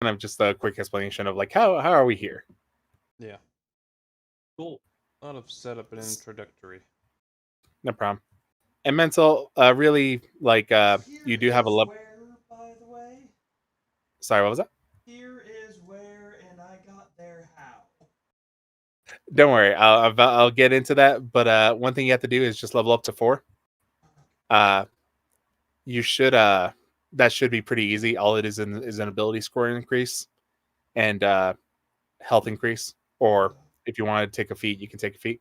kind of just a quick explanation of like how are we here? Yeah. Cool. A lot of setup and introductory. No problem. And mental, really like you do have a level. Where, by the way? Sorry, what was that? Here is where, and I got there how. Don't worry, I'll get into that. But one thing you have to do is just level up to 4. Uh, you should that should be pretty easy. All it is is an ability score increase and health increase, or if you want to take a feat, you can take a feat.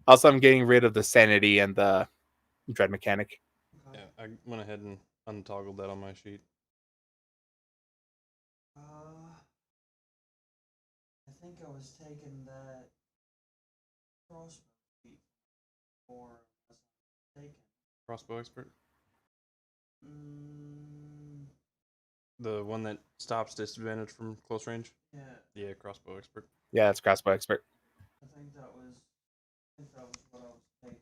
Also, I'm getting rid of the sanity and the dread mechanic. Yeah, I went ahead and untoggled that on my sheet. I think I was taking that crossbow feat for taken. Crossbow expert? Mm, The one that stops disadvantage from close range? yeah. Yeah, crossbow expert. Yeah, it's crossbow expert. I think that was what I was taking.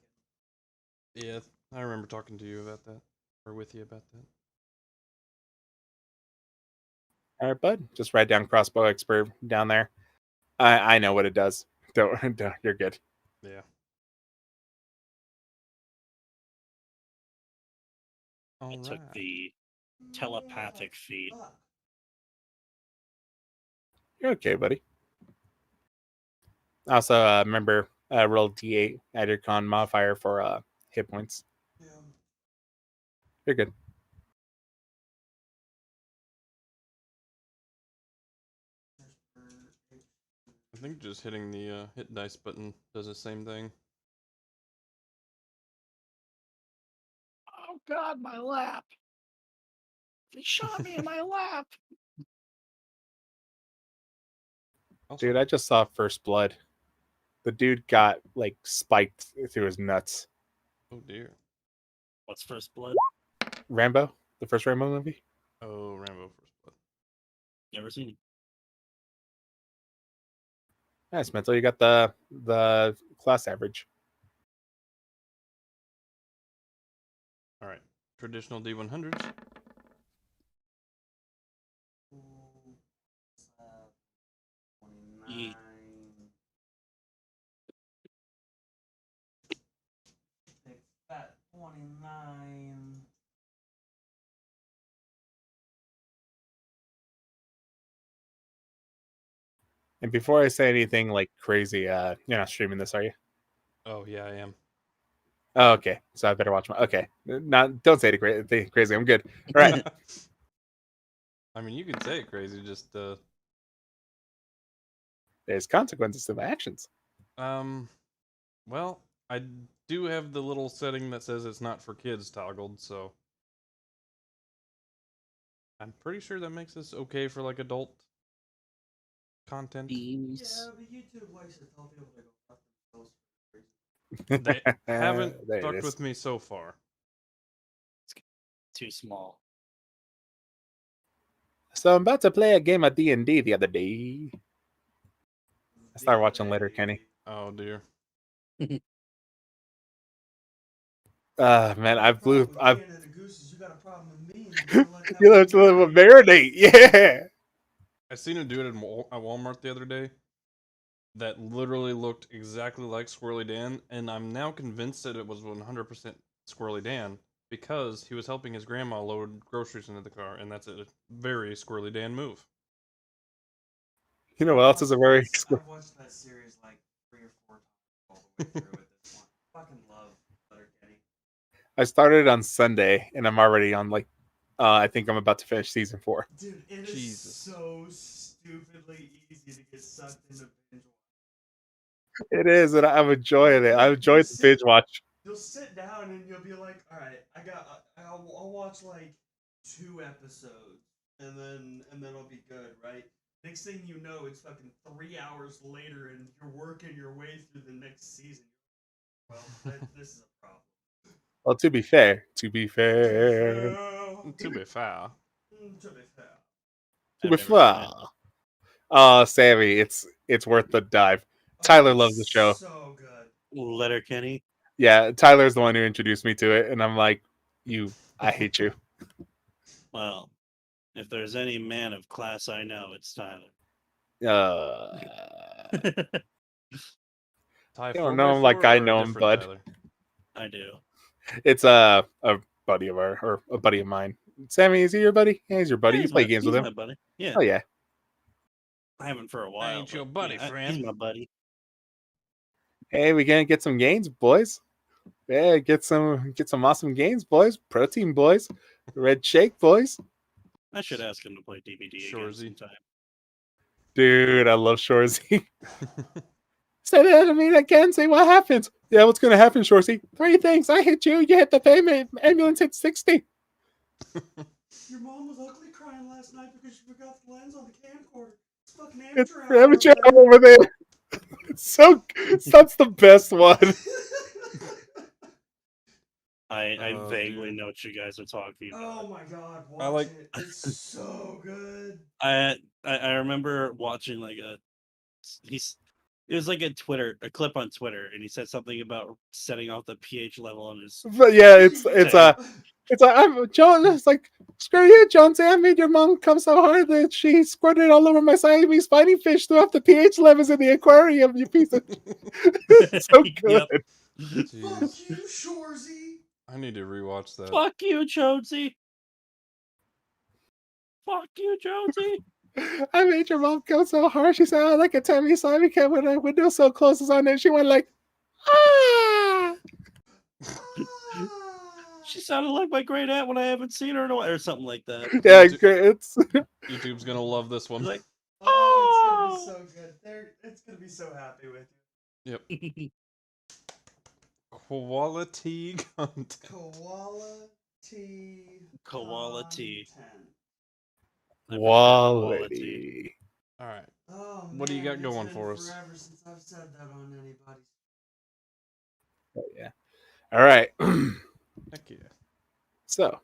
Yeah, I remember talking to you about that, or with you about that. All right, bud. Just write down crossbow expert down there. I know what it does. Don't you're good. Yeah. I took the telepathic feat. You're okay, buddy. Also, remember roll d8 add your con modifier for hit points. Yeah. You're good. I think just hitting the hit dice button does the same thing. Oh God, my lap! They shot me in my lap. Also, Dude, I just saw First Blood. The dude got like spiked through his nuts. oh dear. What's First Blood? Rambo, the first Rambo movie. Oh, Rambo First Blood. Never seen it. Nice, mental. You got the class average. All right, traditional D100s. Yeet. Take that 29. And before I say anything like crazy, you're not streaming this, are you? Oh yeah, I am. Oh, okay. So I better watch my. Okay, don't say it crazy. I'm good. All right. I mean, you can say it crazy. Just There's consequences to my actions. well, I do have the little setting that says it's not for kids toggled, so I'm pretty sure that makes this okay for like adult content. Beams. Yeah, but YouTube likes to tell people to go fuck themselves. They haven't There it fucked is. with me so far. Too small. So I'm about to play a game of D&D the other day. I started watching Letterkenny. Oh dear. Man, I've You got a problem with me. you let to marinate. Yeah. I seen a dude at Walmart the other day that literally looked exactly like Squirrely Dan, and I'm now convinced that it was 100% Squirrely Dan because he was helping his grandma load groceries into the car, and that's a very Squirrely Dan move. You know what else is a very I've watched that series like 3 or 4 times all the way through at this point. Fucking love Letterkenny. I started on Sunday and I'm already on like I think I'm about to finish season 4. Dude, it is Jesus. so stupidly easy to get sucked into binge watch. It is, and I'm enjoying it. I enjoyed the binge watch. You'll sit down and you'll be like, all right, I'll watch like 2 episodes and then I'll be good, right? Next thing you know, it's fucking 3 hours later and you're working your way through the next season. Well, this is a problem. Well, to be fair, To be fair. Sammy, it's worth the dive. Tyler loves the show. So good. Letterkenny. Yeah, Tyler's the one who introduced me to it, and I'm like, I hate you. Well, If there's any man of class I know, it's Tyler. Ty, I don't 4x4 know him like I or a know him, different bud. Tyler? I do. It's a buddy of our or a buddy of mine. Sammy, is he your buddy? Yeah, he's your buddy. Yeah, You play games with he's him. my buddy. Yeah, Oh yeah. I haven't for a while. ain't your but, buddy, yeah, friend. He's my buddy. Hey, we gonna get some gains, boys. Yeah, get some awesome gains, boys. Protein, boys. Red shake, boys. I should ask him to play DVD again Shorzy. sometime. Dude, I love Shorzy. Say that to me again. Say what happens. Yeah, what's gonna happen, Shorzy? 3 things. I hit you. You hit the payment. Ambulance hit 60. Your mom was ugly crying last night because she forgot the lens on the camcorder. It's fucking It's amateur hour amateur over over there. It's so. That's the best one. there. I Oh, vaguely dude. know what you guys are talking about. Oh my god, watch I like- it. It's so good. I remember watching like it was like a clip on Twitter, and he said something about setting off the pH level on his. But yeah, it's like I'm John. It's like screw you, Jonesy. I made your mom come so hard that she squirted all over my Siamese fighting fish through off the pH levels in the aquarium. You piece of it's so good. Yep. Fuck Jeez. you, Shorzy. I need to rewatch that. Fuck you, Jonesy. Fuck you, Jonesy. I made your mom go so hard. She said, "I like a Tammy Slimy cat when the window so close is on it." She went like, ah. She sounded like my great aunt when I haven't seen her in a while, or something like that. Yeah, it's YouTube's gonna love this one. Like, Oh, it's gonna be so good. It's gonna be so happy with you. Yep. Quality content. Quality. content. quality. All right. Oh, What do you got man, going it's for been us? Forever since I've said that on anybody's. Oh, yeah. All right. Heck yeah. So,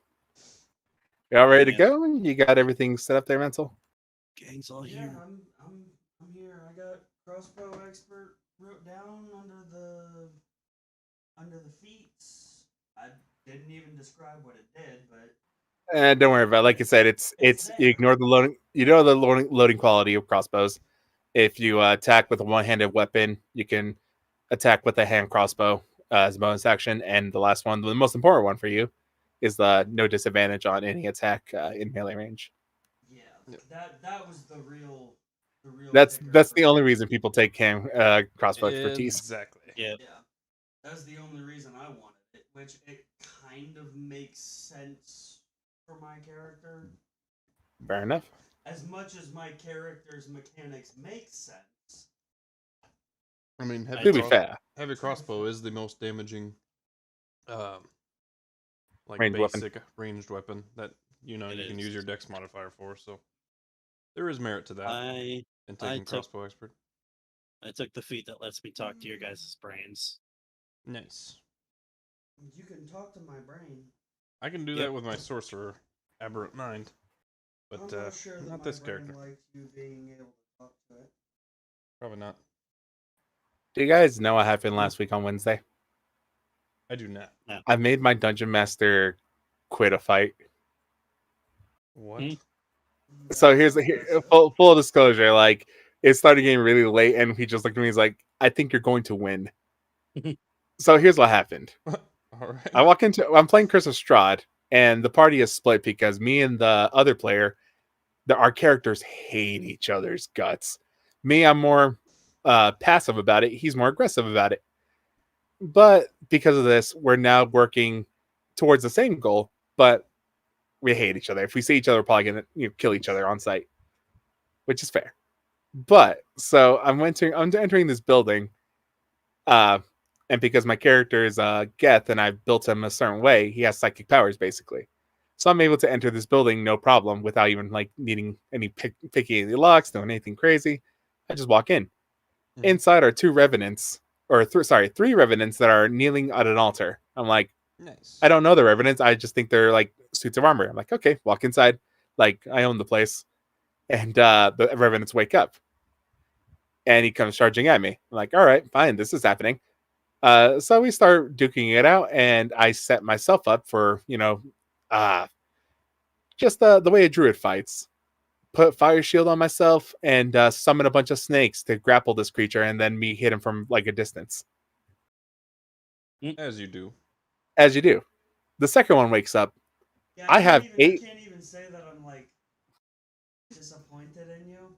y'all ready to Yeah. go? You got everything set up there, Mental? Gang's all Yeah, here. I'm here. I got crossbow expert wrote down under the feats. I didn't even describe what it did, but Don't worry about it. Like I said, it's you ignore the loading. You know the loading quality of crossbows. If you attack with a one-handed weapon, you can attack with a hand crossbow as a bonus action. And the last one, the most important one for you, is the no disadvantage on any attack in melee range. yeah, Yep. that was the real. That's kicker the for only me. reason people take crossbow expertise. Exactly. Yeah. Yeah, that's the only reason I wanted it, which it kind of makes sense for my character. Fair enough. As much as my character's mechanics make sense. I mean, To To be fair, heavy crossbow is the most damaging, like Ranged weapon. basic ranged weapon that you It can is. use your dex modifier for. So there is merit to that I in taking took- crossbow expert. took the feat that lets me talk to your guys' brains. Nice. You can talk to my brain. I can do Yep. that with my sorcerer, aberrant mind, but I'm not sure that not my this brain character. likes you being able to talk to it. Probably not. do you guys know what happened last week on Wednesday? I do not. I made my dungeon master quit a fight. What? Hmm? So here's full disclosure. Like it started getting really late, and he just looked at me. He's like, "I think you're going to win." So here's what happened. All right. I'm playing Chris Strahd, and the party is split because me and the other player, our characters hate each other's guts. Me, I'm more passive about it. He's more aggressive about it. But because of this, we're now working towards the same goal, but we hate each other. If we see each other, we're probably gonna kill each other on sight, which is fair. But so I'm entering this building, and because my character is Geth and I've built him a certain way, he has psychic powers basically. So I'm able to enter this building no problem without even like needing any picking any locks, doing anything crazy. I just walk in. Mhm. Inside are three revenants that are kneeling at an altar. I'm like, Nice. I don't know the revenants. I just think they're like suits of armor. I'm like, okay, walk inside. Like I own the place. And the revenants wake up. And he comes charging at me. I'm like, all right, fine, this is happening. So we start duking it out, and I set myself up for, Just the way a druid fights. Put fire shield on myself and summon a bunch of snakes to grapple this creature, and then me hit him from like a distance, As you do. as you do. The second one wakes up. Yeah, I have I 8. can't even say that I'm like disappointed in you.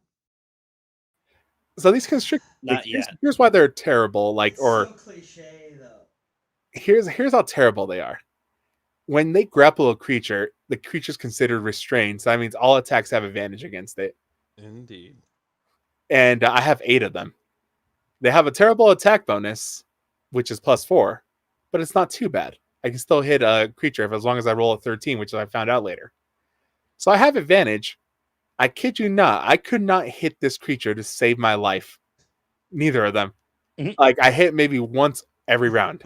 So these constrict. Not yet. Here's why they're terrible. Like, It's or so cliche though. here's how terrible they are. When they grapple a creature, the creature's considered restrained. So that means all attacks have advantage against it. Indeed. And I have 8 of them. They have a terrible attack bonus, which is +4, but it's not too bad. I can still hit a creature as long as I roll a 13, which I found out later. So I have advantage. I kid you not, I could not hit this creature to save my life. Neither of them. Mhm. Like, I hit maybe once every round.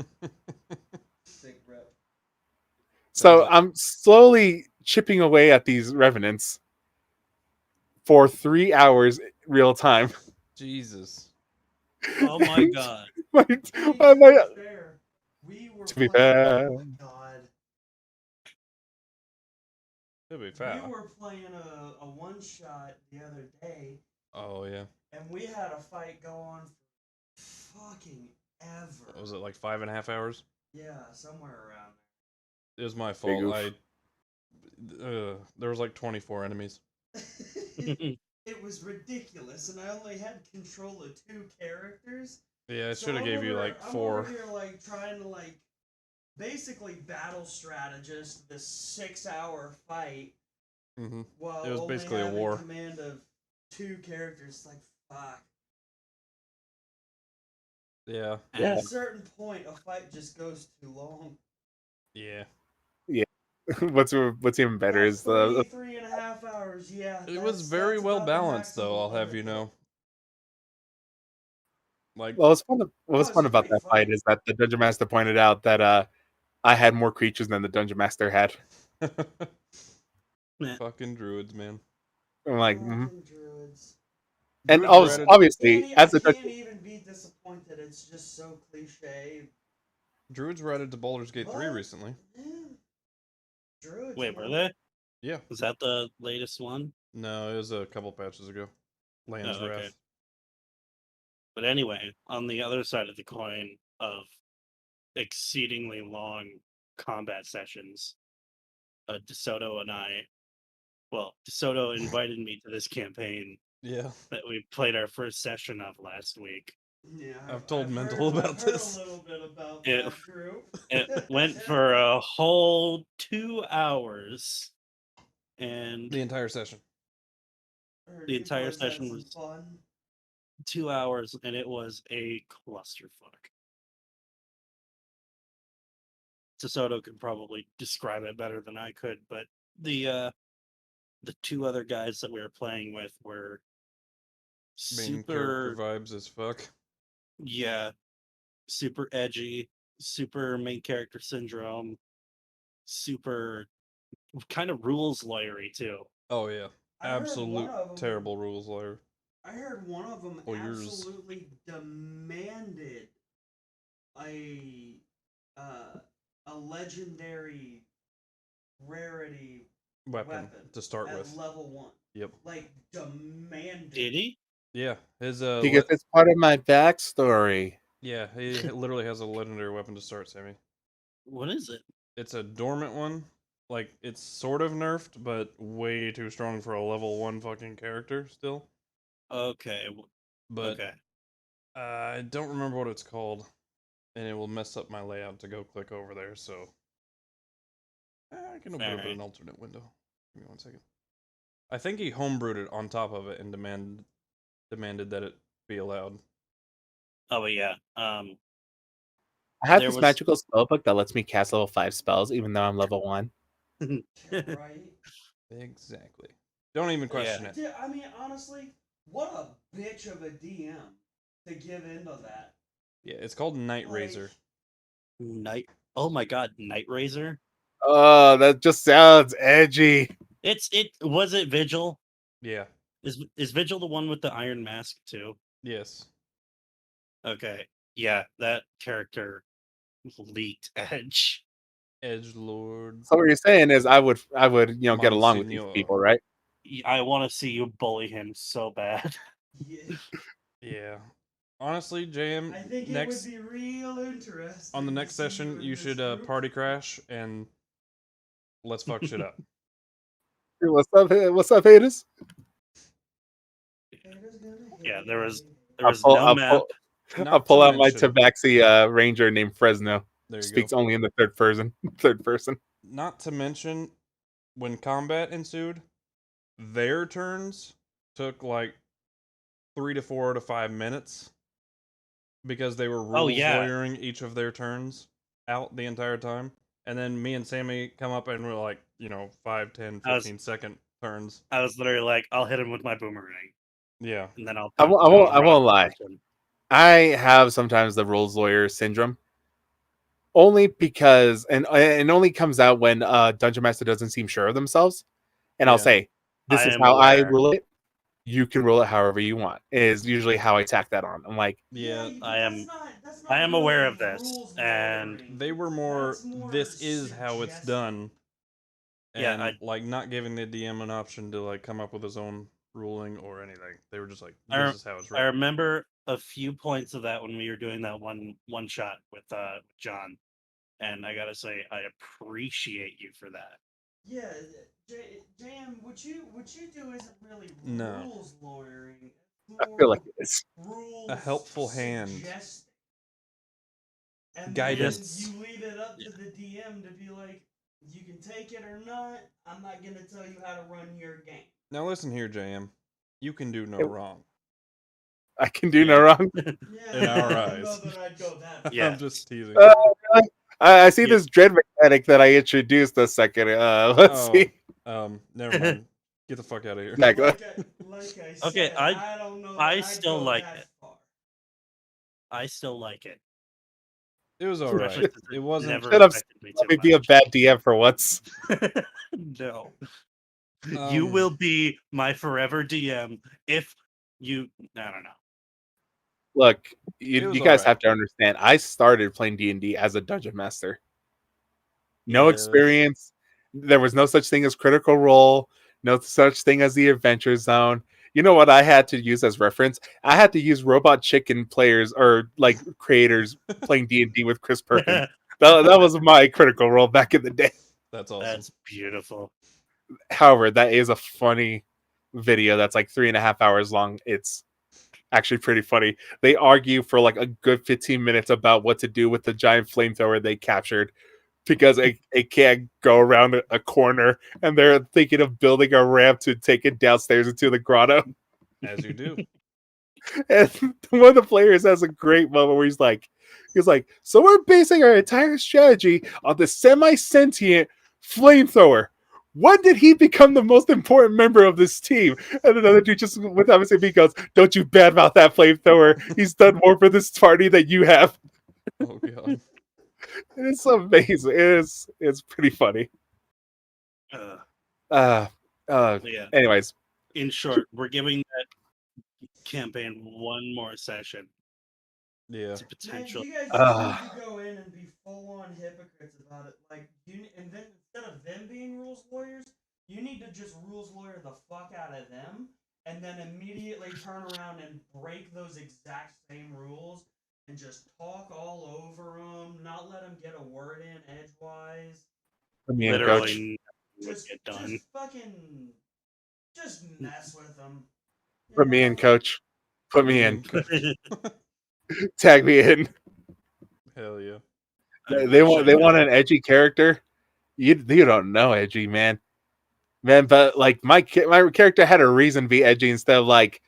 Sick rep. So I'm slowly chipping away at these revenants for 3 hours real time. Jesus. Oh my god. Fair. We were To be playing. fair. Oh my god. To be fair. We were playing a one shot the other day, Oh yeah. and we had a fight go on for fucking ever. What was it, like 5.5 hours? Yeah, somewhere around It was my Big fault. oof. There was like 24 enemies. there. It was ridiculous, and I only had control of 2 characters. Yeah, I So should have gave you like I'm 4. over here like trying to like basically battle strategist the 6-hour fight Mm-hmm. while It was only basically a having war. command of 2 characters. Like fuck. Yeah. Yeah. At a certain point, a fight just goes too long. Yeah. what's even better is the 3.5 hours. Yeah, It was very that's well about the balanced, though. I'll maximum have you limit, know. Like, well, what was it's fun a about great that fight fight. is that the dungeon master pointed out that I had more creatures than the dungeon master had. fucking druids, man. I'm like, Fucking druids. and Druids were added. obviously, I as a can't dungeon, even be disappointed. It's just so cliche. Druids were added to Baldur's Gate 3 What? recently. Yeah. Druids. Wait, were man. they? Yeah. Was that the latest one? No, it was a couple patches ago. Land's Oh, okay. Wrath. But anyway, on the other side of the coin of exceedingly long combat sessions, DeSoto and I, well, DeSoto invited me to this campaign Yeah. that we played our first session of last week. Yeah, I've told Mental heard, about I've heard this. a little bit about It- that group. It went for a whole 2 hours, and The entire session. Heard the you entire boys had session some was fun. 2 hours, and it was a clusterfuck. DeSoto could probably describe it better than I could, but the 2 other guys that we were playing with were Main character super, vibes as fuck. yeah, super edgy, super main character syndrome, super kind of rules lawyery too. Oh, yeah. I heard Absolute one of 'em- terrible rules lawyer. I heard one of them Or yours. absolutely demanded a a legendary rarity Weapon to start at with. level 1. Yep. Like demanded. Did he? Yeah. His because it's part of my backstory. yeah, he literally has a legendary weapon to start, Sammy. What is it? It's a dormant one. Like, it's sort of nerfed, but way too strong for a level 1 fucking character still. Okay. But Okay. I don't remember what it's called. And it will mess up my layout to go click over there, so I can open up Alright. an alternate window. Give me 1 second. I think he homebrewed it on top of it and demanded that it be allowed. Oh, but yeah. I have There this was- magical spellbook that lets me cast level 5 spells, even though I'm level 1. Right? Exactly. Don't even question it. Dude, I mean, honestly, what a bitch of a DM to give into that. Yeah, it's called Night Like, Razor. Night. Oh my God, Night Razor. Oh, that just sounds edgy. Was it Vigil? Yeah. Is Vigil the one with the iron mask too? Yes. Okay. Yeah, that character leaked edge. Edgelord. So what you're saying is I would get along with these Monsignor. people, right? I want to see you bully him so bad. Yeah, Yeah. Honestly, JM, I think next it would be real interesting. on the to next see session, you in should this group. party crash and let's fuck shit up. Hey, what's up, haters? Haters gonna Yeah, hate, there was I'll no pull, map. I'll pull to out my mention- Tabaxi Ranger named Fresno. There you Speaks go. only in the third person. Third person. Not to mention, when combat ensued, their turns took like 3 to 4 to 5 minutes because they were rules lawyering each of their turns out the entire time. And then me and Sammy come up and we're like, 5, 10, 15-second turns. I was literally like, I'll hit him with my boomerang, Yeah. and then I'll. I won't lie. I have sometimes the rules lawyer syndrome. Only because and only comes out when Dungeon Master doesn't seem sure of themselves. And I'll Yeah. say, this I is am how I aware. rule it. You can rule it however you want. Is usually how I tack that on. I'm like, Yeah. I am- That's not I am aware really of this, rules and lawyering. They were more, That's more this is how it's done. Yeah, And like not giving the DM an option to like come up with his own ruling or anything. They were just like, this is how it's I written. remember a few points of that when we were doing that one shot with John, and I gotta say, I appreciate you for that. Yeah, JM, what you do isn't really No. rules lawyering. It's I more feel like it is. rules A helpful hand. suggesting. And Guidance. then you leave it up to the DM to be like, you can take it or not. I'm not gonna tell you how to run your game. Now listen here, JM. You can do no It- wrong. I can do no wrong. Yeah, In our I don't eyes. know that I'd go that far. Yeah. I'm just teasing. I see Yeah. this dread mechanic that I introduced a second. Let's see. Never mind. Get the fuck out of here. Yeah, go- Like I said, Okay, I don't know that I I'd still go like that it. far. I still like it. It was Especially alright. since It wasn't. never Shut up, affected me Let too me be a much. bad DM for once. No. You will be my forever DM if you. I don't know. Look, It you was guys alright. have to understand. I started playing D&D as a dungeon master. No Yes. experience. There was no such thing as Critical Role. No such thing as the Adventure Zone. You know what I had to use as reference? I had to use Robot Chicken players or like creators playing D&D with Chris Perkins. that was my Critical Role back in the day. That's awesome. That's beautiful. However, that is a funny video that's like 3.5 hours long. It's actually pretty funny. They argue for like a good 15 minutes about what to do with the giant flamethrower they captured because it can't go around a corner, and they're thinking of building a ramp to take it downstairs into the grotto. As you do. And one of the players has a great moment where he's like, so we're basing our entire strategy on the semi-sentient flamethrower. When did he become the most important member of this team? And another dude just without missing beat goes, don't you badmouth that flamethrower. He's done more for this party than you have. Oh god. It's amazing. It's pretty funny. Yeah. Anyways, In short, we're giving that campaign one more session Yeah. to potential. You guys just need to go in and be full-on hypocrites about it. Like, and then instead of them being rules lawyers, you need to just rules lawyer the fuck out of them, and then immediately turn around and break those exact same rules and just talk all over them, not let them get a word in edgewise. me and Coach. Literally would get done. Just fucking, just mess with them. Put me in, Coach. Put me in. Tag me in. Hell yeah. They want an edgy character. You don't know edgy, man. But like my character had a reason to be edgy instead of like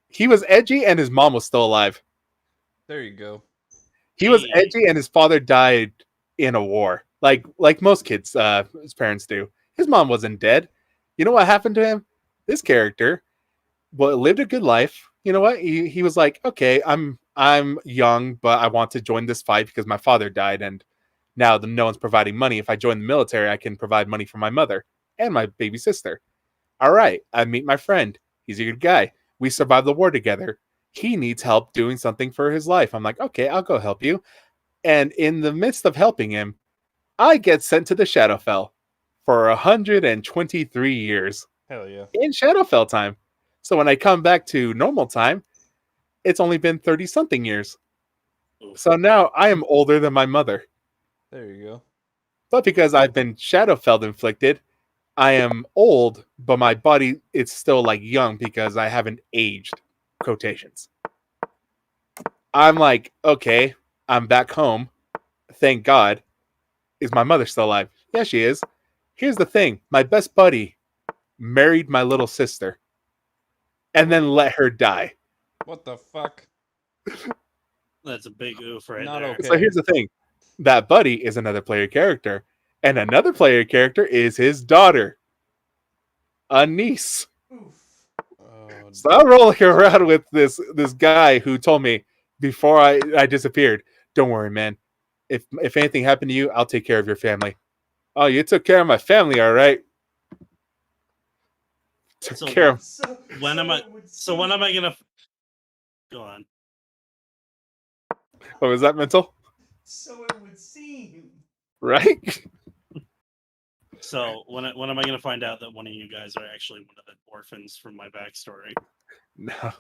he was edgy and his mom was still alive. There you go. He was edgy and his father died in a war. Like most kids, his parents do. His mom wasn't dead. You know what happened to him? This character, lived a good life. You know what? He was like, okay, I'm young, but I want to join this fight because my father died, and now no one's providing money. If I join the military, I can provide money for my mother and my baby sister. All right, I meet my friend. He's a good guy. We survived the war together. He needs help doing something for his life. I'm like, okay, I'll go help you. And in the midst of helping him, I get sent to the Shadowfell for 123 years Hell yeah. in Shadowfell time. So when I come back to normal time, it's only been 30 something years. Oof. So now I am older than my mother. There you go. But because I've been Shadowfell inflicted, I am old, but my body is still like young because I haven't aged. Quotations. I'm like, okay, I'm back home. Thank God. Is my mother still alive? Yeah, she is. Here's the thing. My best buddy married my little sister and then let her die. What the fuck? That's a big oof right Not there. okay. So here's the thing. That buddy is another player character. And another player character is his daughter. A niece. Oof. Oh, So I'm rolling around with this guy who told me before I disappeared, don't worry, man. If anything happened to you, I'll take care of your family. Oh, you took care of my family, all right. Took So care of. When am I? it would So when seem- am I gonna? Go on. What was that, mental? So it would seem. Right? So when am I gonna find out that one of you guys are actually one of the orphans from my backstory? No.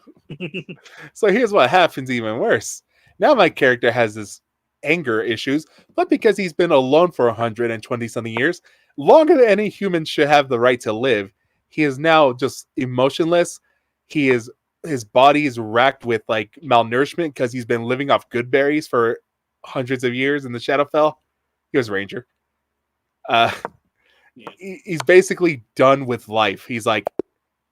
So here's what happens even worse. Now my character has this anger issues, but because he's been alone for 120 something years, longer than any human should have the right to live, he is now just emotionless. His body is racked with like malnourishment because he's been living off good berries for hundreds of years in the Shadowfell. He was Ranger. Yeah. He's basically done with life. He's like,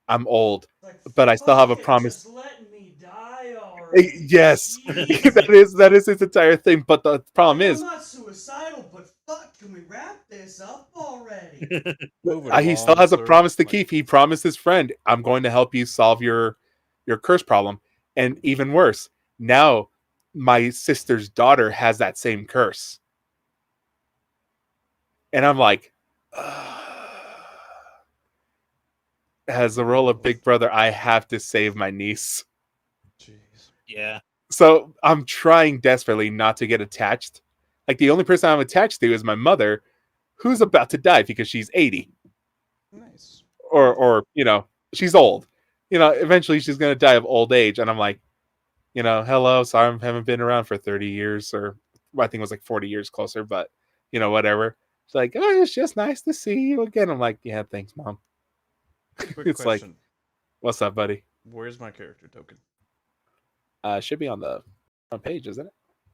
I'm old. Like, But I still have a "Fuck it, promise." Just let me die already. Yes, Jeez. that is his entire thing. But the problem Like, is, I'm not suicidal, but fuck, can we wrap this up already? Move it he still along, has a sir. promise to Like, keep. He promised his friend, "I'm going to help you solve your curse problem." And even worse, now my sister's daughter has that same curse, and I'm like, as the role of big brother, I have to save my niece. Jeez. Yeah. So I'm trying desperately not to get attached. Like the only person I'm attached to is my mother, who's about to die because she's 80. Nice. Or she's old. Eventually she's gonna die of old age, and I'm like, hello, sorry I haven't been around for 30 years, or I think it was like 40 years closer, but whatever. It's like, oh, it's just nice to see you again. I'm like, yeah, thanks, Mom. Quick It's like, question. what's up, buddy? Where's my character token? Should be on the front page, isn't it?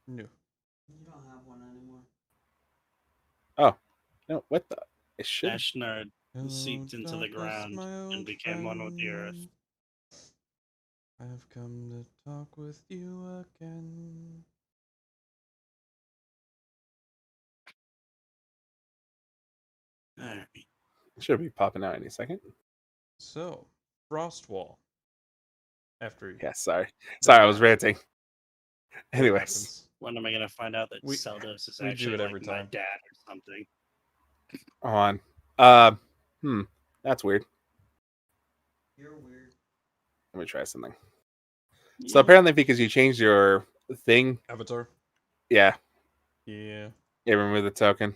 No. You don't have one anymore. No, what the? It should. Ashnard Hello, seeped into the darkness, ground my and old became one with the earth. friend. I've come to talk with you again. Alright. Should be popping out any second. So, Frostwall. After Yeah, sorry. that Sorry, I was happens. ranting. That Anyways. happens. When am I gonna find out that We- Seldos is we do actually it like every my time. dad or something? On. That's weird. You're weird. Let me try something. Yeah. So apparently because you changed your thing, Avatar. yeah, Yeah. it removed the token.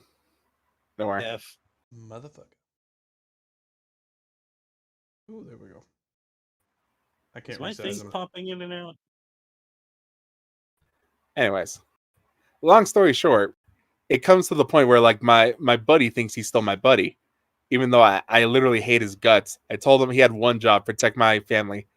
Don't worry. F. Motherfucker. Ooh, there we go. I can't Is my resize thing them. popping in and out? Anyways. Long story short, it comes to the point where like my buddy thinks he's still my buddy. Even though I literally hate his guts. I told him he had one job, protect my family.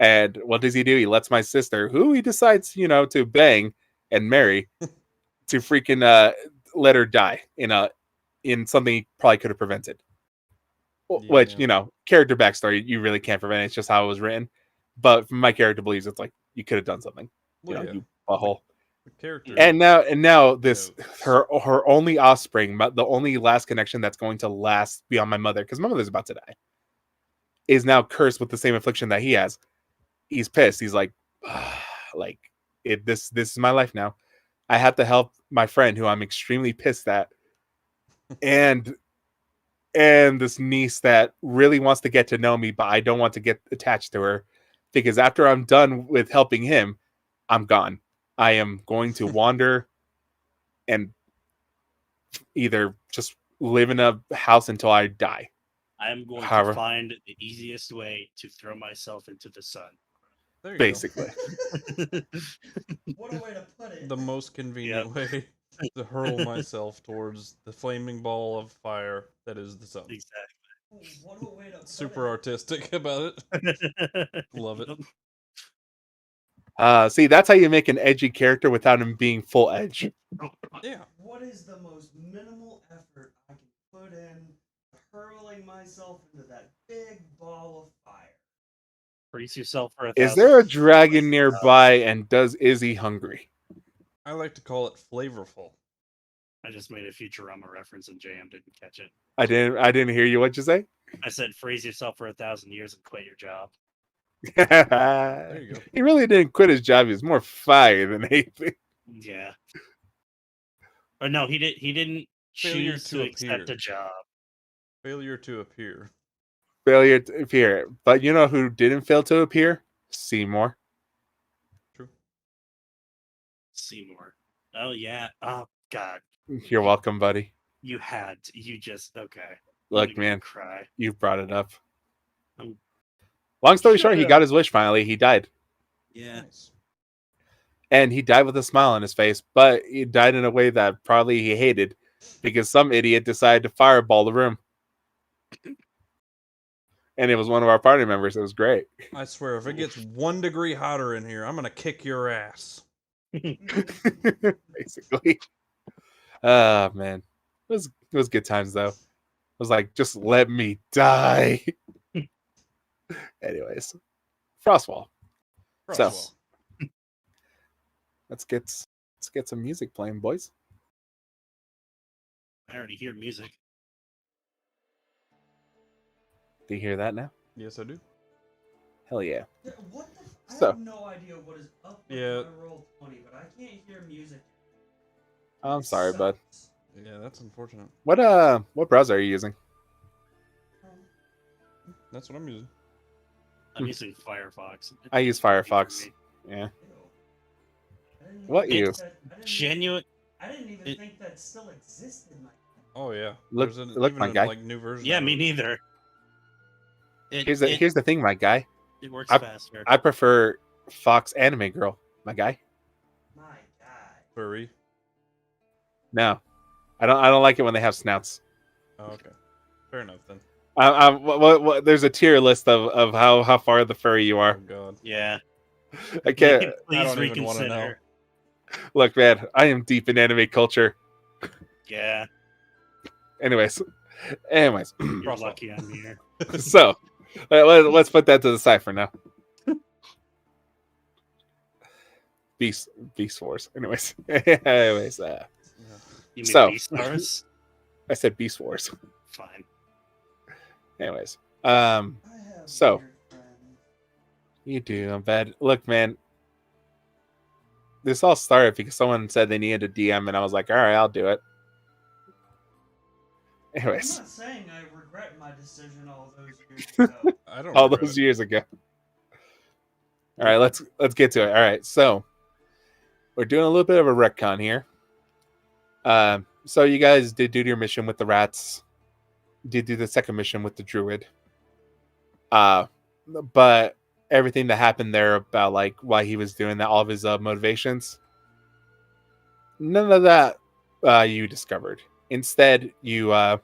And what does he do? He lets my sister, who he decides, to bang and marry, to freaking let her die in something he probably could have prevented. Which, Yeah. character backstory, you really can't prevent it. It's just how it was written. But my character believes it's like you could have done something. Well, yeah. You butthole. The character. And now this knows. her only offspring, the only last connection that's going to last beyond my mother, because my mother's about to die, is now cursed with the same affliction that he has. He's pissed. He's like, this is my life now. I have to help my friend who I'm extremely pissed at, and this niece that really wants to get to know me, but I don't want to get attached to her, because after I'm done with helping him, I'm gone. I am going to wander and either just live in a house until I die. I'm going However- to find the easiest way to throw myself into the sun. There you Basically. What a way to put go. it. The most convenient way to hurl myself towards the flaming ball of fire that is the sun. Exactly. What a way to put Super it. artistic about it. Love it. See, that's how you make an edgy character without him being full edge. Yeah. What is the most minimal effort I can put in hurling myself into that big ball of fire? Brace yourself for a Is 1,000. there a dragon nearby, and is he hungry? I like to call it flavorful. I just made a Futurama reference and JM didn't catch it. I didn't hear you. What'd you say? I said, freeze yourself for 1,000 years and quit your job. There you go. He really didn't quit his job. He was more fired than anything. Yeah. Or no, he didn't Failure choose to to accept appear. a job. Failure to appear. Failure to appear. But you know who didn't fail to appear? Seymour. True. Seymour. Oh yeah. Oh God. You're welcome, buddy. You had to. You just okay. I'm Look, gonna man, cry. you brought it up. Oh. Long story short, Shut he up. got his wish finally. He died. Yeah. Nice. And he died with a smile on his face, but he died in a way that probably he hated because some idiot decided to fireball the room. And it was one of our party members. It was great. I swear, if it gets 1 degree hotter in here, I'm gonna kick your ass. Basically. Man. It was good times though. It was like, just let me die. Anyways. Frostwall. So- Frostwall. Let's get some music playing, boys. I already hear music. Do you hear that now? Yes, I do. Hell yeah. Yeah, what the? I So- have no idea what is up with Yeah. my roll 20, but I can't hear music. I'm It sorry, bud. sucks. Yeah, that's unfortunate. What browser are you using? That's what I'm using. I'm using Firefox. I use Firefox. Yeah. Ew. I didn't What even you? think that- I didn't even- Genuine. I didn't even it- think that still existed. Oh yeah. Look- There's look, my guy. like new version. Yeah, of me it. neither. Here's the thing, my guy. It works I- faster. I prefer Fox Anime Girl, my guy. My God. Furry. No, I don't like it when they have snouts. Oh, okay. Fair enough then. There's a tier list of how far the furry you Oh are. god. Yeah. I can't Please don't even wanna know. reconsider. look, man. I am deep in anime culture. Yeah. Anyways, You're Frostwall. lucky I'm here. so let's put that to the side for now. Beast Wars. Anyways, Yeah. You mean So- Beastars? I said Beast Wars. Fine. Anyways, I have So- weird friends. you do. I'm bad. Look, man. This all started because someone said they needed a DM, and I was like, all right, I'll do it. I'm Anyways, not saying I regret my decision all those years ago. I don't all regret those it. years ago. All right, let's get to it. All right, so we're doing a little bit of a retcon here. So you guys did do your mission with the rats. Did do the second mission with the druid. But everything that happened there about like why he was doing that, all of his motivations, none of that you discovered. Instead, you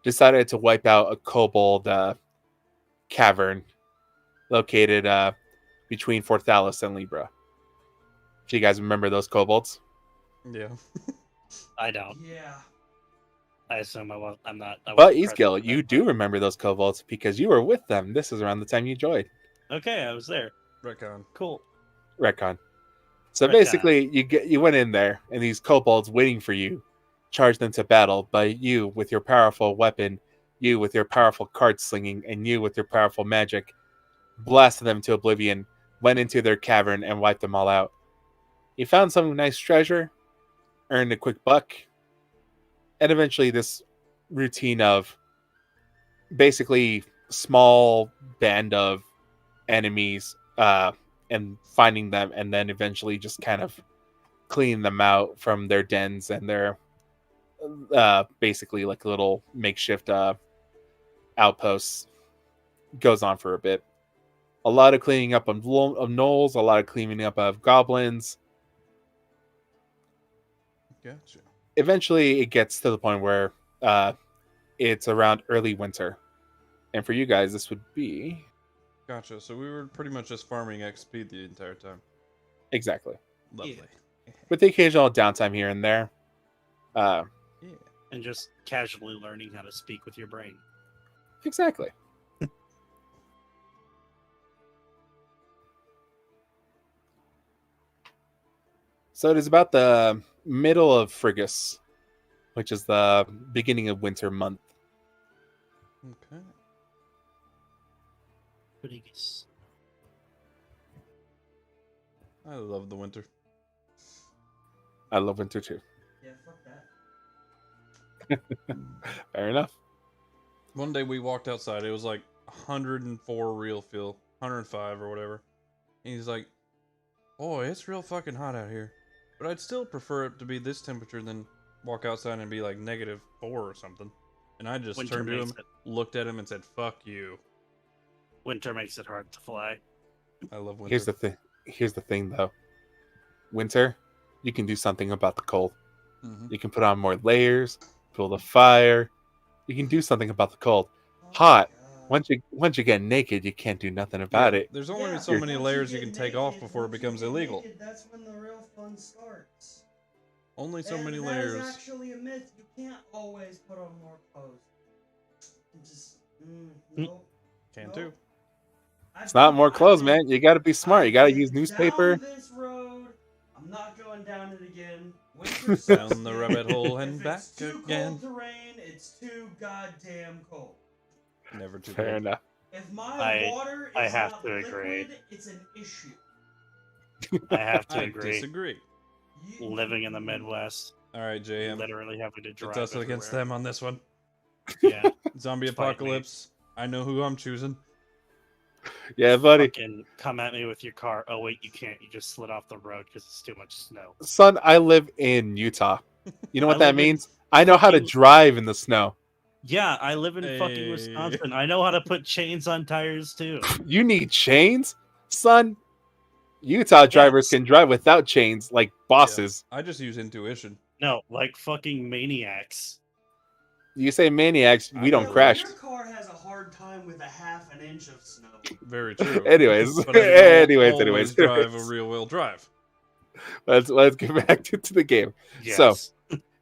decided to wipe out a kobold cavern located between Fort Thalos and Libra. If you guys remember those kobolds. Yeah. I don't. Yeah. I assume I'm not. I But wasn't present Ezgill, for you that do part. remember those kobolds because you were with them. This is around the time you joined Okay, I was there. Retcon. Cool. Retcon. So Retcon. basically, you went in there, and these kobolds waiting for you, charged into battle. But you, with your powerful weapon, you with your powerful card slinging, and you with your powerful magic, blasted them to oblivion, went into their cavern, and wiped them all out. You found some nice treasure, earned a quick buck, and eventually this routine of basically small band of enemies and finding them, and then eventually just kind of cleaning them out from their dens and their basically like a little makeshift outpost, goes on for a bit. A lot of cleaning up of gnolls, a lot of cleaning up of goblins. Gotcha. Eventually, it gets to the point where it's around early winter. And for you guys, this would be... Gotcha. So we were pretty much just farming XP the entire time. Exactly. Lovely. With the occasional downtime here and there. Yeah. And just casually learning how to speak with your brain. Exactly. So it is about the middle of Frigus, which is the beginning of winter month. Okay. Pretty good. I love the winter. I love winter too. Yeah, fuck that. Fair enough. One day we walked outside. It was like 104 real feel, 105 or whatever. And he's like, "Boy, it's real fucking hot out here. But I'd still prefer it to be this temperature than walk outside and be like -4 or something." And I just Winter turned to him, makes it. looked at him, and said, "Fuck you." Winter makes it hard to fly. I love winter. Here's the thing. Here's the thing, though. Winter, you can do something about the cold. Mhm. You can put on more layers, build a fire. You can do something about the cold. Hot. Once you get naked, you can't do nothing about Yeah, it. There's only Yeah, so You're- many once layers get you can take off naked- before it once you becomes get illegal. naked, that's when the real fun starts. Only so And many that layers. is actually a myth. You can't always put on more clothes. You just nope. Can nope. too. It's not more clothes, man. You got to be smart. You got to use newspaper. Down this road. I'm not going down it again. Winter sucks, Down the man. rabbit hole and If back it's too again. cold to rain, it's too goddamn cold. Never too Fair cold. enough. If my water I is have not to agree. liquid, it's an issue. I have to I agree. disagree. Living in the Midwest, All right, JM. literally having to drive. It's us against everywhere. them on this one. Yeah, Zombie Fight me. apocalypse. I know who I'm choosing. Yeah, buddy. fucking come at me with your car. Oh wait, you can't. You just slid off the road because it's too much snow. Son, I live in Utah. You know what I that live in means? I know how to fucking- drive in the snow. Yeah, I live in fucking Hey. Wisconsin. I know how to put chains on tires too. You need chains? Son, Utah drivers can drive without chains like bosses. I just use intuition. No, like fucking maniacs. You say maniacs, we don't Yeah, crash. Your car has a hard time with a half an inch of snow. Very true. Anyways, But I don't anyways, always drive a real-wheel drive. let's get back to the game. Yes. So,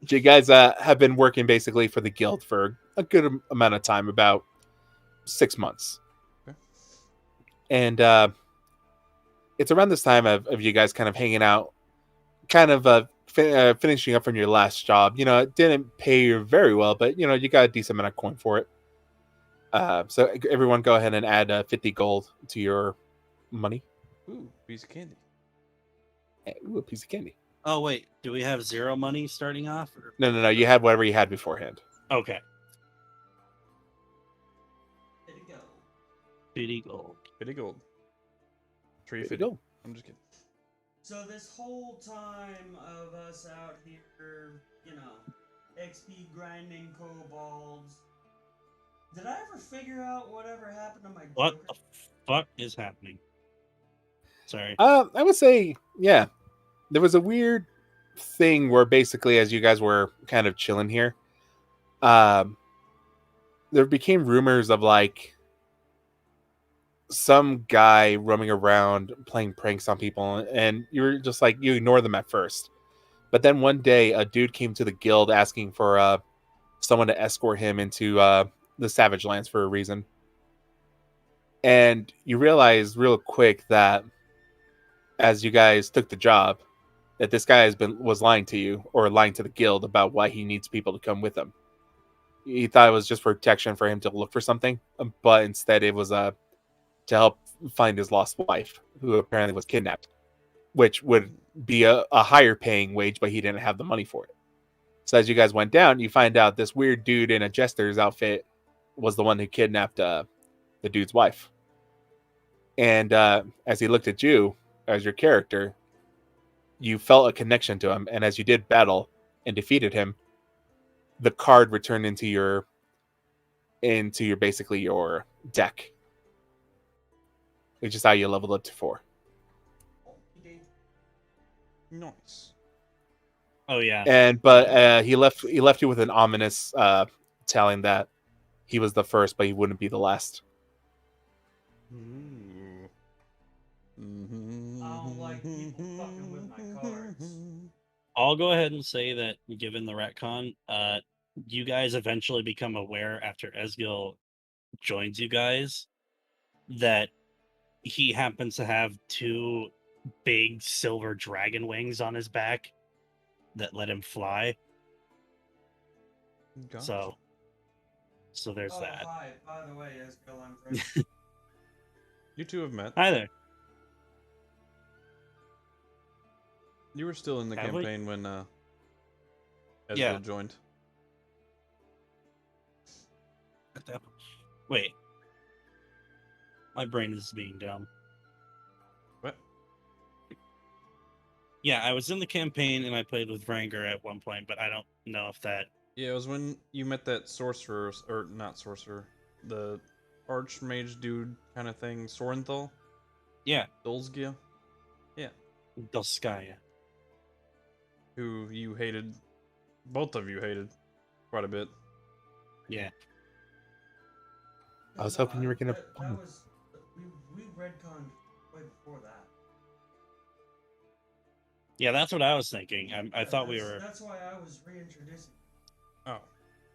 you guys have been working basically for the guild for a good amount of time, about 6 months. Okay. And it's around this time of you guys kind of hanging out, kind of finishing up from your last job. You know, it didn't pay you very well, but, you know, you got a decent amount of coin for it. So everyone go ahead and add 50 gold to your money. Ooh, piece of candy. Ooh, a piece of candy. Oh wait, do we have 0 money starting off? Or... No. You had whatever you had beforehand. Okay. There you go. 50 gold. 50 gold. Tree 50 50. gold. I'm just kidding. So this whole time of us out here, you know, XP grinding kobolds, did I ever figure out whatever happened to my What Joker? the fuck is happening? Sorry. I would say, yeah. There was a weird thing where basically, as you guys were kind of chilling here, there became rumors of like some guy roaming around playing pranks on people, and you were just like, you ignore them at first. But then one day, a dude came to the guild asking for someone to escort him into the Savage Lands for a reason. And you realize real quick that as you guys took the job, that this guy was lying to you or lying to the guild about why he needs people to come with him. He thought it was just protection for him to look for something, but instead it was to help find his lost wife, who apparently was kidnapped, which would be a higher paying wage, but he didn't have the money for it. So as you guys went down, you find out this weird dude in a jester's outfit was the one who kidnapped the dude's wife. And as he looked at you as your character, you felt a connection to him, and as you did battle and defeated him, the card returned into your basically your deck, which is how you leveled up to 4. Nice. Oh yeah. But he left you with an ominous telling that he was the first, but he wouldn't be the last. Ooh. I don't like people fucking with my cards. I'll go ahead and say that given the retcon, you guys eventually become aware after Ezgill joins you guys that he happens to have 2 big silver dragon wings on his back that let him fly. Gotcha. So there's Oh, that. hi. By the way, Ezgill, I'm Vrangr. You two have met. Hi there. You were still in the Have we? campaign when Ezgill Yeah. joined. Wait. My brain is being dumb. What? Yeah, I was in the campaign and I played with Vrangr at one point, but I don't know if that. Yeah, it was when you met that sorcerer, or not sorcerer, the archmage dude kind of thing, Sorenthal, Yeah, Dulzgia, Dulskaya. who you hated, both of you hated quite a bit. Yeah. I was hoping you were gonna. That was we redconned way before that. Yeah, that's what I was thinking. I thought we were. That's why I was reintroducing. Oh,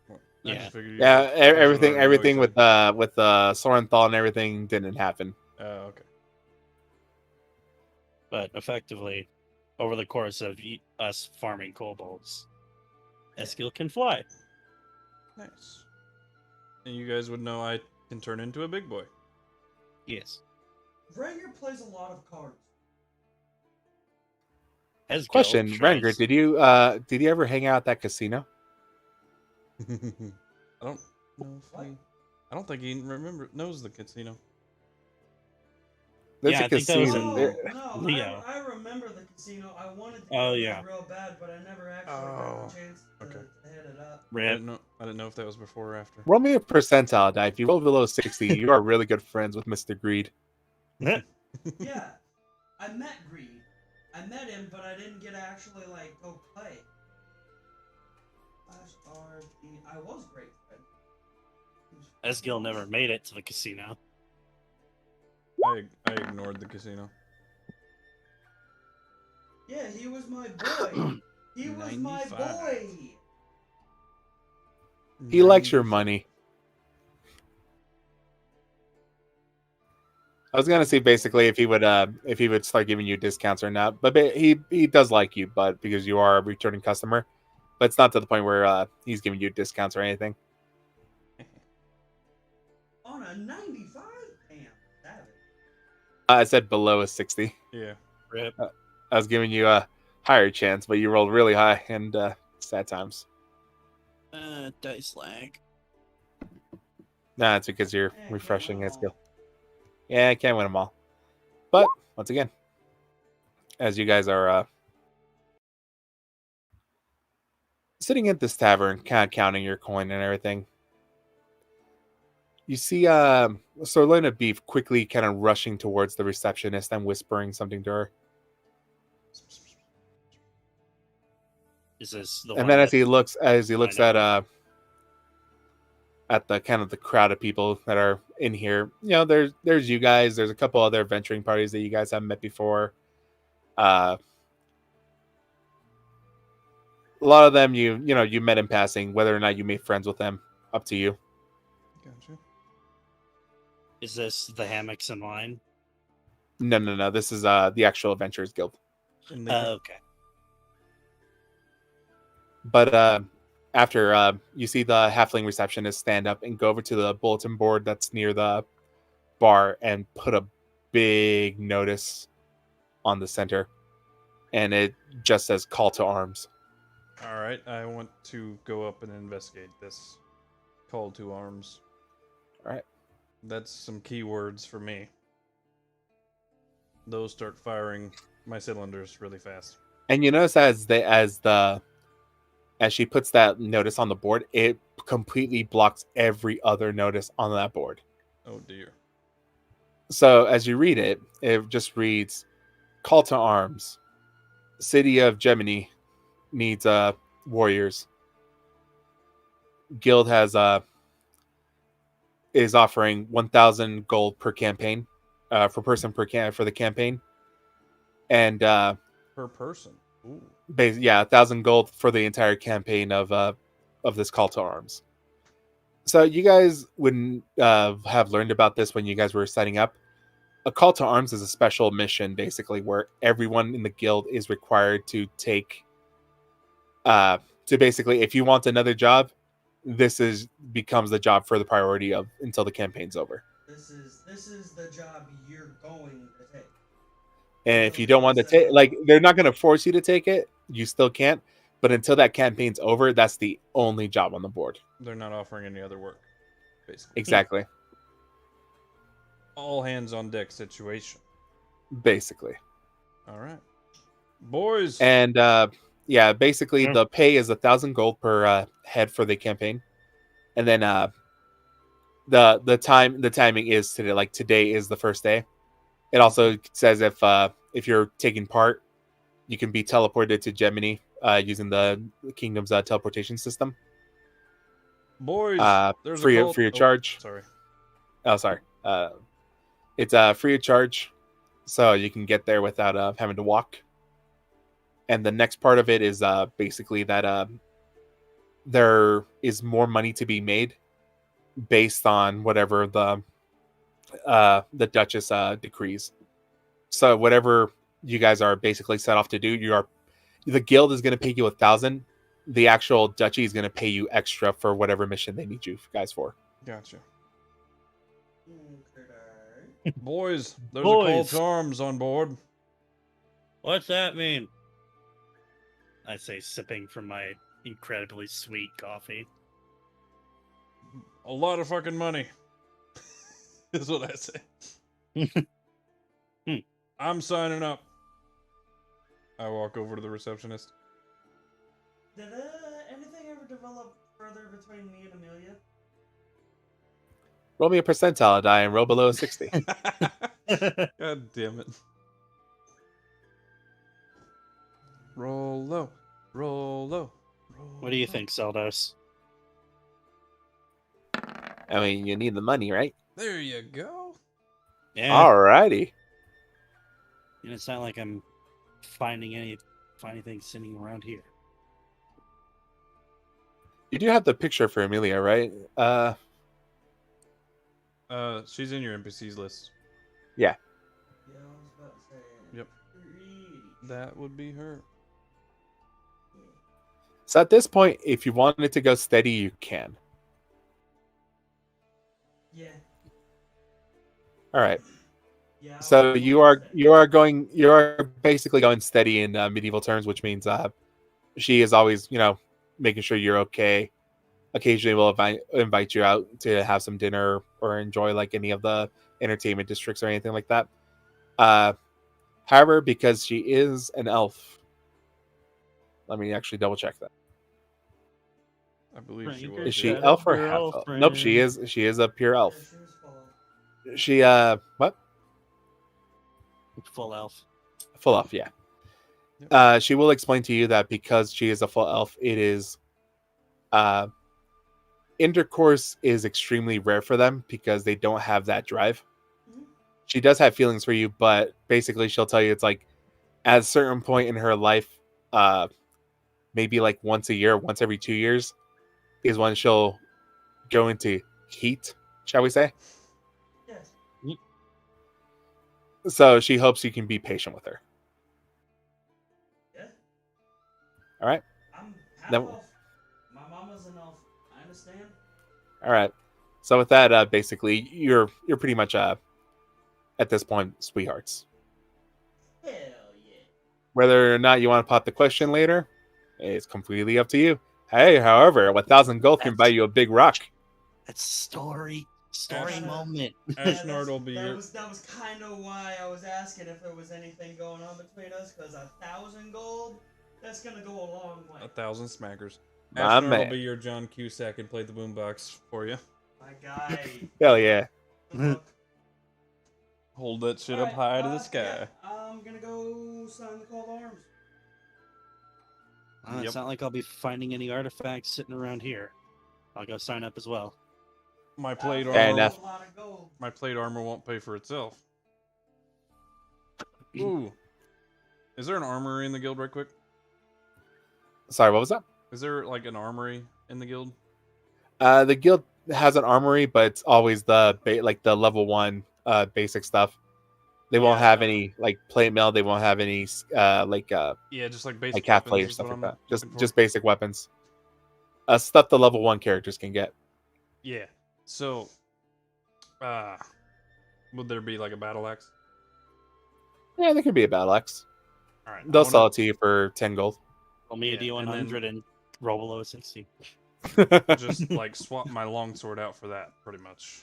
well, I Yeah. just figured you Yeah, guys would already know everything each with Sorenthal and everything didn't happen. other. Okay. But effectively, over the course of us farming kobolds, Ezgill can fly. Nice. And you guys would know I can turn into a big boy. Yes. Vrangr plays a lot of cards. Ezgill Question, tries- Vrangr, did you ever hang out at that casino? I don't know if What? I don't think he knows the casino. There's Yeah, a I think that was casino. in- there- No, Leo. I remember the casino. I wanted to Oh, go yeah. there real bad, but I never actually Oh, got a chance to okay. hit it up. I Rip. didn't know if that was before or after. Roll me a percentile die. If you roll below 60, you are really good friends with Mr. Greed. Yeah, I met Greed. I met him, but I didn't get to actually go play. I was great friend. Ezgill never made it to the casino. I ignored the casino. Yeah, he was my boy. He was my 95. boy. He likes your money. I was gonna see basically if he would start giving you discounts or not, but he does like you, but because you are a returning customer, but it's not to the point where he's giving you discounts or anything. On a 95? Damn, savage. I said below a 60. Yeah. Rip. I was giving you a higher chance, but you rolled really high, and sad times. Dice lag. Nah, it's because you're Yeah, can't refreshing win that 'em skill. all. Yeah, I can't win them all. But once again, as you guys are sitting at this tavern, kind of counting your coin and everything, you see Sorlina Beef quickly kind of rushing towards the receptionist and whispering something to her. Is this the And one? then as that- he looks know. at the kind of the crowd of people that are in here, there's you guys, there's a couple other venturing parties that you guys haven't met before. A lot of them you met in passing. Whether or not you made friends with them, up to you. Gotcha. Is this the hammocks and wine? No. This is the actual Adventurers Guild. And they Okay. But after you see the halfling receptionist stand up and go over to the bulletin board that's near the bar and put a big notice on the center, and it just says "Call to Arms." All right, I want to go up and investigate this call to arms. All right. That's some keywords for me. Those start firing my cylinders really fast. And you notice as the as she puts that notice on the board, it completely blocks every other notice on that board. Oh dear. So as you read it, it just reads, "Call to arms. City of Gemini needs warriors. Guild has is offering 1,000 gold per campaign, for person for the campaign, and Per person. Ooh. 1,000 gold for the entire campaign of this call to arms." So you guys wouldn't have learned about this when you guys were setting up. A call to arms is a special mission, basically, where everyone in the guild is required to take. To basically, if you want another job, this becomes the job for the priority of until the campaign's over. This is the job you're going to take. And if you don't want to take, like, they're not going to force you to take it. You still can't. But until that campaign's over, that's the only job on the board. They're not offering any other work, basically. Exactly. All hands on deck situation. Basically. All right, boys. And basically the pay is 1,000 gold per head for the campaign, and then the timing is today. Like today is the first day. It also says if you're taking part, you can be teleported to Gemini using the kingdom's teleportation system. Boys, there's free a of charge. Sorry. Oh, sorry. It's free of charge, so you can get there without having to walk. And the next part of it is basically that there is more money to be made based on whatever the Duchess decrees. So whatever you guys are basically set off to do, the guild is going to pay you 1,000. The actual duchy is going to pay you extra for whatever mission they need you guys for. Gotcha. Boys, there's a call to arms on board. What's that mean? I say, sipping from my incredibly sweet coffee. A lot of fucking money. Is what I say. I'm signing up. I walk over to the receptionist. Did anything ever develop further between me and Amelia? Roll me a percentile die and roll below 60. God damn it. Roll low. Roll low. What do you think, Zeldos? I mean, you need the money, right? There you go. Yeah. Alrighty. And it's not like I'm finding anything sitting around here. You do have the picture for Amelia, right? She's in your NPCs list. Yeah. Yeah, I was about to say. Yep. That would be her. So at this point, if you wanted to go steady, you can. Yeah. All right. Yeah. So you are basically going steady in medieval terms, which means she is always, making sure you're okay. Occasionally, will invite you out to have some dinner or enjoy like any of the entertainment districts or anything like that. However, because she is an elf, let me actually double check that. I believe she was. Is she elf or half elf? Nope, she is a pure elf. She what? Full elf. Full elf, yeah. Yep. She will explain to you that because she is a full elf, it is intercourse is extremely rare for them because they don't have that drive. She does have feelings for you, but basically she'll tell you it's like at a certain point in her life, maybe like once a year, once every 2 years, is when she'll go into heat, shall we say? Yes. So she hopes you can be patient with her. Yeah. All right. I'm half Then- elf. My mama's an elf. I understand. All right. So with that, basically, you're pretty much at this point sweethearts. Hell yeah. Whether or not you want to pop the question later, it's completely up to you. Hey, however, 1,000 gold can buy you a big rock. That's story Ashnard- moment. Ashnard will be that your. was kind of why I was asking if there was anything going on between us, because 1,000 gold That's gonna go a long way. 1,000 smackers. My Ashnard will man. be your John Cusack and play the boombox for you. My guy. Hell yeah. Good luck. Hold that shit Alright, up high to the yeah, sky. I'm gonna go sign the call to arms. It's Yep. not like I'll be finding any artifacts sitting around here. I'll go sign up as well. My plate Fair armor. enough. A lot of gold. My plate armor won't pay for itself. Ooh. Is there an armory in the guild, right quick? Sorry, what was that? Is there like an armory in the guild? The guild has an armory, but it's always the like the level 1 basic stuff. They won't Yeah, have any like plate mail. They won't have any Yeah, just like basic like half plate weapons or is stuff what like I'm that. Just looking for. just basic weapons. Stuff the level 1 characters can get. Yeah. So, would there be like a battle axe? Yeah, there could be a battle axe. All right. They'll sell it to you for 10 gold. Roll me a Yeah, and then- D100 and roll below a 60. Just like swap my longsword out for that, pretty much.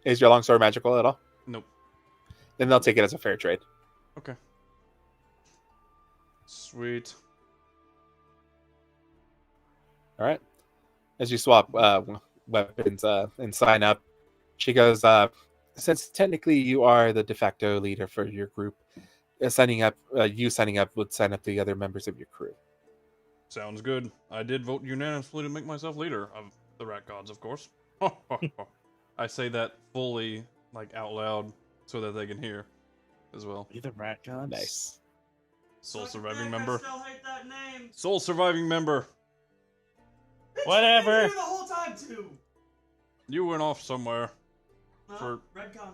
Is your longsword magical at all? Nope. Then they'll take it as a fair trade. Okay. Sweet. All right. As you swap weapons and sign up, she goes, since technically you are the de facto leader for your group, signing up would sign up the other members of your crew. Sounds good. I did vote unanimously to make myself leader of the Rat Gods, of course. I say that fully, like out loud, so that they can hear as well. Be the rat gods. Nice. Sole Suck surviving dick, member. I still hate that name. Sole surviving member. Bitch, Whatever. I've been here the whole time too. You went off somewhere. No, For- Redcon.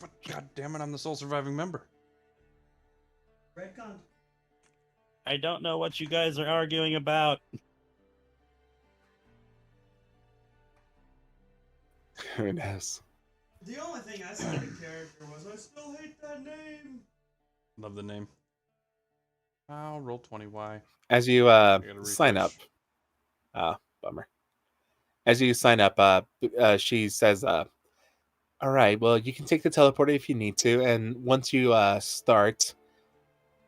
But god damn it, I'm the sole surviving member. Redcon. I don't know what you guys are arguing about. Who knows? The only thing I said in character was I still hate that name. Love the name. I'll roll 20Y. As you gotta sign up, refresh. bummer. As you sign up, she says, "All right, well, you can take the teleporter if you need to, and once you start,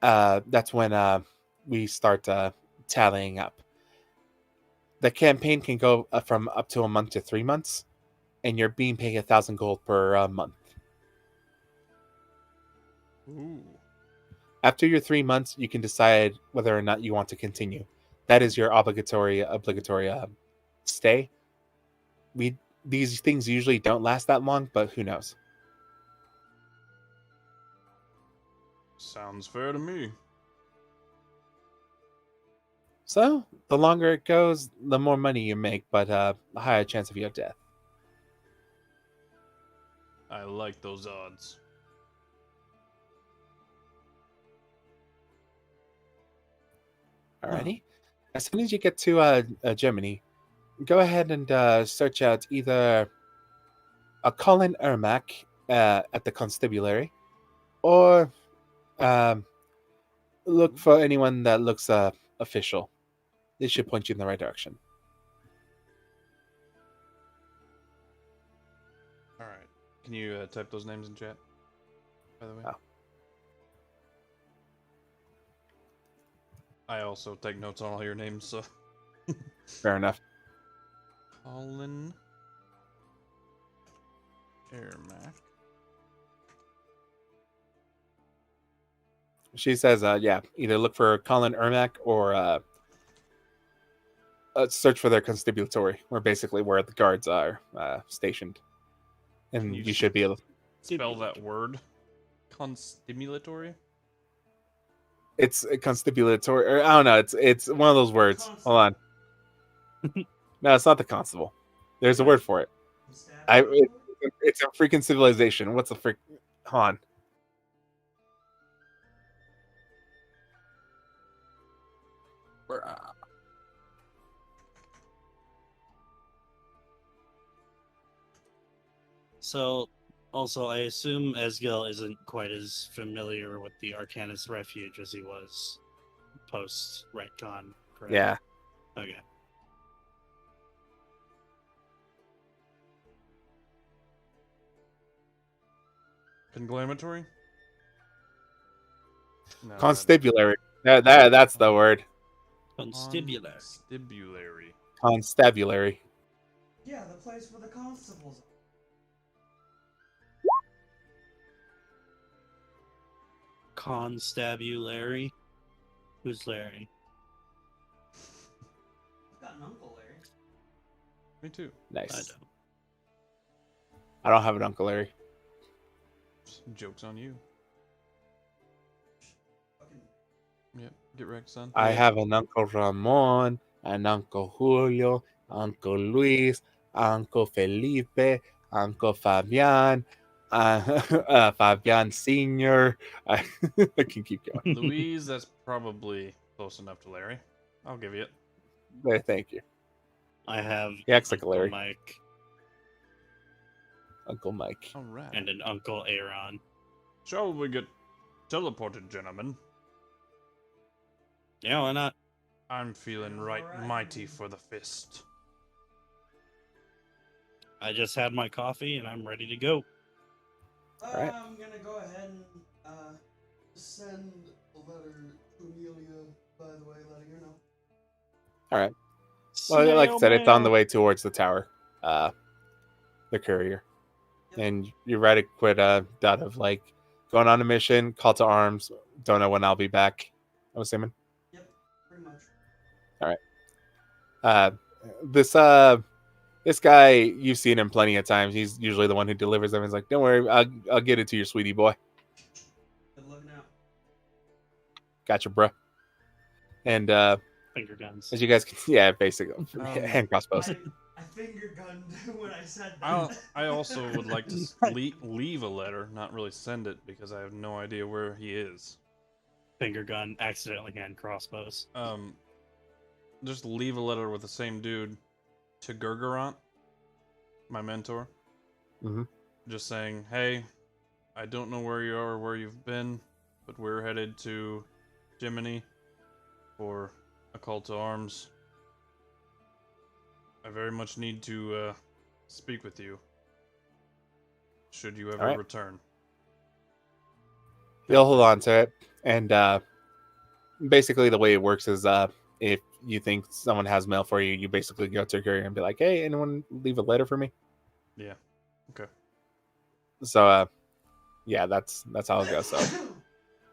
that's when we start tallying up. The campaign can go from up to a month to 3 months, and you're being paid 1,000 gold per month. Ooh. After your 3 months, you can decide whether or not you want to continue. That is your obligatory stay. These things usually don't last that long, but who knows? Sounds fair to me. So the longer it goes, the more money you make, but the higher chance of your death. I like those odds. Alrighty. As soon as you get to Germany, go ahead and search out either a Colin Ermac at the constabulary, or look for anyone that looks official. They should point you in the right direction. All right. Can you type those names in chat? By the way. Oh. I also take notes on all your names, so. Fair enough. Colin Ermac. She says, yeah, either look for Colin Ermac or search for their constabulary, or basically where the guards are stationed. And You you should be able to... Spell that word. Constimulatory? It's a constabulary, or I don't know. It's one of those words. Hold on. No, it's not the constable. There's a word for it. It's a freaking civilization. What's the freak? Hold on. So, also, I assume Ezgill isn't quite as familiar with the Arcanist Refuge as he was post-retcon, correct? Yeah. Okay. Conglamatory? No, Constabulary. That's the word. Constibulary. Constibulary. Constabulary. Yeah, the place where the constables are. Constabulary. Who's Larry? I've got an uncle, Larry. Me too. Nice. I don't. I don't have an Uncle Larry. Joke's on you. Fucking Yep. Get wrecked, son. I Yeah. have an Uncle Ramon, an Uncle Julio, Uncle Luis, Uncle Felipe, Uncle Fabian, Fabian Senior. I can keep going. Louise, that's probably close enough to Larry. I'll give you it. Thank you, I have He acts like Uncle Larry. Mike Uncle Mike. All right. and an Uncle Aaron. Shall we get teleported, gentlemen? Yeah, why not? I'm feeling right Alright. mighty for the fist. I just had my coffee and I'm ready to go. Alright. I'm gonna go ahead and send a letter to Amelia, by the way, letting her know. All right. Well, like I Snail said, it's on the mail. way towards the tower. The courier. Yep. And you write a quit dot of like going on a mission, call to arms, don't know when I'll be back. I'm assuming. Yep, pretty much. This guy, you've seen him plenty of times. He's usually the one who delivers them. He's like, don't worry, I'll get it to your sweetie boy. Good looking out. Gotcha, bro. And Finger guns. as you guys can, yeah, basically hand crossbows. I finger gunned when I said that. I also would like to leave a letter, not really send it, because I have no idea where he is. Finger gun, accidentally hand crossbows. Just leave a letter with the same dude to Gurgurant, my mentor. Mhm. Just saying, hey, I don't know where you are or where you've been, but we're headed to Jiminy for a call to arms. I very much need to speak with you. Should you ever Alright. return? You'll hold on to it. And basically the way it works is if you think someone has mail for you, you basically go to a courier and be like, hey, anyone leave a letter for me? Yeah. Okay. So yeah, that's how it goes. So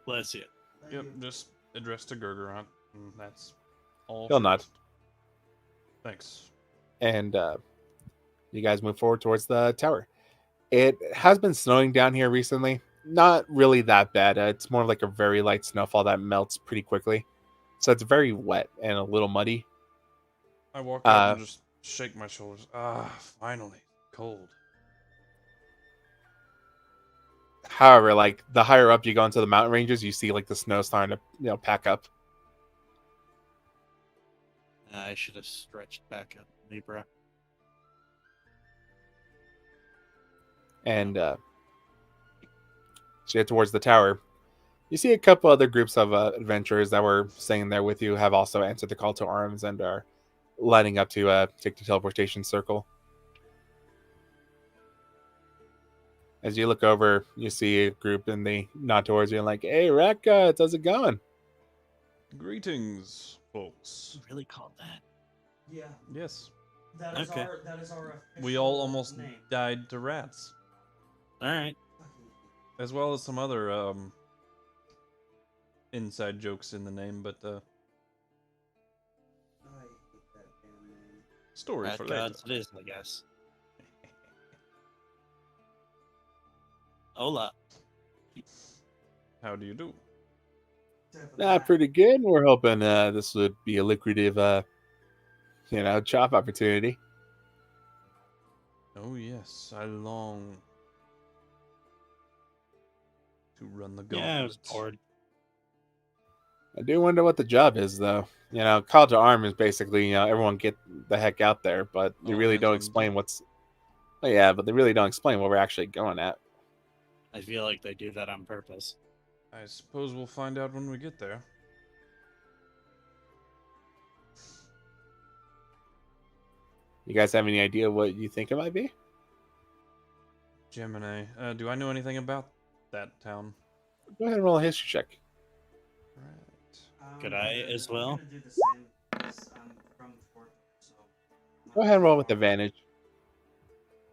Bless you. Thank Yep. you. Just addressed to Gurgurant, and that's all. He'll for nod. this. Thanks. and you guys move forward towards the tower. It has been snowing down here recently. Not really that bad. It's more like a very light snowfall that melts pretty quickly. So it's very wet and a little muddy. I walk up and just shake my shoulders. Ah, finally. Cold. However, like the higher up you go into the mountain ranges, you see like the snow starting to pack up. I should have stretched back up, Libra. And so you get towards the tower. You see a couple other groups of adventurers that were staying there with you have also answered the call to arms and are lining up to take the teleportation circle. As you look over, you see a group and they nod towards you and like, hey, Rekka, how's it going? Greetings, folks. You really called that? Yeah, Yes. that is Okay. our official We all almost name. died to rats. Alright. Fucking- As well as some other inside jokes in the name, but I hate that damn name. story Rat for later. gods it is, I guess. Hola. How do you do? Except for the Nah, hat. pretty good. We're hoping this would be a lucrative, job opportunity. Oh yes, I long to run the gauntlet. Yeah, I was bored. I do wonder what the job is, though. Call to arm is basically, everyone get the heck out there, but they All really hands don't on explain deck. what's. Oh, yeah, but they really don't explain what we're actually going at. I feel like they do that on purpose. I suppose we'll find out when we get there. You guys have any idea what you think it might be? Gemini, do I know anything about that town? Go ahead and roll a history check. Could I as well? I'm gonna do the same. 'Cause I'm from Fort, so. Go ahead and roll with advantage.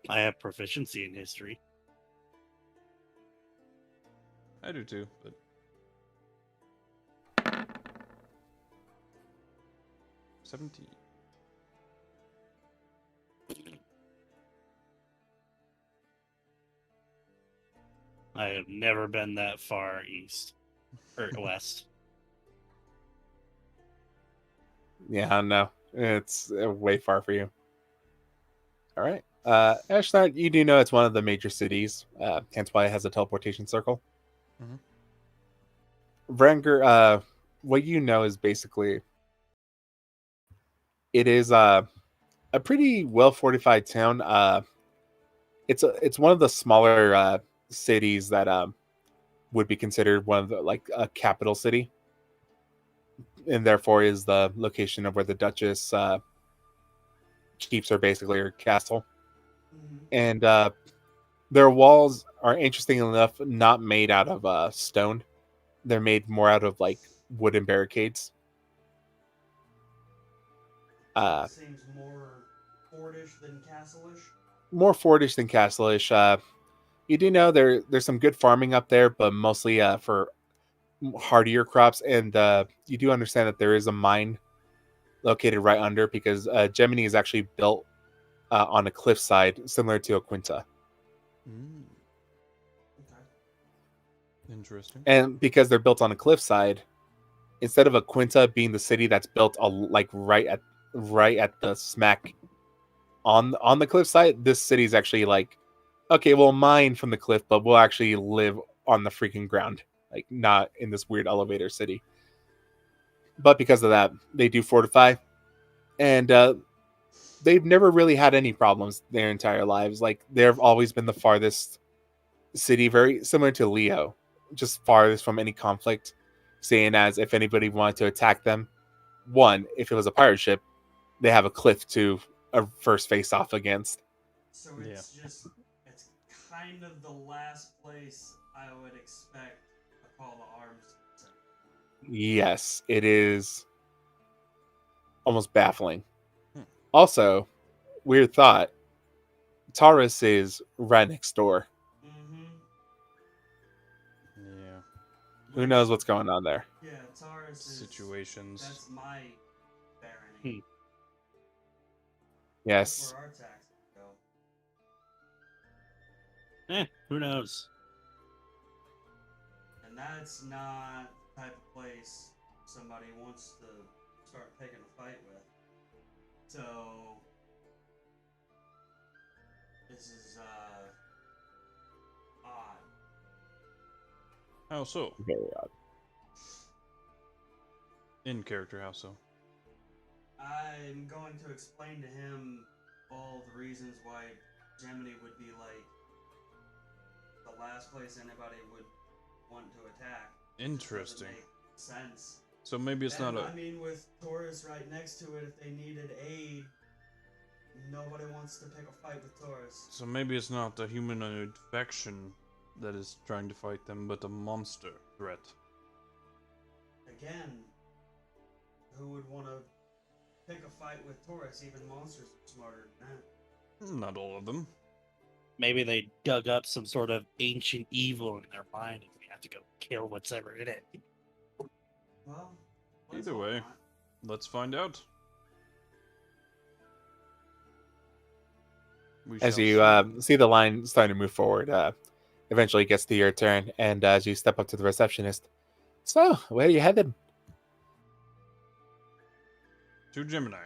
I have proficiency in history. I do too, but 17. I have never been that far east or west. Yeah, no, it's way far for you. All right, Ashnard, you do know it's one of the major cities, hence why it has a teleportation circle. Mhm. Vrangr, what you know is basically it is a pretty well fortified town. It's one of the smaller cities that would be considered one of the like a capital city, and therefore is the location of where the Duchess keeps her basically her castle. Mhm. And their walls are interesting enough not made out of stone. They're made more out of like wooden barricades. Seems more fortish than castle-ish. More fortish than castle-ish. You do know there's some good farming up there, but mostly for hardier crops. And you do understand that there is a mine located right under because Gemini is actually built on a cliffside similar to a quinta. Okay. Interesting. And because they're built on a cliffside, instead of a quinta being the city that's built like right at the smack on the cliffside, this city's actually like, okay, we'll mine from the cliff, but we'll actually live on the freaking ground, like not in this weird elevator city. But because of that, they do fortify, and they've never really had any problems their entire lives. Like they've always been the farthest city, very similar to Leo, just farthest from any conflict. Saying as if anybody wanted to attack them, one, if it was a pirate ship, they have a cliff to first face off against. So it's just it's kind of the last place I would expect a call to arms to send. Yes, it is almost baffling. Hmm. Also, weird thought, Taurus is right next door. Mm-hmm. Yeah. Who knows what's going on there? Yeah, Taurus is Situations. That's my barony. Yes. That's where our taxes go. Who knows? And that's not the type of place somebody wants to start picking a fight with. So this is odd. How so? Very odd. In character, how so? I'm going to explain to him all the reasons why Gemini would be like the last place anybody would want to attack. Interesting. Doesn't make sense. So maybe it's And, not a. I mean, with Taurus right next to it, if they needed aid, nobody wants to pick a fight with Taurus. So maybe it's not a humanoid faction that is trying to fight them, but a monster threat. Again, who would want to pick a fight with Taurus? Even monsters are smarter than that. Not all of them. Maybe they dug up some sort of ancient evil in their mind and we have to go kill whatever in it. Well, let's Either hope way. not. Let's find out. We As shall you see the line starting to move forward, eventually it gets to your turn, and as you step up to the receptionist, so where are you headed? To Gemini.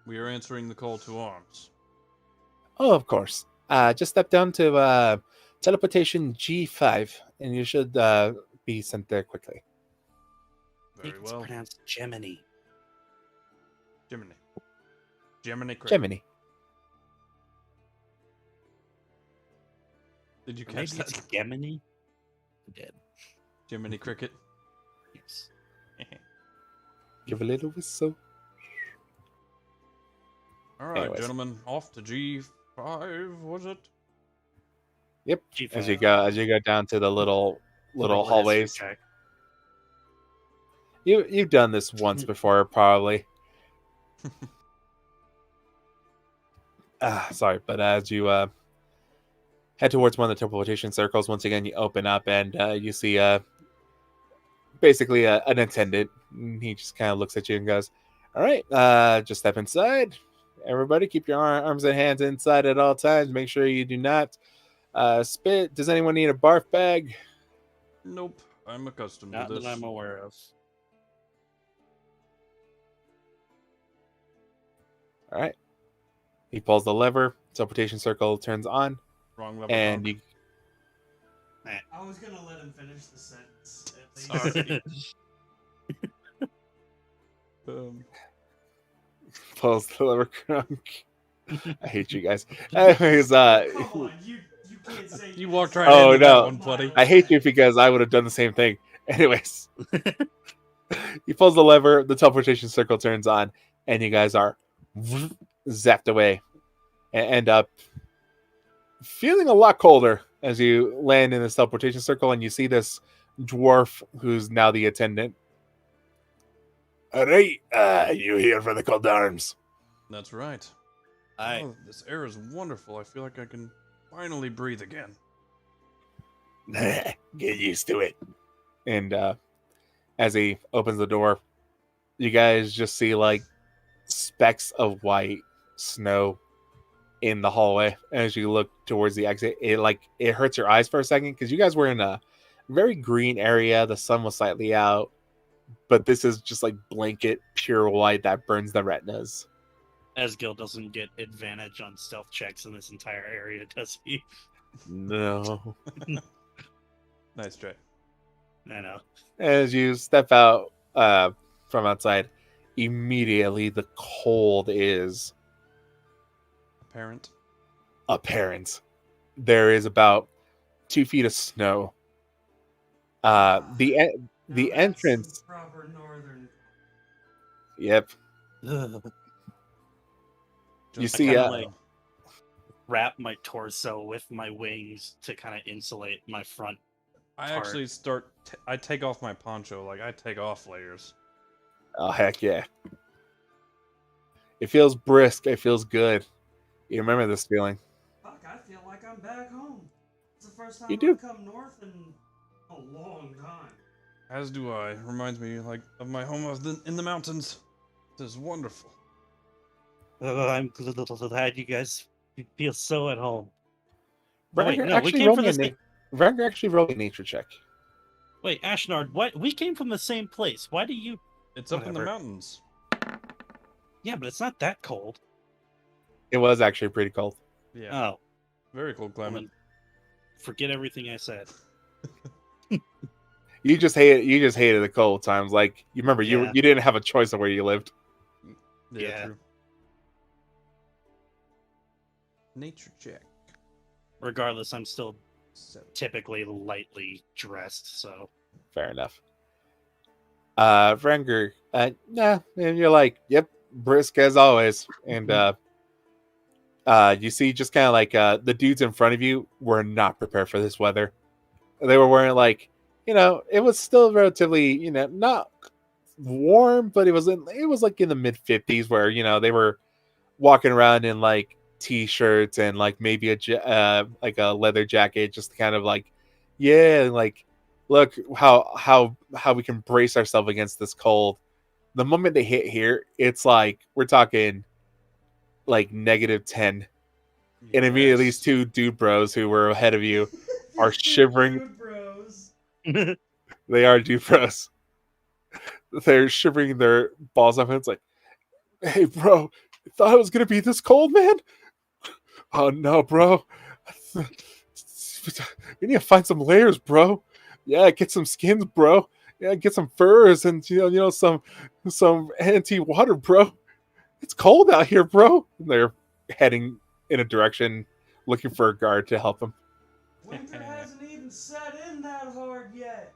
We are answering the call to arms. Oh, of course. Just step down to teleportation G5, and you should be sent there quickly. I think Very it's well. pronounced Gemini. Gemini. Gemini Cricket. Gemini. Did you Or catch maybe that? it's Gemini? I did. Gemini Cricket. Yes. Give a little whistle. Alright, Anyways. gentlemen. Off to G5, was it? Yep. G5. As you go down to the little Roll a history hallways. check. You've done this once before, probably. Sorry, but as you head towards one of the teleportation circles, once again you open up and you see basically an attendant. He just kind of looks at you and goes, "All right, just step inside. Everybody, keep your arms and hands inside at all times. Make sure you do not spit. Does anyone need a barf bag?" Nope, I'm accustomed Not to this. that I'm aware of. All right. He pulls the lever. Teleportation circle turns on, Wrong lever. and honk. you I was gonna let him finish the sentence. At least. Sorry. pulls the lever. Crunk. I hate you guys. Anyways, Come on, you can't say You walked just- right Oh, into no. that one, buddy. I hate you because I would have done the same thing. Anyways, he pulls the lever. The teleportation circle turns on, and you guys are zapped away and end up feeling a lot colder as you land in this teleportation circle, and you see this dwarf who's now the attendant. All right, you here for the cold arms? That's right. I Oh, this air is wonderful. I feel like I can finally breathe again. Get used to it. And as he opens the door, you guys just see like specks of white snow in the hallway. As you look towards the exit, it hurts your eyes for a second because you guys were in a very green area. The sun was slightly out, but this is just like blanket pure white that burns the retinas. Ezgill doesn't get advantage on stealth checks in this entire area, does he? No. Nice try. I know. As you step out from outside, immediately the cold is apparent. There is about 2 feet of snow. The Now that's entrance. proper northern. Yep. You Just see, kinda now. like- Wrap my torso with my wings to kind of insulate my front. I part. actually I take off my poncho. Like, I take off layers. Oh heck yeah! It feels brisk. It feels good. You remember this feeling? Fuck, I feel like I'm back home. It's the first time You do. I've come north in a long time. As do I. Reminds me, like, of my home in the mountains. This is wonderful. I'm glad you guys feel so at home. Oh, Vrangr wait, no, we actually came rolled from me the a same. Vrangr actually rolled a nature check. Wait, Ashnard, what? We came from the same place. Why do you? It's up in the Whatever. mountains. Yeah, but it's not that cold. It was actually pretty cold. Yeah. Oh, Very cold well, climate. then forget everything I said. You just hated the cold times. Like you remember, Yeah. you didn't have a choice of where you lived. Yeah, yeah. true. Nature check. Regardless, I'm still 7. typically lightly dressed, so Fair enough. Vrangr, nah, and you're like, yep, brisk as always. And you see just kind of like the dudes in front of you were not prepared for this weather. They were wearing like, it was still relatively, not warm, but it was like in the mid 50s where, they were walking around in like t-shirts and like maybe like a leather jacket, just kind of like, yeah, like look how we can brace ourselves against this cold. The moment they hit here, it's like we're talking like -10, and immediately these two dude bros who were ahead of you are shivering. Dude, bros. They are dude bros. They're shivering their balls off, and it's like, hey bro, I thought it was gonna be this cold, man. Oh no, bro. We need to find some layers, bro. Yeah, get some skins, bro. Yeah, get some furs and some anti-water, bro. It's cold out here, bro. And they're heading in a direction, looking for a guard to help them. Winter hasn't even set in that hard yet.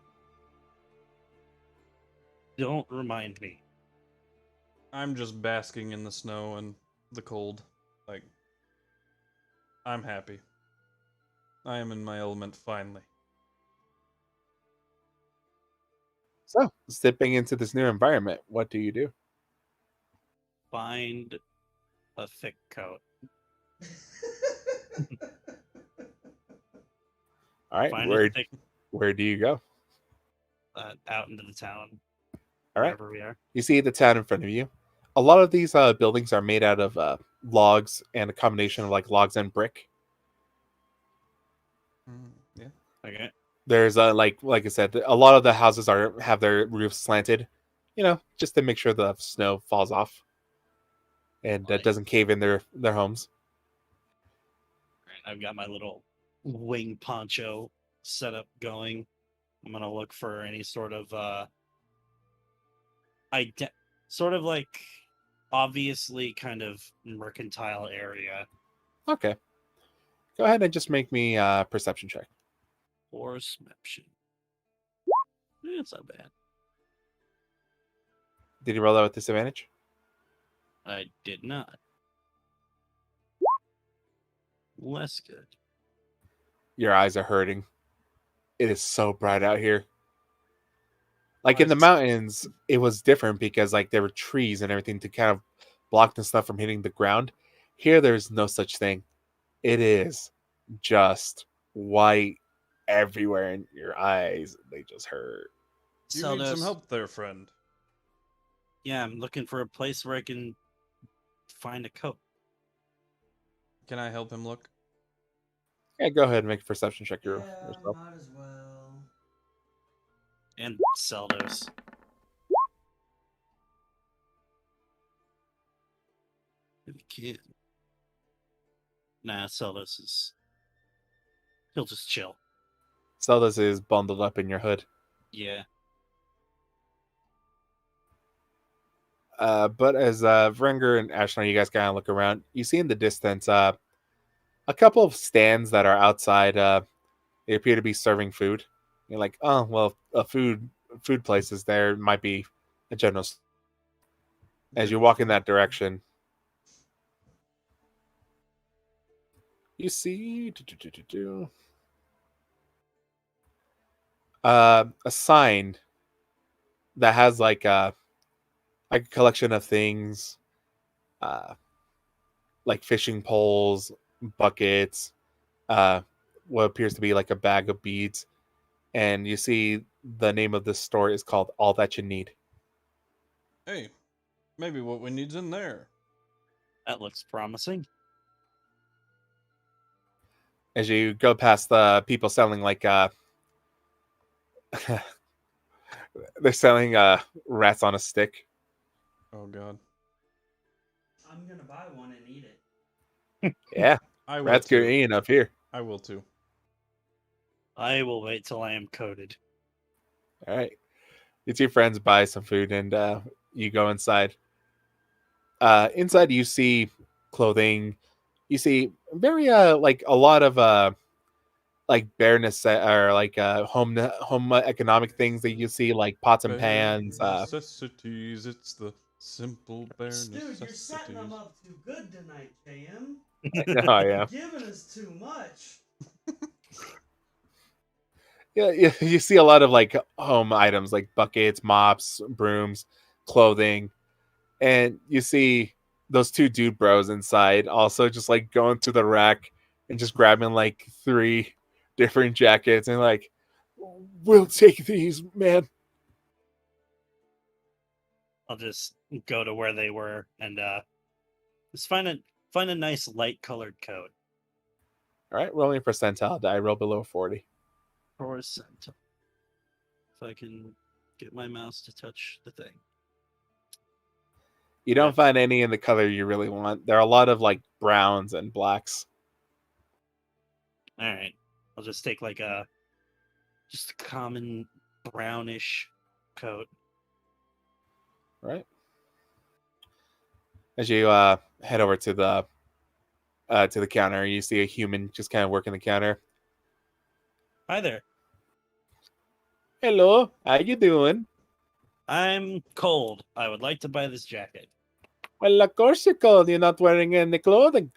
don't remind me. I'm just basking in the snow and the cold. Like, I'm happy. I am in my element finally. So, stepping into this new environment, what do you do? Find a thick coat. All right, Find a thick where do you go? out into the town. All right, Wherever we are. you see the town in front of you. A lot of these buildings are made out of logs and a combination of like logs and brick. Yeah. Okay. There's like I said, a lot of the houses have their roofs slanted, just to make sure the snow falls off and Right. doesn't cave in their homes. I've got my little wing poncho setup going. I'm gonna look for any sort of sort of like obviously kind of mercantile area. Okay, go ahead and just make me a perception check. Perception. It's not bad. Did you roll that with disadvantage? I did not. Less good. Your eyes are hurting. It is so bright out here. Like in the Nice. mountains, it was different because like there were trees and everything to kind of block the stuff from hitting the ground. Here, there's no such thing. It is just white everywhere in your eyes. They just hurt. You need some help there, friend. Yeah, I'm looking for a place where I can find a coat. Can I help him look? Yeah, go ahead and make a perception check yourself. Might as well. And sell those. If you can. Nah, Celdus is. He'll just chill. Celdus is bundled up in your hood. Yeah. But as Vrangr and Ashnard, you guys kind of look around, you see in the distance a couple of stands that are outside. They appear to be serving food. You're like, oh well, a food place is there. Might be a general. As you walk in that direction, you see a sign that has like a collection of things, like fishing poles, buckets, what appears to be like a bag of beads, and you see the name of this store is called All That You Need. Hey, maybe what we need's in there. That looks promising. As you go past the people selling like they're selling rats on a stick. Oh God. I'm gonna buy one and eat it. Yeah, I will rats too. get eaten up here. I will too. I will wait till I am coated. All right, it's your friends buy some food and you go inside. Inside you see clothing. You see very like a lot of like bare or like home economic things that you see, like pots and pans. Necessities. It's the simple bare Dude, necessities. you're setting them up too good tonight, JM. Oh yeah. You're giving us too much. Yeah, you see a lot of like home items like buckets, mops, brooms, clothing, and you see those two dude bros inside also just like going to the rack and just grabbing like 3 different jackets and like, we'll take these, man. I'll just go to where they were and just find a nice light colored coat. All right, rolling a percentile die, roll below 40. Percentile. If I can get my mouse to touch the thing. You don't find any in the color you really want. There are a lot of like browns and blacks. All right. I'll just take like just a common brownish coat. Right. As you head over to the counter, you see a human just kind of working the counter. Hi there. Hello, how you doing? I'm cold. I would like to buy this jacket. Well, of course you're cold. You're not wearing any clothing.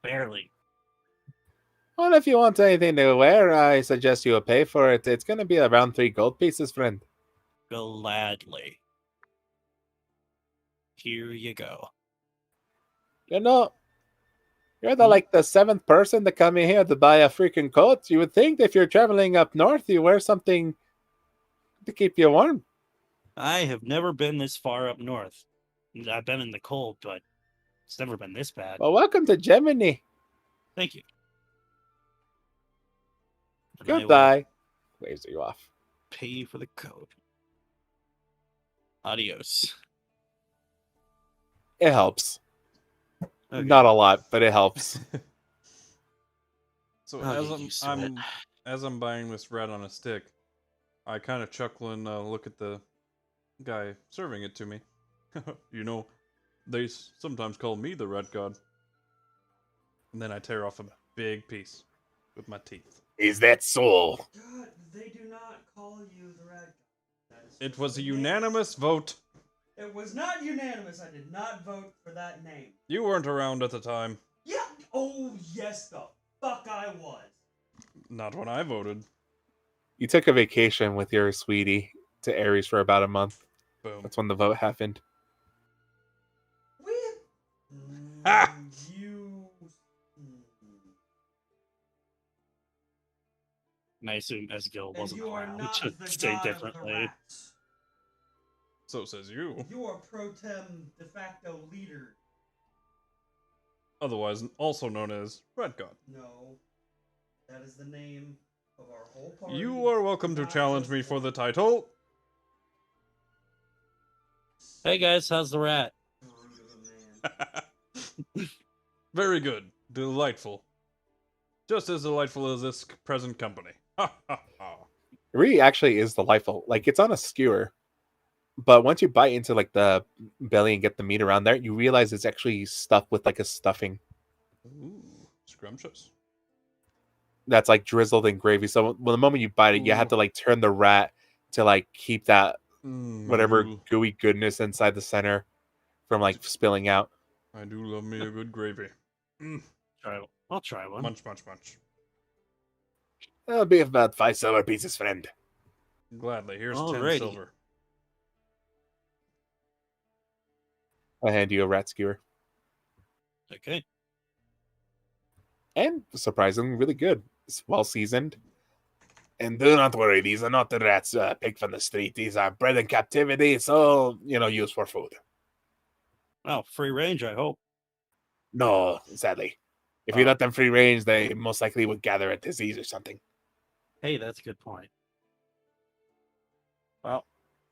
Barely. Well, if you want anything to wear, I suggest you pay for it. It's going to be around 3 gold pieces, friend. Gladly. Here you go. You know, you're the 7th person to come in here to buy a freaking coat. You would think if you're traveling up north, you wear something to keep you warm. I have never been this far up north. I've been in the cold, but it's never been this bad. Well, welcome to Gemini. Thank you. And I will Goodbye. Waves you off. pay you for the code. Adios. It helps. Okay. Not a lot, but it helps. So I'll get used to it. as I'm buying this rat on a stick, I kind of chuckle and look at the guy serving it to me. You know, they sometimes call me the rat god. And then I tear off a big piece with my teeth. Is that so? God, they do not call you the rat god. That is It just was a the name. unanimous vote. It was not unanimous. I did not vote for that name. You weren't around at the time. Yeah. Oh, yes, the fuck I was. Not when I voted. You took a vacation with your sweetie to Aries for about a month. Boom. That's when the vote happened. We. Ah! You. And I assume Ezgill And wasn't you are around not to the say god of the differently. rats. So says you. You are pro tem de facto leader. Otherwise, also known as Rat God. No. That is the name of our whole party. You are welcome to not challenge just me for one. the title. Hey guys, how's the rat? Rude of a man. Very good. Delightful. Just as delightful as this present company. Ha ha ha. It really actually is delightful. Like, it's on a skewer. But once you bite into like the belly and get the meat around there, you realize it's actually stuffed with like a stuffing Ooh, scrumptious. that's like drizzled in gravy. So the moment you bite it, you have Ooh. to like turn the rat to like keep that whatever I gooey goodness inside the center from like spilling out. do love me a good gravy. I'll try one. Munch, munch, munch. That'll be about 5 silver pieces, friend. Gladly. Here's Alrighty. 10 silver. I'll hand you a rat skewer. Okay. And surprisingly, really good. It's well seasoned. And do not worry, these are not the rats picked from the street. These are bred in captivity, so, used for food. Well, free range, I hope. No, sadly. If you Oh. let them free range, they most likely would gather a disease or something. Hey, that's a good point. Well,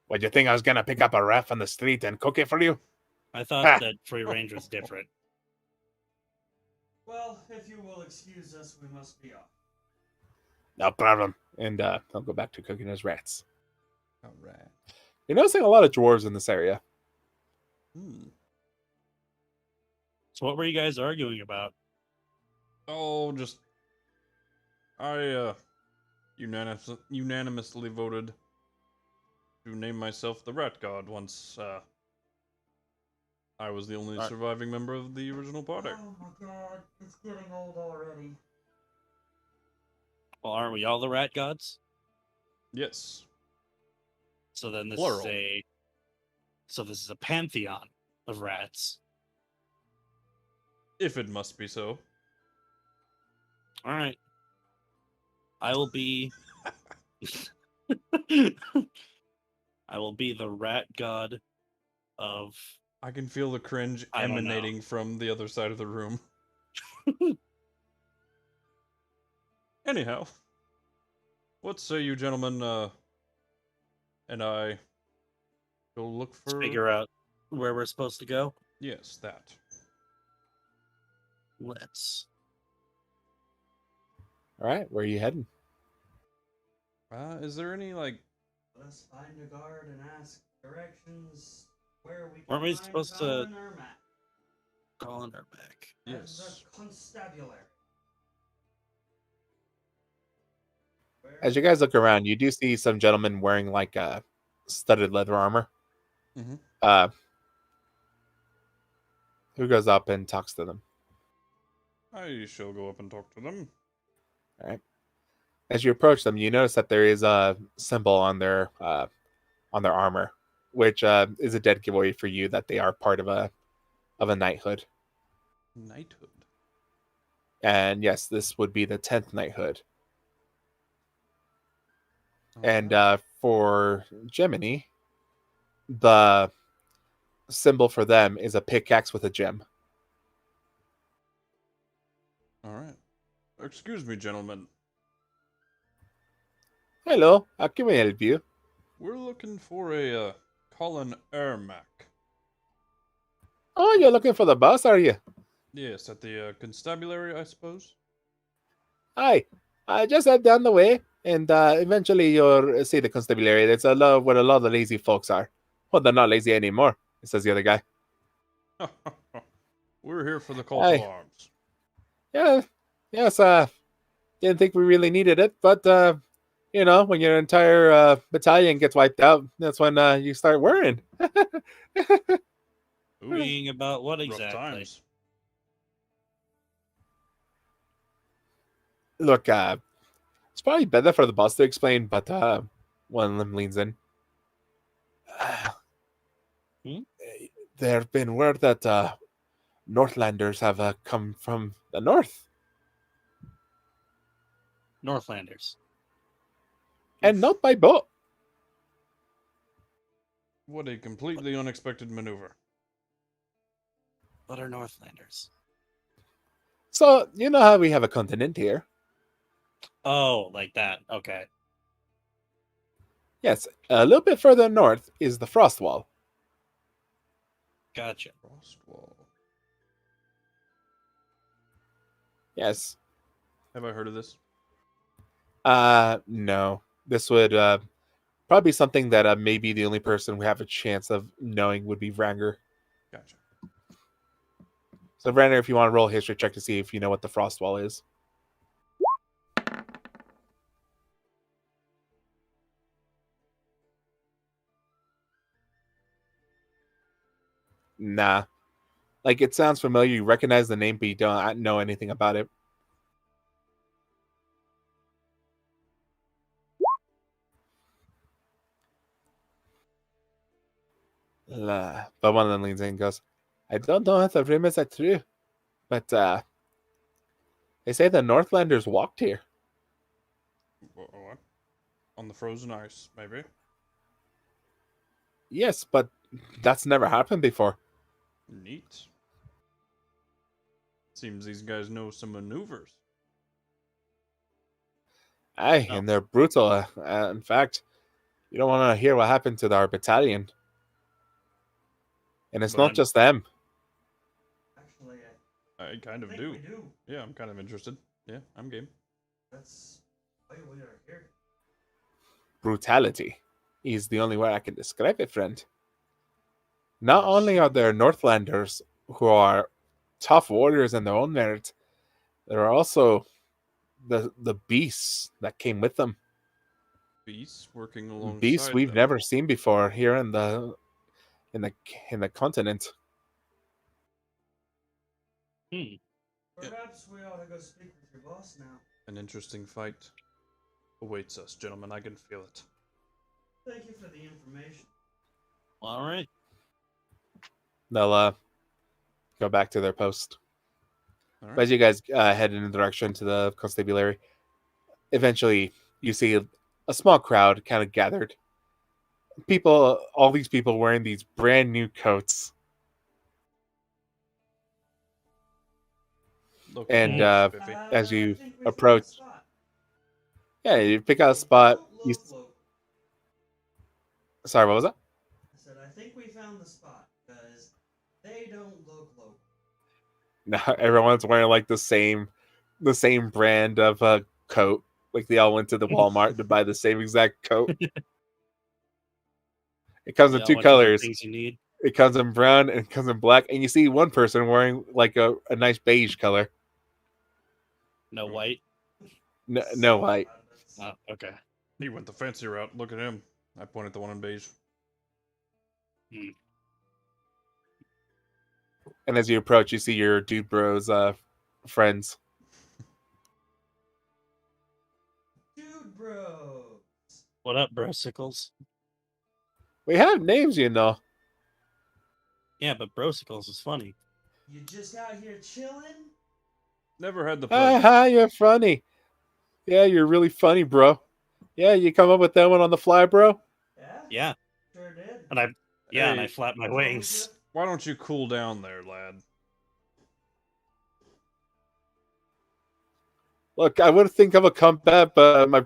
What, you think I was going to pick up a rat from the street and cook it for you? I thought that free range was different. Well, if you will excuse us, we must be off. No problem. And I'll go back to cooking his rats. Alright. You're noticing a lot of dwarves in this area. So what were you guys arguing about? Oh, just... I, unanimously voted to name myself the Rat God once, I was the only Alright. surviving member of the original party. Oh my god, it's getting old already. Well, aren't we all the rat gods? Yes. So then this Plural. this is a pantheon of rats. If it must be so. All right. I will be I will be the rat god of I can feel the cringe I don't know. emanating from the other side of the room. Anyhow, what say you gentlemen, and I go look for... figure out where we're supposed to go. Yes, that. Let's. All right, where are you heading? Is there any, like... Let's find a guard and ask directions where we can Weren't we find supposed to- Colin or Matt. Calling her back. That's Yes. the constabulary. Where- As you guys look around, you do see some gentlemen wearing like studded leather armor. Mhm. Who goes up and talks to them? I shall go up and talk to them. All right. As you approach them, you notice that there is a symbol on their on their armor, which is a dead giveaway for you that they are part of a knighthood. Knighthood. And yes, this would be the 10th knighthood. And Alright. for Gemini, the symbol for them is a pickaxe with a gem. All right. Excuse me, gentlemen. Hello, how can we help you? We're looking for a Colin Ermac. Oh, you're looking for the boss, are you? Yes, at the constabulary, I suppose. Hi, just head down the way, and eventually you'll see the constabulary. It's a lot where a lot of the lazy folks are. Well, they're not lazy anymore, says the other guy. We're here for the call Aye. to arms. Yeah, yes, didn't think we really needed it, but when your entire battalion gets wiped out, that's when you start worrying. Ooh, Worrying about what rough exactly? times. Look, it's probably better for the boss to explain, but one of them leans in. There have been word that Northlanders have come from the north, Northlanders. and not by boat. What a completely unexpected maneuver. What are Northlanders? So, you know how we have a continent here? Oh, like that. Okay. Yes, a little bit further north is the Frostwall. Gotcha. Frostwall. Yes. Have I heard of this? No. This would probably be something that maybe the only person we have a chance of knowing would be Vrangr. Gotcha. So, Vrangr, if you want to roll a history check to see if you know what the Frostwall is. Nah. Like, it sounds familiar. You recognize the name, but you don't know anything about it. But one of them leans in and goes, I don't know if the rumors are true, but they say the Northlanders walked here. What? On the frozen ice, maybe? Yes, but that's never happened before. Neat. Seems these guys know some maneuvers. Aye, Oh. and they're brutal. In fact, you don't want to hear what happened to our battalion. And it's But not just them. Actually, I kind I of think do. we do. Yeah, I'm kind of interested. Yeah, I'm game. That's why we are here. Brutality is the only way I can describe it, friend. Not Yes. only are there Northlanders who are tough warriors in their own merit, there are also the beasts that came with them. Beasts working alongside Beasts we've them. never seen before here in the continent. Perhaps we ought to go speak with your boss now. An interesting fight awaits us, gentlemen. I can feel it. Thank you for the information. All right. They'll go back to their post. All But right. as you guys head in the direction to the constabulary, eventually you see a small crowd kind of gathered. All these people wearing these brand new coats. Look, And spiffy. as you I think we found approach- a spot. yeah, you pick out a spot. Don't look local. Sorry, what was that? I said, I think we found the spot because they don't look local. No, everyone's wearing like the same brand of coat. Like they all went to the Walmart to buy the same exact coat. It comes in Yeah, two what other colors. things you need. It comes in brown and it comes in black. And you see one person wearing like a nice beige color. No white. No white. Oh, okay. He went the fancy route. Look at him. I point at the one in beige. And as you approach, you see your dude bros friends. Dude, bro. What up, bro? Sickles? We have names, you know. Yeah, but Brosicles is funny. You just out here chilling? Never had the pleasure. Haha, you're funny. Yeah, you're really funny, bro. Yeah, you come up with that one on the fly, bro? Yeah, Yeah, sure did. and I and I Hey. flap my What's wrong with wings. you? Why don't you cool down there, lad? Look, I would think of a comeback, but my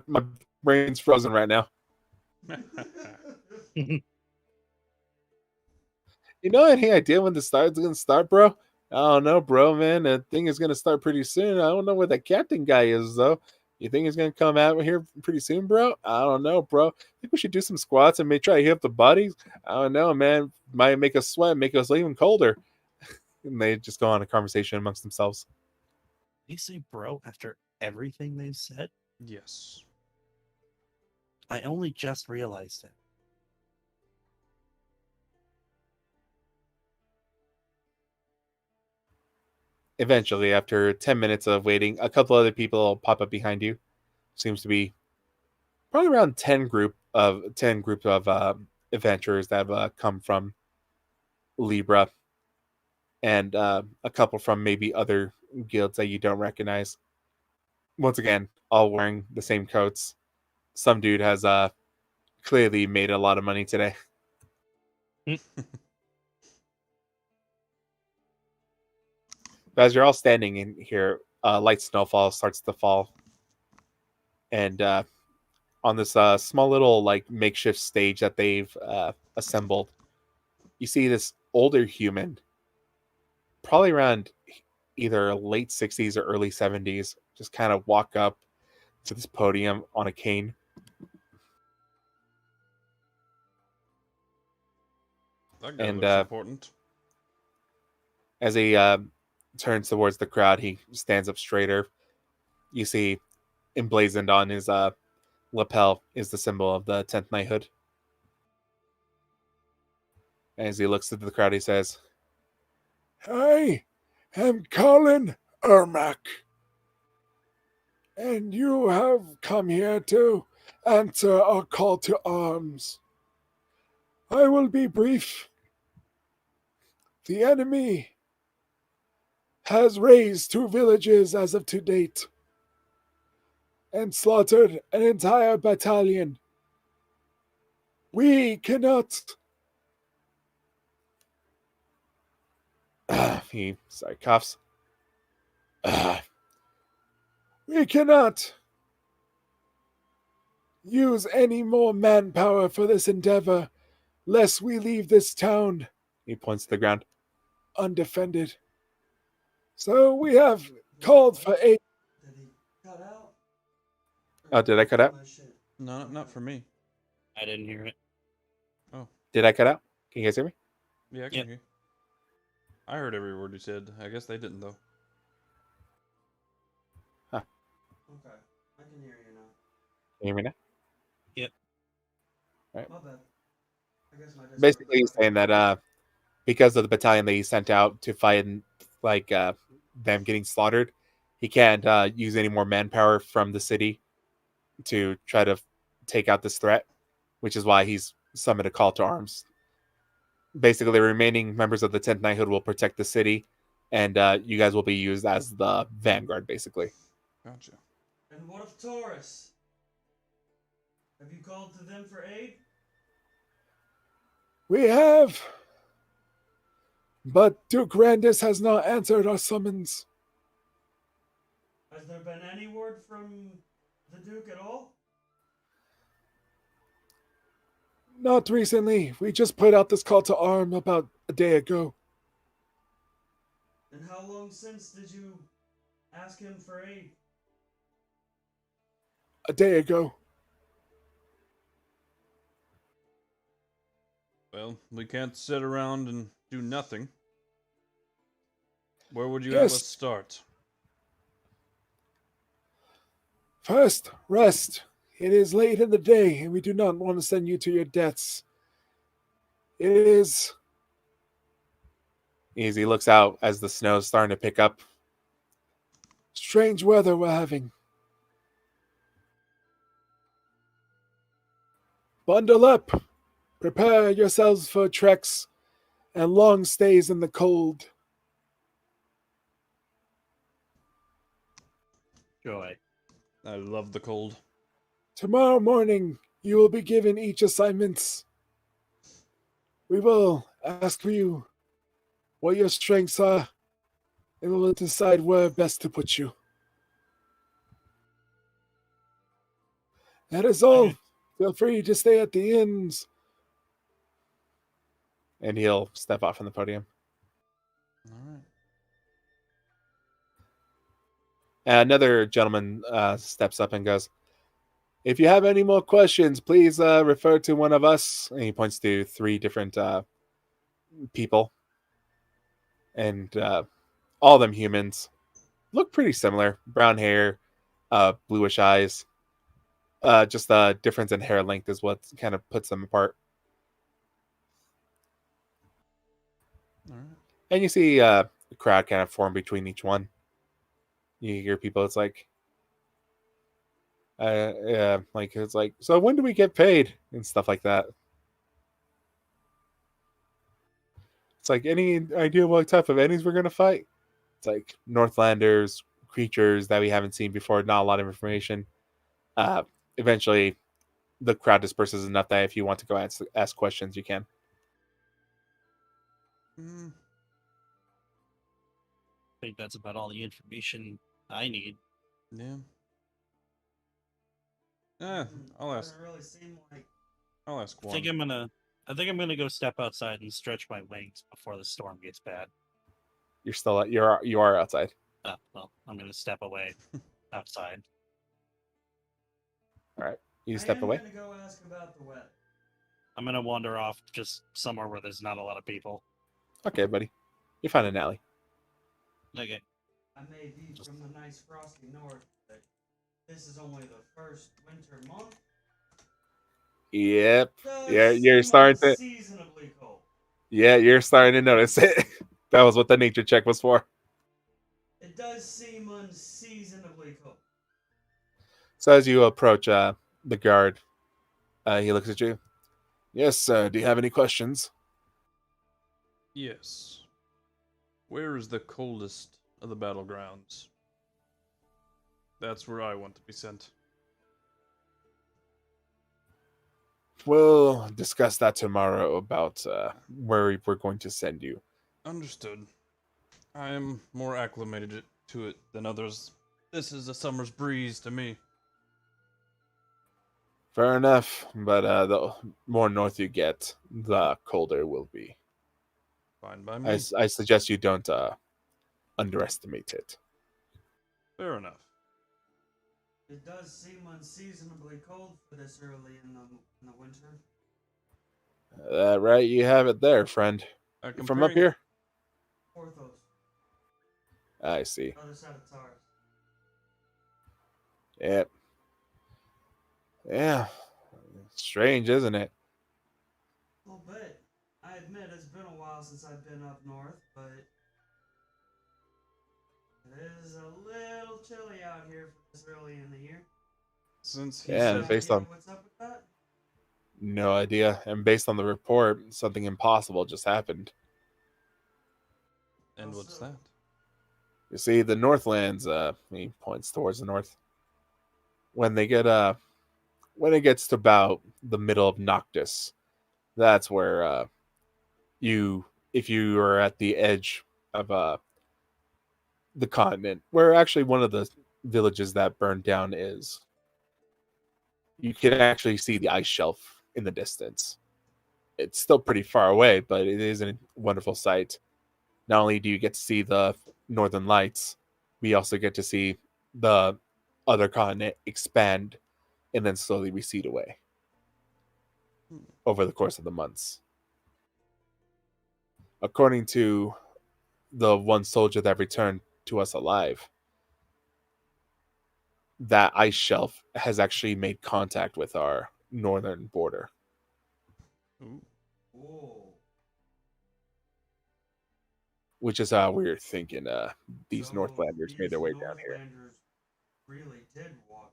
brain's frozen right now. You know any idea when the start's gonna start, bro? I don't know, bro, man. The thing is gonna start pretty soon. I don't know where that captain guy is, though. You think he's gonna come out here pretty soon, bro? I don't know, bro. I think we should do some squats and maybe try to heat up the bodies. I don't know, man. Might make us sweat, make us even colder. And they just go on a conversation amongst themselves. You say bro after everything they've said? Yes. I only just realized it. Eventually, after 10 minutes of waiting, a couple other people pop up behind you. Seems to be probably around 10 group of adventurers that have come from Libra, and a couple from maybe other guilds that you don't recognize. Once again, all wearing the same coats. Some dude has clearly made a lot of money today. But as you're all standing in here, light snowfall starts to fall, and on this small little like makeshift stage that they've assembled, you see this older human, probably around either late 60s or early 70s, just kind of walk up to this podium on a cane. That guy And looks important. as he turns towards the crowd, he stands up straighter. You see emblazoned on his lapel is the symbol of the 10th knighthood. As he looks into the crowd, he says, "I am Colin Ermac, and you have come here to answer our call to arms. I will be brief. The enemy has razed 2 villages as of to date and slaughtered an entire battalion. We cannot..." He coughs. "We cannot use any more manpower for this endeavor, lest we leave this town," he points to the ground, "undefended. So we have called for aid." Did he cut out? Oh, did I cut out? My shit. No, not for me. I didn't hear it. Oh, Did I cut out? Can you guys hear me? yeah, I can Yep. hear. I heard every word you said. I guess they didn't though. Okay, I can hear you now. Can you hear me now? My bad. I guess my Discord Basically, he's is not- saying that because of the battalion that he sent out to fight and like them getting slaughtered, he can't use any more manpower from the city to try to take out this threat, which is why he's summoned a call to arms. Basically, the remaining members of the 10th Knighthood will protect the city, and you guys will be used as the vanguard, basically. Gotcha. And what of Taurus? Have you called to them for aid? We have, but Duke Randis has not answered our summons. Has there been any word from the Duke at all? Not recently. We just put out this call to arm about a day ago. And how long since did you ask him for aid? A day ago. Well, we can't sit around and do nothing. Where would you Yes. have us start? First, rest. It is late in the day, and we do not want to send you to your deaths. It is... Easy looks out as the snow is starting to pick up. Strange weather we're having. Bundle up. Prepare yourselves for treks and long stays in the cold. Joy. I love the cold. Tomorrow morning, you will be given each assignments. We will ask you what your strengths are, and we will decide where best to put you. That is all. Okay. Feel free to stay at the inns. And he'll step off from the podium. All right. Another gentleman steps up and goes, "If you have any more questions, please refer to one of us." And he points to 3 different people. And all of them humans. Look pretty similar. Brown hair, bluish eyes. Just the difference in hair length is what kind of puts them apart. All right. And you see a crowd kind of form between each one. You hear people, it's like, it's like, so when do we get paid? And stuff like that. It's like, any idea what type of enemies we're going to fight? It's like Northlanders, creatures that we haven't seen before, not a lot of information. Eventually, the crowd disperses enough that if you want to go ask questions, you can. Mm, I think that's about all the information I need. yeah. Eh, I'll ask. Doesn't really seem like I'll ask I one. think I'm gonna go step outside and stretch my wings before the storm gets bad. You're still you are outside. Oh, well, I'm gonna step away outside. All right, you I step am away. gonna go ask about the weather. I'm gonna wander off just somewhere where there's not a lot of people. Okay, buddy. You find an alley. Okay. I may be from the nice frosty north, but this is only the first winter month. Yep. Does Yeah, you're seem starting to. unseasonably cold. Yeah, you're starting to notice it. That was what the nature check was for. It does seem unseasonably cold. So as you approach the guard, he looks at you. Yes, sir. Do you have any questions? Yes. Where is the coldest of the battlegrounds? That's where I want to be sent. We'll discuss that tomorrow about where we're going to send you. Understood. I am more acclimated to it than others. This is a summer's breeze to me. Fair enough, but the more north you get, the colder it will be. Fine by me. I suggest you don't underestimate it. Fair enough. It does seem unseasonably cold for this early in the winter. Right, you have it there, friend. From up Comparing- here? Porthos, I see. other side of Taurus. Yep. Yeah. Strange, isn't it? A little bit. I admit it's been a while since I've been up north, but it is a little chilly out here for this early in the year. Since he Yeah, said, based Idea on what's up with that? no idea, and based on the report, something impossible just happened. and what's Also- that? You see, the Northlands. He points towards the north. When it gets to about the middle of Noctis, that's where if you are at the edge of the continent, where actually one of the villages that burned down is, you can actually see the ice shelf in the distance. It's still pretty far away, but it is a wonderful sight. Not only do you get to see the northern lights, we also get to see the other continent expand and then slowly recede away over the course of the months. According to the one soldier that returned to us alive, that ice shelf has actually made contact with our northern border. Ooh. Whoa. Which is how we're thinking these So Northlanders made their these way down here. Northlanders really did walk.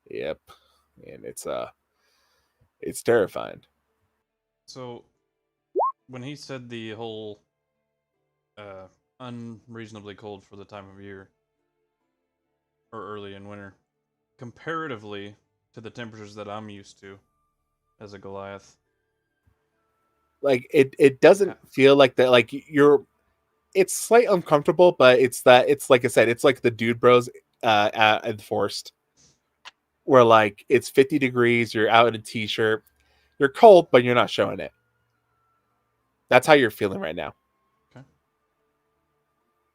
Yep. And it's It's terrifying. So, when he said the whole unreasonably cold for the time of year, or early in winter, comparatively to the temperatures that I'm used to as a Goliath, Like it doesn't feel like that. Like you're, it's slightly uncomfortable, but it's like I said, it's like the dude bros at the forest, where like it's 50 degrees, you're out in a t-shirt, you're cold, but you're not showing it. That's how you're feeling right now. Okay.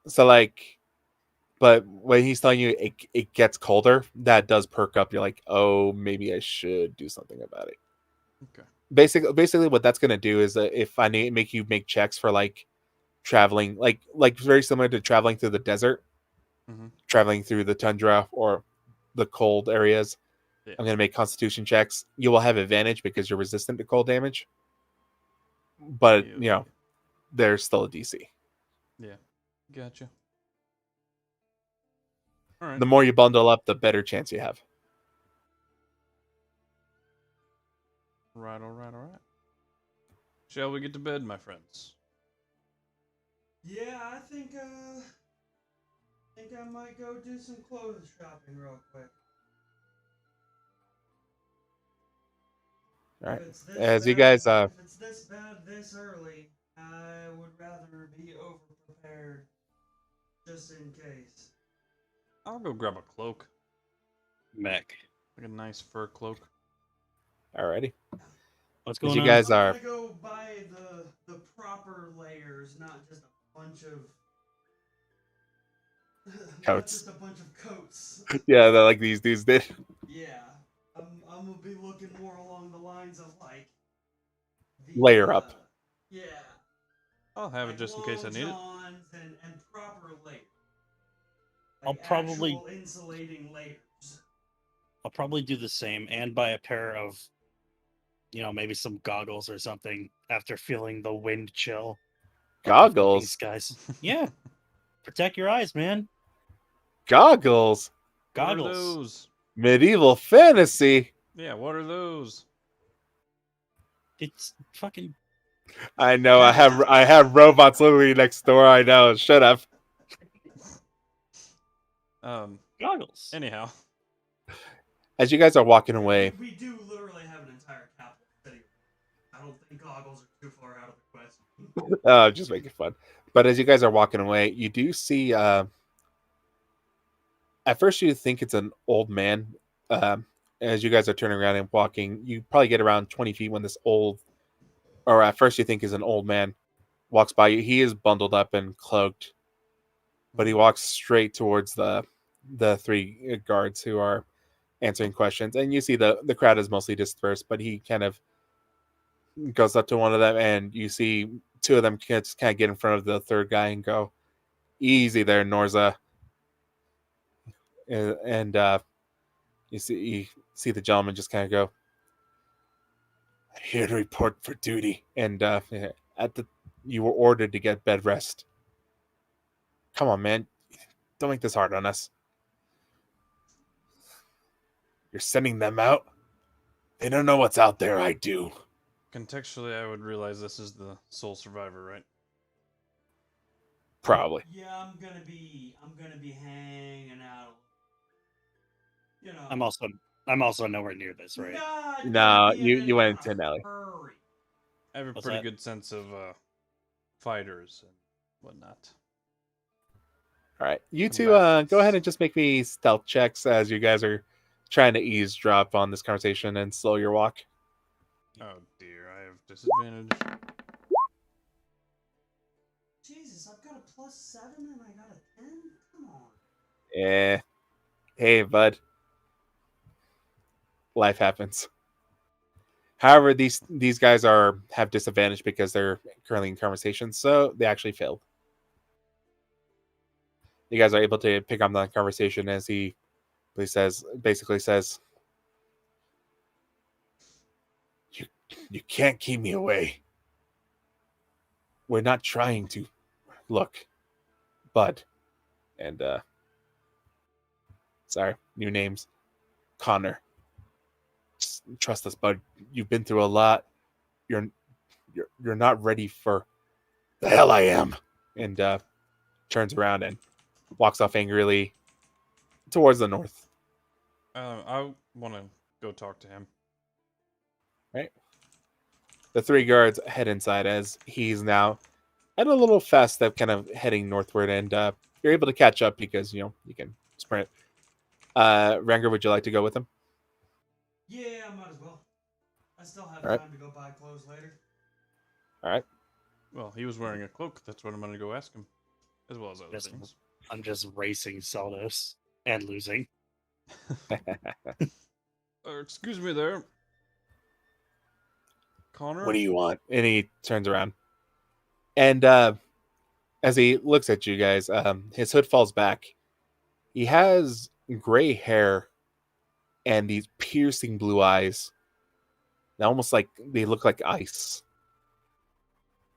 So like, but when he's telling you it gets colder, that does perk up. You're like, oh, maybe I should do something about it. Okay. Basically, what that's gonna do is that if I need make you make checks for like traveling, like very similar to traveling through the desert, Mm-hmm. traveling through the tundra or the cold areas, Yeah. I'm gonna make Constitution checks. You will have advantage because you're resistant to cold damage, but Yeah. there's still a DC. Yeah. Gotcha. All right. The more you bundle up, the better chance you have. All right. Shall we get to bed, my friends? Yeah, I think I might go do some clothes shopping real quick. All right. If it's this As you bad- guys if it's this bad this early, I would rather be over prepared, just in case. I'll go grab a cloak, Mech. like a nice fur cloak. alrighty. What's As going you on? guys I'm are gonna go buy the proper layers, not just a bunch of not Coats. just a bunch of coats. yeah, they're like these dudes did. Yeah, I'm gonna be looking more along the lines of like the, Layer up. Yeah, I'll have it like just in case I long need it. johns and proper layers. I'll Like probably- actual insulating layers. I'll probably do the same and buy a pair of, maybe some goggles or something after feeling the wind chill. of the fucking Goggles. skies. Yeah. Protect your eyes, man. Goggles. What are Goggles. those? Medieval fantasy. Yeah, what are those? It's fucking I know. I have robots literally next door. I know. Shut up. goggles. Anyhow, As you guys are walking away, We do literally have an entire capital city. I don't think goggles are too far out of the question. just making fun. But as you guys are walking away, you do see. At first, you think it's an old man. As you guys are turning around and walking, you probably get around 20 feet when this old, or at first you think is an old man, walks by you. He is bundled up and cloaked, but he walks straight towards the three guards who are answering questions. And you see the crowd is mostly dispersed, but he kind of goes up to one of them, and you see two of them just kind of get in front of the third guy and go, "Easy there, Norza." And you see the gentleman just kind of go, "Here to report for duty." And you were ordered to get bed rest. Come on, man. Don't make this hard on us. You're sending them out? They don't know what's out there. I do. contextually, I would realize this is the sole survivor, right? Probably. Yeah, I'm gonna be hanging out. You know. I'm also nowhere near this, right? No, gonna be in you went a into Nelly. hurry. I have a What's pretty that? good sense of fighters and whatnot. All right. You two Combatants. go ahead and just make me stealth checks as you guys are trying to eavesdrop on this conversation and slow your walk. Oh dear, I have disadvantage. Jesus, I've got a +7 and I got a 10. Come on. Yeah. Hey, bud. Life happens. However, these guys have disadvantage because they're currently in conversation, so they actually failed. You guys are able to pick up that conversation as he basically says, You can't keep me away. We're not trying to. Look, Bud, and sorry, new names. Connor. Just trust us, bud. You've been through a lot. You're not ready for the hell I am. And turns around and walks off angrily towards the north. I want to go talk to him. Right. The 3 guards head inside as he's now at a little fast step, kind of heading northward, and you're able to catch up because you can sprint. Vrangr, would you like to go with him? Yeah, I might as well. I still have All right. time to go buy clothes later. All right. Well, he was wearing a cloak. That's what I'm going to go ask him, as well as other Yes. things. I'm just racing Saldos and losing. Excuse me there. Connor? What do you want? And he turns around. And as he looks at you guys, his hood falls back. He has gray hair and these piercing blue eyes. They're almost like they look like ice.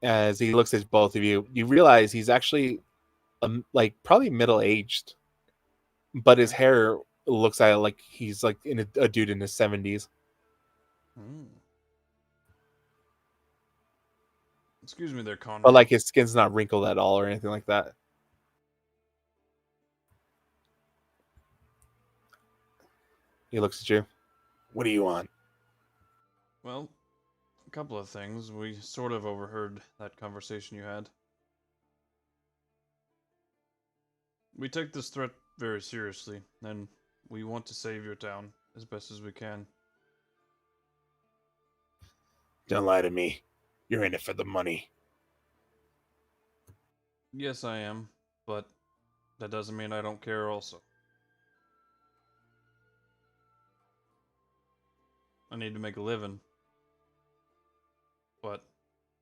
As he looks at both of you, you realize he's actually like probably middle-aged, but his hair looks like he's like in a dude in his 70s. Excuse me there, Connor. But like his skin's not wrinkled at all or anything like that. He looks at you. What do you want? Well, a couple of things. We sort of overheard that conversation you had. We take this threat very seriously, and we want to save your town as best as we can. Don't lie to me. You're in it for the money. Yes, I am, but that doesn't mean I don't care also. I need to make a living, but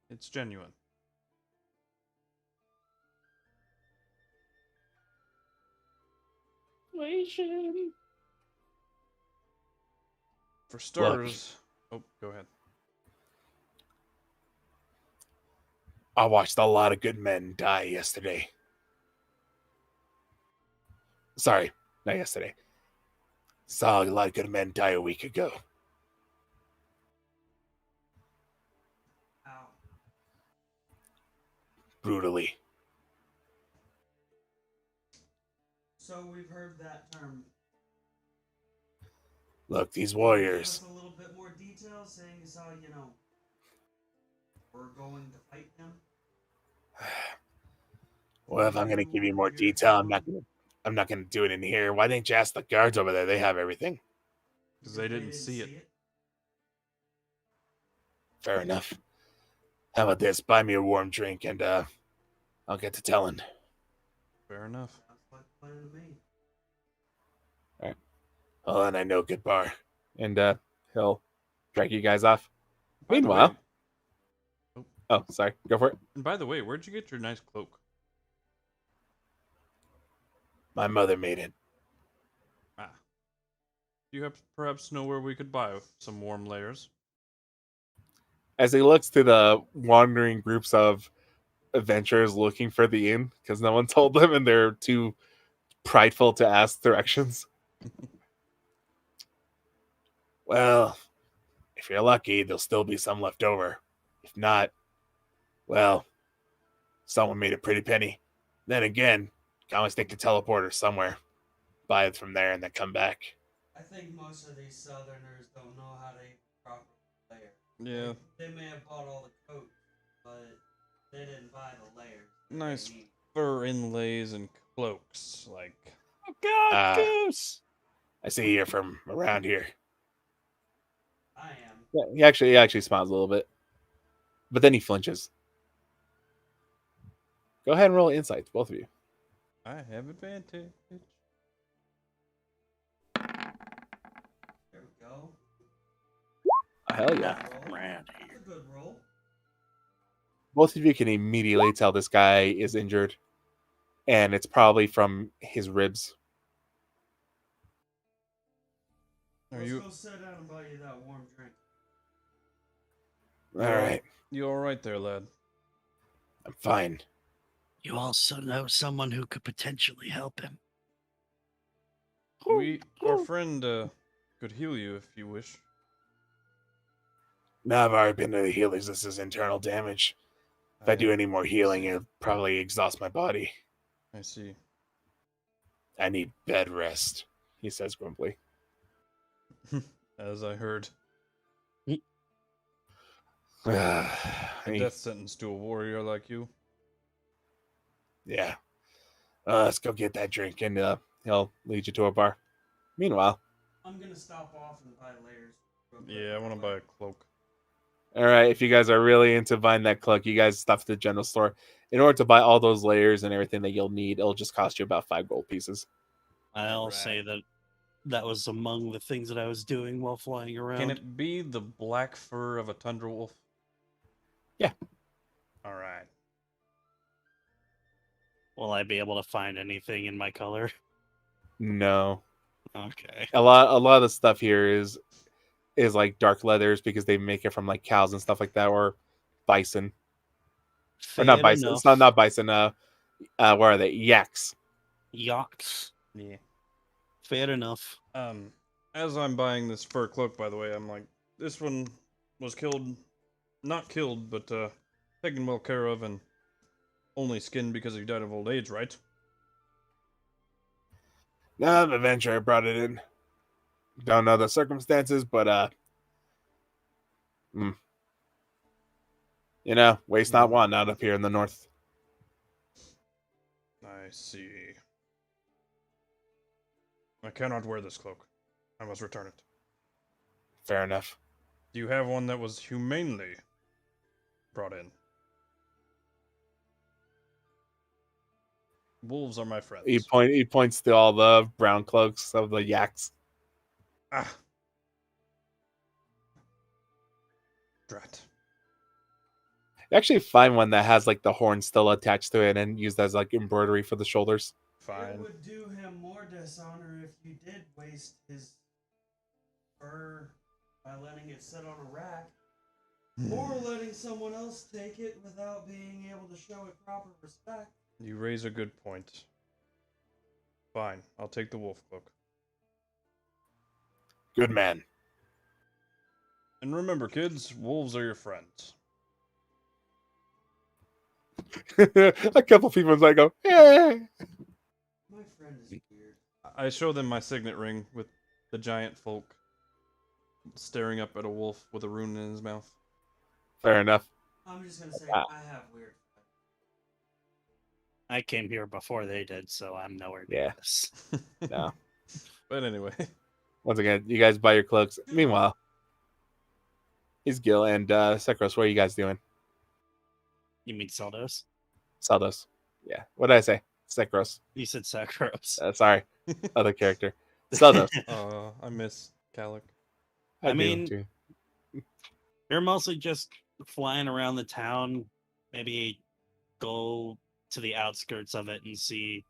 it's genuine. For starters, oh, go ahead. I watched a lot of good men die yesterday. Sorry, not yesterday. Saw a lot of good men die a week ago. Ow. Brutally. So we've heard that term. Look, these Give warriors. us a little bit more detail, saying as how, we're going to fight them. Well, if I'm gonna give you more detail, I'm not gonna do it in here. Why didn't you ask the guards over there? They have everything. Because they didn't see it. Fair enough. How about this? Buy me a warm drink and I'll get to telling. Fair enough. Sounds like a plan to me. Well, and I know a good bar. And he'll drag you guys off. By the Meanwhile. way- Oh, sorry. Go for it. And by the way, where'd you get your nice cloak? My mother made it. Ah. Do you perhaps know where we could buy some warm layers? As he looks to the wandering groups of adventurers looking for the inn, because no one told them and they're too prideful to ask directions. Well, if you're lucky, there'll still be some left over. If not, well, someone made a pretty penny. Then again, you can always take the teleporter somewhere, buy it from there, and then come back. I think most of these Southerners don't know how to properly layer. Yeah. They may have bought all the coats, but they didn't buy the layers. Nice fur inlays and cloaks, like. Oh God, Ah. Goose! I see you're from around here. I am. Yeah, he actually smiles a little bit, but then he flinches. Go ahead and roll insights, both of you. I have advantage. There we go. Oh, hell yeah! Roll. Around That's here. a good roll. Both of you can immediately tell this guy is injured, and it's probably from his ribs. Are Let's you go sit down and buy you that warm drink. All right, all right there, lad? I'm fine. You also know someone who could potentially help him. Our friend could heal you if you wish. Now I've already been to the healers. This is internal damage. If I do any more healing, it'll probably exhaust my body. I see. I need bed rest, he says grumpily. As I heard. I A mean, death sentence to a warrior like you. yeah. Let's go get that drink, and he'll lead you to a bar. Meanwhile, I'm gonna stop off and buy layers. real quick. Yeah, I want to buy a cloak. All right, if you guys are really into buying that cloak, you guys stop at the general store. In order to buy all those layers and everything that you'll need, it'll just cost you about 5 gold pieces. I'll Right. say that was among the things that I was doing while flying around. Can it be the black fur of a tundra wolf? Yeah. All right. Will I be able to find anything in my color? No, Okay. a lot of the stuff here is like dark leathers because they make it from like cows and stuff like that, or bison, or not Fair bison. enough. It's not bison. Where are they? Yaks. Yaks. Yeah. Fair enough. As I'm buying this fur cloak, by the way, I'm like, this one was not killed, but taken well care of and only skinned because he died of old age, right? No, the venture brought it in. Don't know the circumstances, but waste not, want not up here in the north. I see. I cannot wear this cloak. I must return it. Fair enough. Do you have one that was humanely brought in? Wolves are my friends. He points to all the brown cloaks of the yaks. Ah. Drat. You actually find one that has like the horn still attached to it and used as like embroidery for the shoulders. It Fine. would do him more dishonor if you did waste his fur by letting it sit on a rack, or letting someone else take it without being able to show it proper respect. You raise a good point. Fine, I'll take the wolf cloak. Good man. And remember, kids, wolves are your friends. A couple people like go, eh. My friend is weird. I show them my signet ring with the giant folk staring up at a wolf with a rune in his mouth. Fair enough. I'm just gonna say Ah. I have weird friends. I came here before they did, so I'm nowhere near Yeah. this. No. But anyway, Once again, you guys buy your cloaks. Meanwhile, Ezgill and Sekros, what are you guys doing? You mean Saldos? Saldos. Yeah. What did I say? Sekros. You said Sacros. Sorry. Other character. Saldos. I miss Calic. I do, mean- too. You're mostly just flying around the town, maybe go to the outskirts of it and see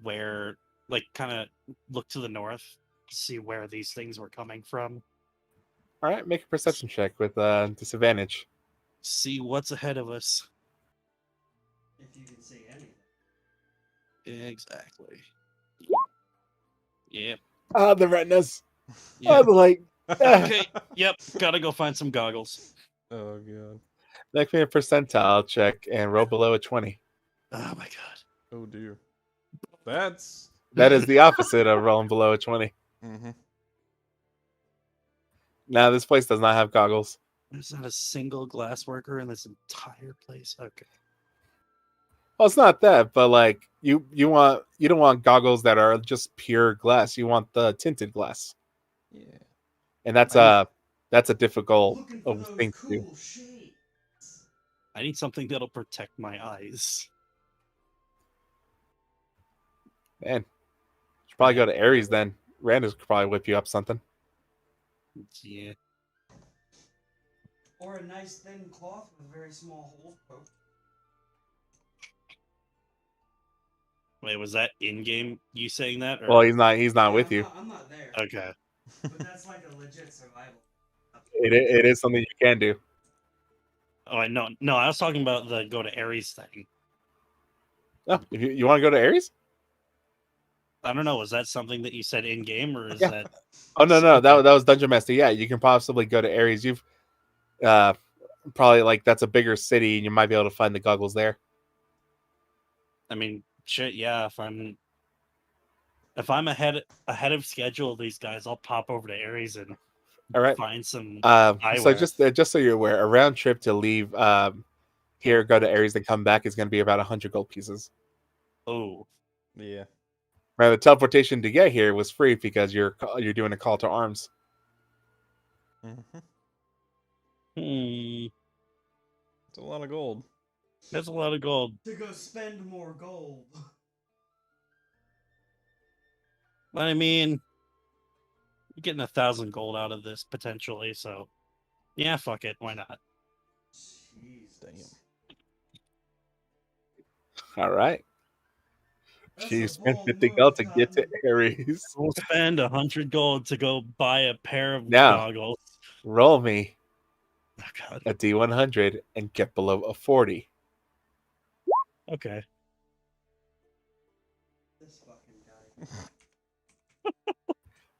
where, like, kind of look to the north, see where these things were coming from, All right, make a perception check with disadvantage. see what's ahead of us. If you can see anything. Exactly. Yep. The retinas. Yep. The light. Okay. Yep. Gotta go find some goggles. Oh god. Make me a percentile check and roll below a 20. Oh my god. Oh dear. That's. That is the opposite of rolling below a 20. Mm-hmm. Now, this place does not have goggles. There's not a single glass worker in this entire place. Okay. Well, it's not that, but like you don't want goggles that are just pure glass. You want the tinted glass, Yeah. and that's I a difficult Looking for those thing to do. cool shades. I need something that'll protect my eyes. Man, should probably go to Ares then. Randus could probably whip you up something. Yeah. Or a nice thin cloth with very small holes poked. Wait, was that in game? You saying that? Or... Well, he's not Yeah, with you. I'm not there. Okay. But that's like a legit survival. It is something you can do. Oh, I know. No, I was talking about the go to Ares thing. No, if you want to go to Ares? I don't know. Was that something that you said in game, or is Yeah. that? Oh no, that was Dungeon Master. Yeah, you can possibly go to Ares. Probably like that's a bigger city, and you might be able to find the goggles there. I mean, shit. Yeah, if I'm ahead of schedule of these guys, I'll pop over to Ares and All right. find some So eyewear. just so you're aware, a round trip to leave here, go to Ares, then come back is going to be about 100 gold pieces. Oh, Yeah. Right, the teleportation to get here was free because you're doing a call to arms. Mm-hmm. hmm. It's a lot of gold. That's a lot of gold. To go spend more gold. But I mean, you're getting 1,000 gold out of this potentially, so yeah, fuck it, why not? Jesus. All right. That's You a spent bold 50 move, gold to get to Cotton. Ares. We'll spend 100 gold to go buy a pair of Now. goggles. Roll me Oh god. a D100 and get below a 40. Okay. This fucking guy.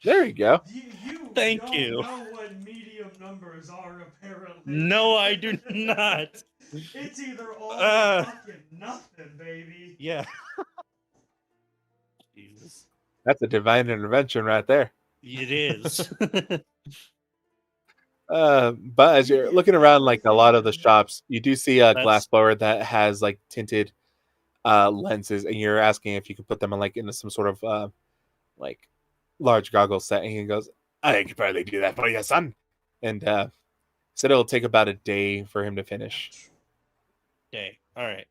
There you go. You Thank don't you. know what medium numbers are, apparently. No, I do not. It's either all or fucking nothing, baby. Yeah. Jesus. That's a divine intervention right there. It is. But as you're looking around, like a lot of the shops, you do see a glass blower that has like tinted lenses, and you're asking if you could put them in like into some sort of like large goggle set, and he goes, "I could probably do that for you, son." And said it'll take about a day for him to finish. Okay. All right.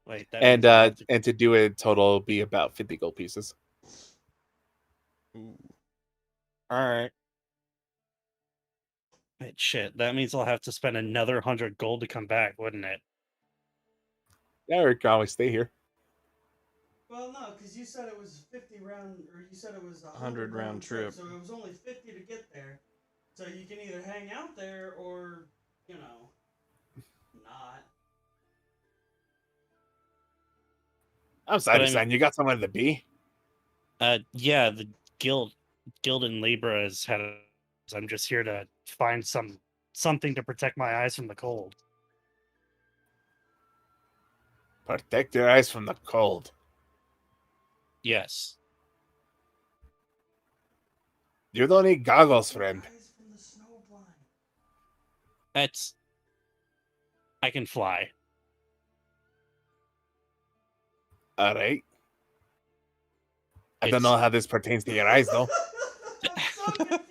Wait. That And means I'll have to- and to do it in total will be about 50 gold pieces. Ooh. All right. Wait, shit. That means I'll have to spend another 100 gold to come back, wouldn't it? Yeah, or you can always stay here. Well, no, because you said it was 50 round, or you said it was a 100 round trip. so it was only 50 to get there. So you can either hang out there or, you know, not. I'm sorry, But I son. You got somewhere to be? Yeah, the guild in Libra has had. I'm just here to find something to protect my eyes from the cold. Protect your eyes from the cold. Yes. You don't need goggles, friend. Eyes from the snowblind. That's. I can fly. All right. I don't know how this pertains to your eyes, though. I'm so confused.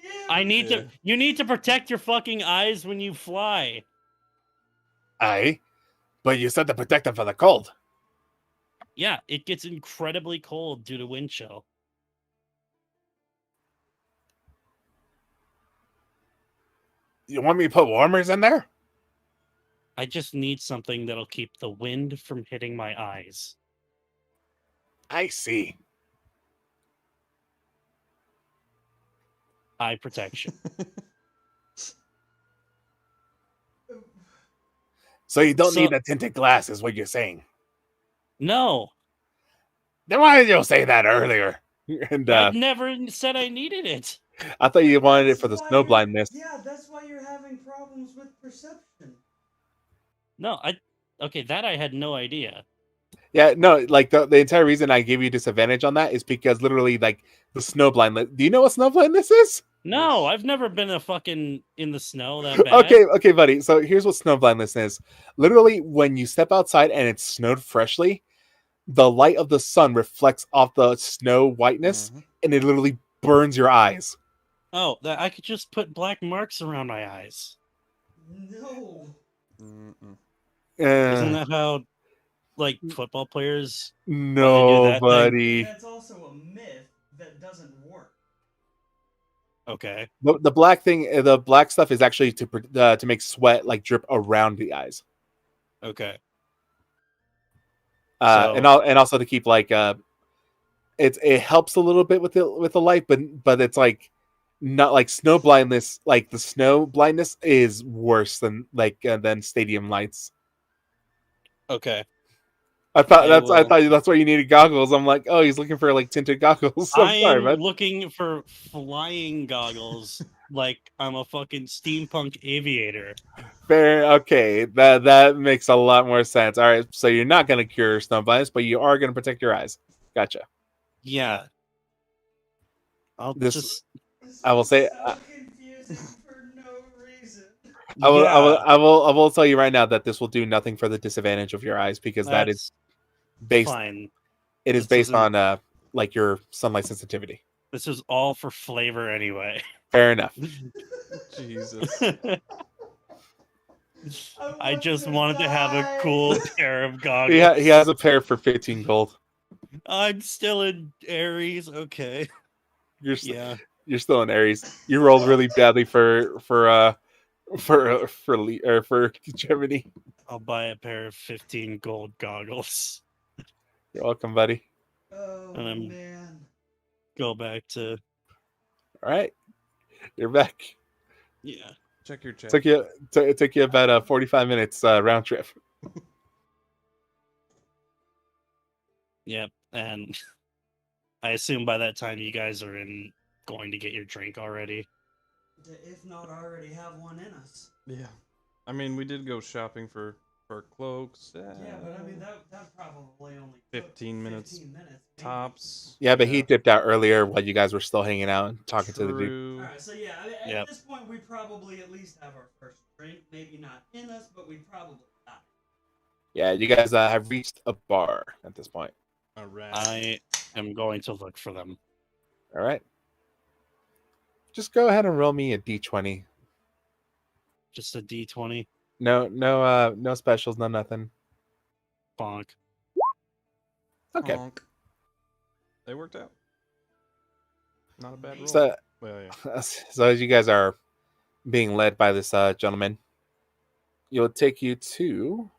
Yeah. You need to protect your fucking eyes when you fly. Aye, but you said to protect them from the cold. Yeah, it gets incredibly cold due to wind chill. You want me to put warmers in there? I just need something that'll keep the wind from hitting my eyes. I see. Eye protection. So you don't So- need a tinted glass, is what you're saying. No, Then why did you say that earlier? And I never said I needed it. I thought you wanted it That's for the why snow you're- blindness. Yeah, that's why you're having problems with perception. No, okay, that I had no idea. Yeah, no, like the entire reason I gave you disadvantage on that is because literally, like, the snow blindness. Do you know what snow blindness is? No, I've never been in the snow that bad. Okay, buddy. So here's what snow blindness is. Literally, when you step outside and it's snowed freshly, the light of the sun reflects off the snow whiteness, Mhm. and it literally burns your eyes. Oh, that I could just put black marks around my eyes. No. Mm-mm. Isn't that how, like, football players? No, that thing? buddy. That's also a myth that doesn't work. Okay. The black thing, the black stuff is actually to make sweat like drip around the eyes, Okay. and also to keep like it helps a little bit with the light, but it's like not like snow blindness. Like the snow blindness is worse than than stadium lights. Okay. I thought Okay, that's why you needed goggles. I'm like, oh, he's looking for like tinted goggles. I'm I sorry, am man. looking for flying goggles like I'm a fucking steampunk aviator. Fair. Okay, that makes a lot more sense. All right, so you're not going to cure snow blindness, but you are going to protect your eyes. Gotcha. Yeah. I'll This just This I will is say. so confusing for no reason. I will tell you right now that this will do nothing for the disadvantage of your eyes because that is That's based. fine. It is This based isn't- on like your sunlight sensitivity. This is all for flavor anyway. Fair enough. Jesus. I want just to wanted to have a die. cool pair of He, goggles. he has a pair for 15 gold. I'm still in Aries. Okay. You're Yeah. you're still in Aries. You rolled really badly for Germany. I'll buy a pair of 15 gold goggles You're welcome, buddy. Oh And I'm- man. go back to All right, you're back. yeah. Check your chat. It took you about 45 minutes round trip. Yep. And I assume by that time you guys are going to get your drink already. If not already have one in us. Yeah. I mean, we did go shopping for cloaks. Yeah, but I mean that probably only took 15 minutes 15 minutes maybe. tops. Yeah, but he dipped out earlier while you guys were still hanging out and talking to the dude. True. Alright, so yeah, I mean, at Yep. this point we probably at least have our first drink. Maybe not in us, but we probably got it. Yeah, you guys have reached a bar at this point. All right. I am going to look for them. All right. Just go ahead and roll me a d20. Just a D20. No specials, no nothing. Bonk. Okay. Honk. They worked out. Not a bad roll. So, Well, yeah. so as you guys are being led by this gentleman, it'll take you to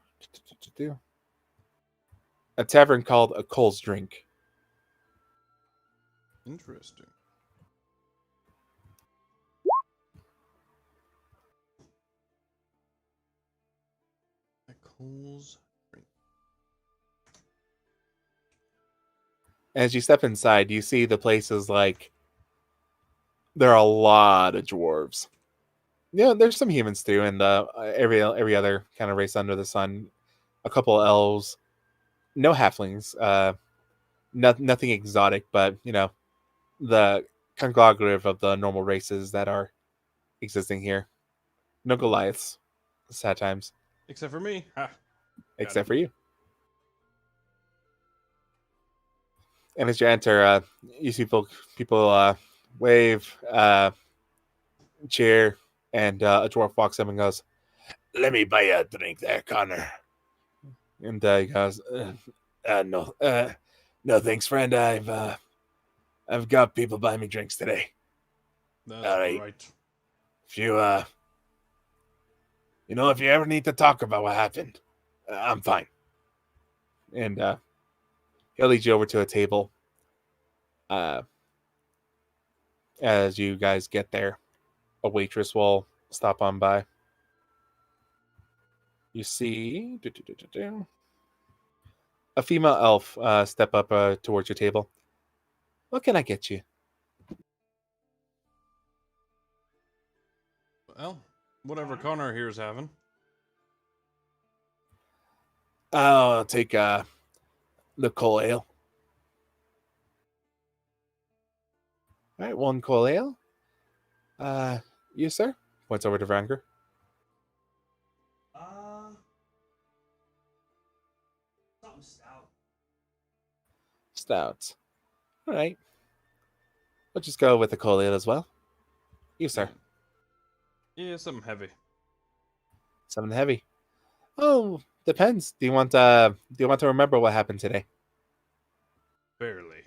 a tavern called A Cole's Drink. Interesting. Cole's drink. As you step inside, you see the place is like there are a lot of dwarves. Yeah, there's some humans too, and every other kind of race under the sun. A couple of elves, no halflings. Nothing exotic, but you know, the conglomerate of the normal races that are existing here. No Goliaths, sad times, Except for me. Ha. except for you. And as you enter, you see people wave, cheer, and a dwarf walks up and goes, "Let me buy you a drink there, Connor." And he goes, no, thanks, friend. I've got people buying me drinks today. That's All right. right. If you, if you ever need to talk about what happened, I'm fine. And he'll lead you over to a table. As you guys get there, a waitress will stop on by. You see a female elf step up towards your table. What can I get you? Well, whatever Connor here is having. I'll take the coal ale. All right, one coal ale. You, sir? Points over to Vrangr. Something stout. Stout. All right. We'll just go with the coal ale as well. You, sir? Yeah, something heavy. Something heavy. Oh, depends. Do you want to remember what happened today? Barely.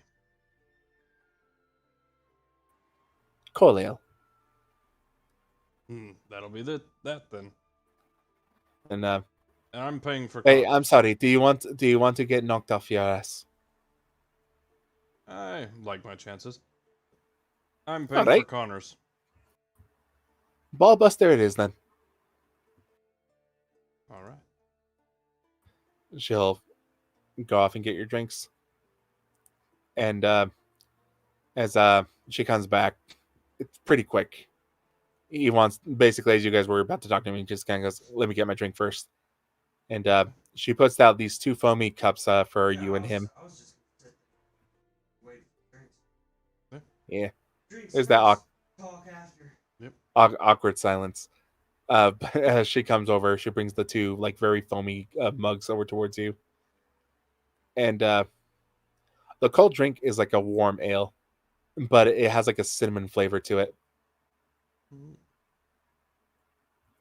Coal ale. That'll be that then. And And I'm paying for. hey, Connor. I'm sorry. Do you want to get knocked off your ass? I like my chances. I'm paying Alright. for Connor's. Ballbuster it is then. All right. She'll go off and get your drinks. And as she comes back, it's pretty quick. he wants, basically, as you guys were about to talk to him, he just kind of goes, "Let me get my drink first." And she puts out these 2 foamy cups for you and him. I was just gonna sit there, wait for drinks. Yeah, Drinks there's first, that talk after. awkward silence. But as she comes over, she brings the 2 like very foamy mugs over towards you, and the cold drink is like a warm ale, but it has like a cinnamon flavor to it.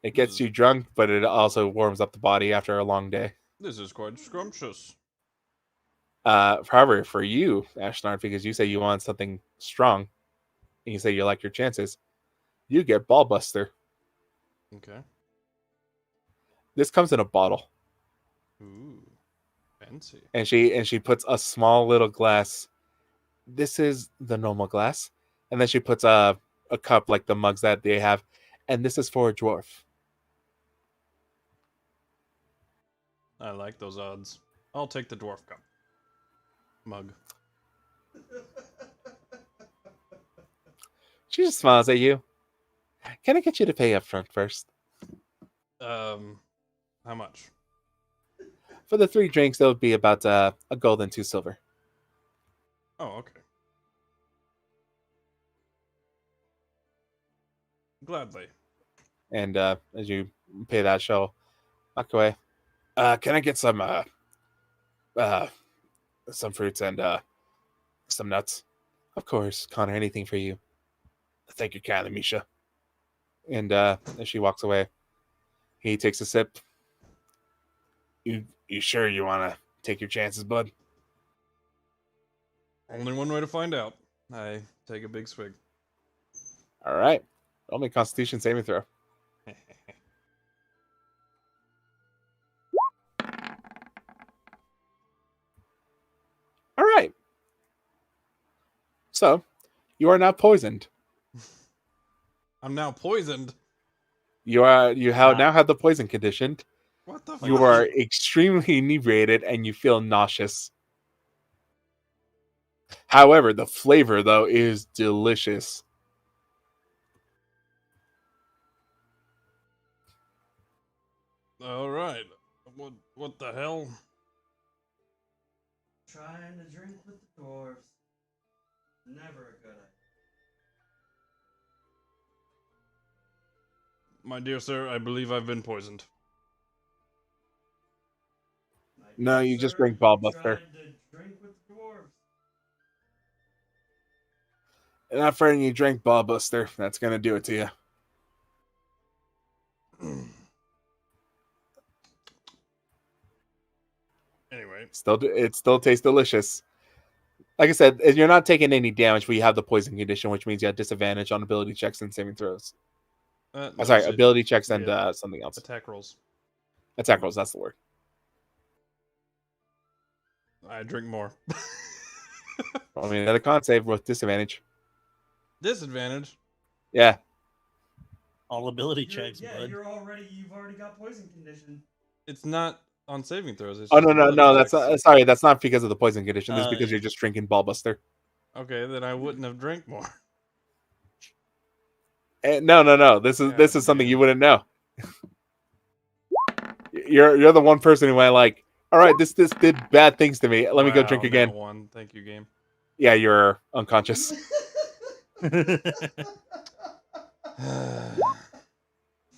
It gets you drunk, but it also warms up the body after a long day. This is quite scrumptious. However, for you, Ashnard, because you say you want something strong, and you say you like your chances, you get Ballbuster. Okay. This comes in a bottle, Ooh, fancy. and she puts a small little glass. This is the normal glass, and then she puts a cup like the mugs that they have, and this is for a dwarf. I like those odds. I'll take the dwarf cup. Mug. She just smiles at you. Can I get you to pay up front first? How much? For the 3 drinks, that would be about a gold and 2 silver. Oh, okay. Gladly. And as you pay that, she'll walk away. Can I get some fruits and some nuts? Of course, Connor. Anything for you. Thank you kindly, Misha. And as she walks away, he takes a sip. You sure you want to take your chances, bud? Only one way to find out. I take a big swig. All right. Roll me a Constitution saving throw. All right. So, you are now poisoned. I'm now poisoned. You now have the poison conditioned. What the fuck? You are extremely inebriated and you feel nauseous. However, the flavor though is delicious. All right. What the hell? Trying to drink with the dwarves. Never a good idea. My dear sir, I believe I've been poisoned. No, you just drink Ballbuster. Tried to drink with the dwarves. And after you drink Ballbuster, that's gonna do it to you. Anyway, It still tastes delicious. Like I said, you're not taking any damage, but you have the poison condition, which means you have disadvantage on ability checks and saving throws. no, Sorry, shit. ability checks and Yeah. something else. Attack rolls. Attack rolls, that's the word. I drink more. I mean, another con save with disadvantage. Disadvantage. Yeah. All ability checks, Yeah, bud. you've already got poison condition. It's not on saving throws. It's Oh just no, ability that's checks. sorry, that's not because of the poison condition. This is because yeah. you're just drinking Ballbuster. Okay, then I wouldn't have drank more. No. This is something damn. you wouldn't know. You're the one person who went like, all right, this did bad things to me. Let me go drink Wow, again. that one. Thank you, game. Yeah, you're unconscious.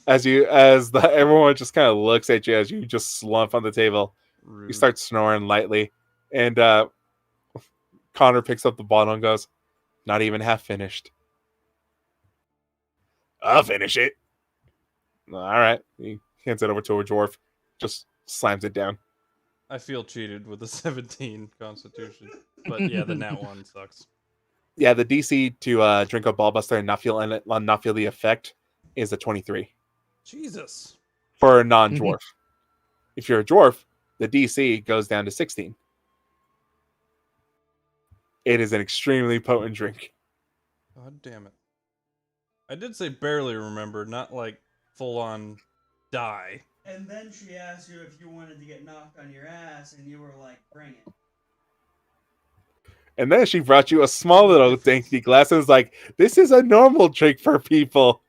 Everyone just kind of looks at you as you just slump on the table. Rude. You start snoring lightly, and Connor picks up the bottle and goes, "Not even half finished." I'll finish it. All right. He hands it over to a dwarf, just slams it down. I feel cheated with the 17 Constitution, but yeah, the nat one sucks. Yeah, the DC to drink a Ballbuster and not feel the effect is a 23 Jesus. for a non-dwarf. If you're a dwarf, the DC goes down to 16. It is an extremely potent drink. God damn it. I did say barely remember, not like full on die. And then she asked you if you wanted to get knocked on your ass, and you were like, bring it. And then she brought you a small little dainty glass and was like, this is a normal drink for people.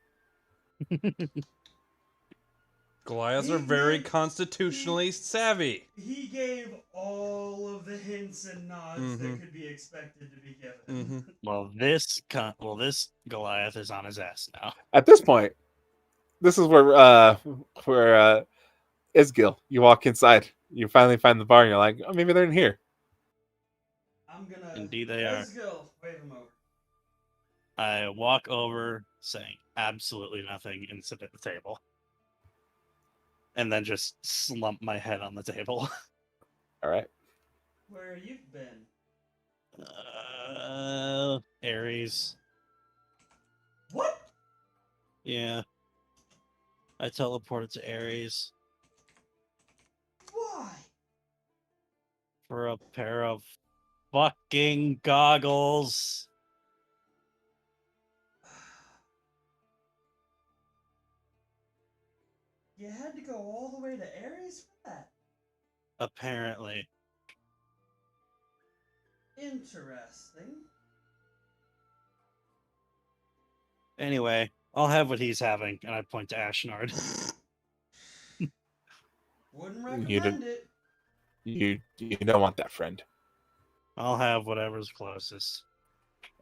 Goliaths are very constitutionally savvy. He gave all of the hints and nods that could be expected to be given. Well, this Goliath is on his ass now. At this point, this is where Ezgill, you walk inside. You finally find the bar, and you're like, oh, maybe they're in here. I'm gonna. Indeed they are. Ezgill, wave him over. I walk over, saying absolutely nothing, and sit at the table. And then just slump my head on the table. All right. Where you been? Ares. What? Yeah. I teleported to Ares Why? for a pair of fucking goggles. You had to go all the way to Ares for that? Apparently. Interesting. Anyway, I'll have what he's having, and I point to Ashnard. Wouldn't recommend it. You don't want that, friend. I'll have whatever's closest.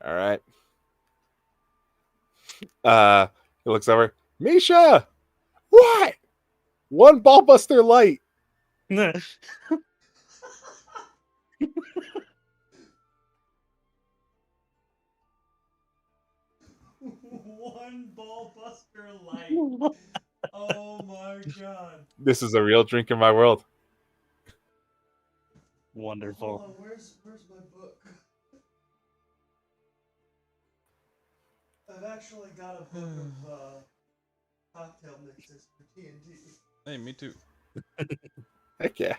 All right. He looks over. Misha, what? One ballbuster light. One ballbuster light. Oh my god. This is a real drink in my world. Wonderful. Hold on, where's my book? I've actually got a book of cocktail mixes for TNT. Hey, me too. Heck yeah.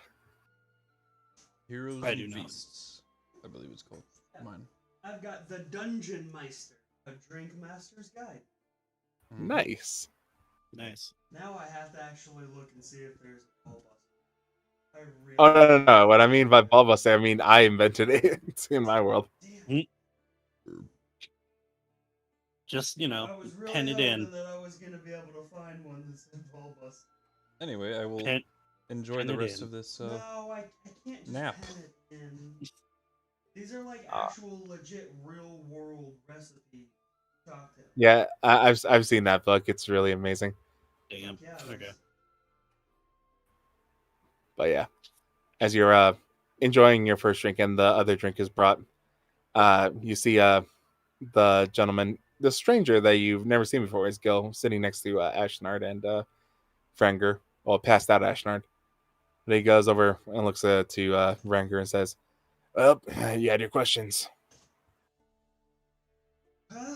Heroes I and do not. Feasts, I believe it's called. Mine. I've got the Dungeon Meister, a drink master's guide. Nice. Nice. Now I have to actually look and see if there's a ballbuster. I really. Oh no. What I mean by ballbuster, I mean I invented it. It's in my world. Damn. Just, I was really pen it hoping in. that I was gonna be able to find one that said ballbuster. Anyway, I will enjoy pen the it rest in. of this. No, I can't just nap. pen it in. These are like actual, legit, real world recipe cocktails. Yeah, I've seen that book. It's really amazing. Damn. Yeah, Okay. But yeah, as you're enjoying your first drink and the other drink is brought, you see the gentleman, the stranger that you've never seen before, is Gil, sitting next to Ashnard and Vrangr. Well, past out Ashnard. But he goes over and looks to Vrangr and says, "Well, you had your questions." Huh?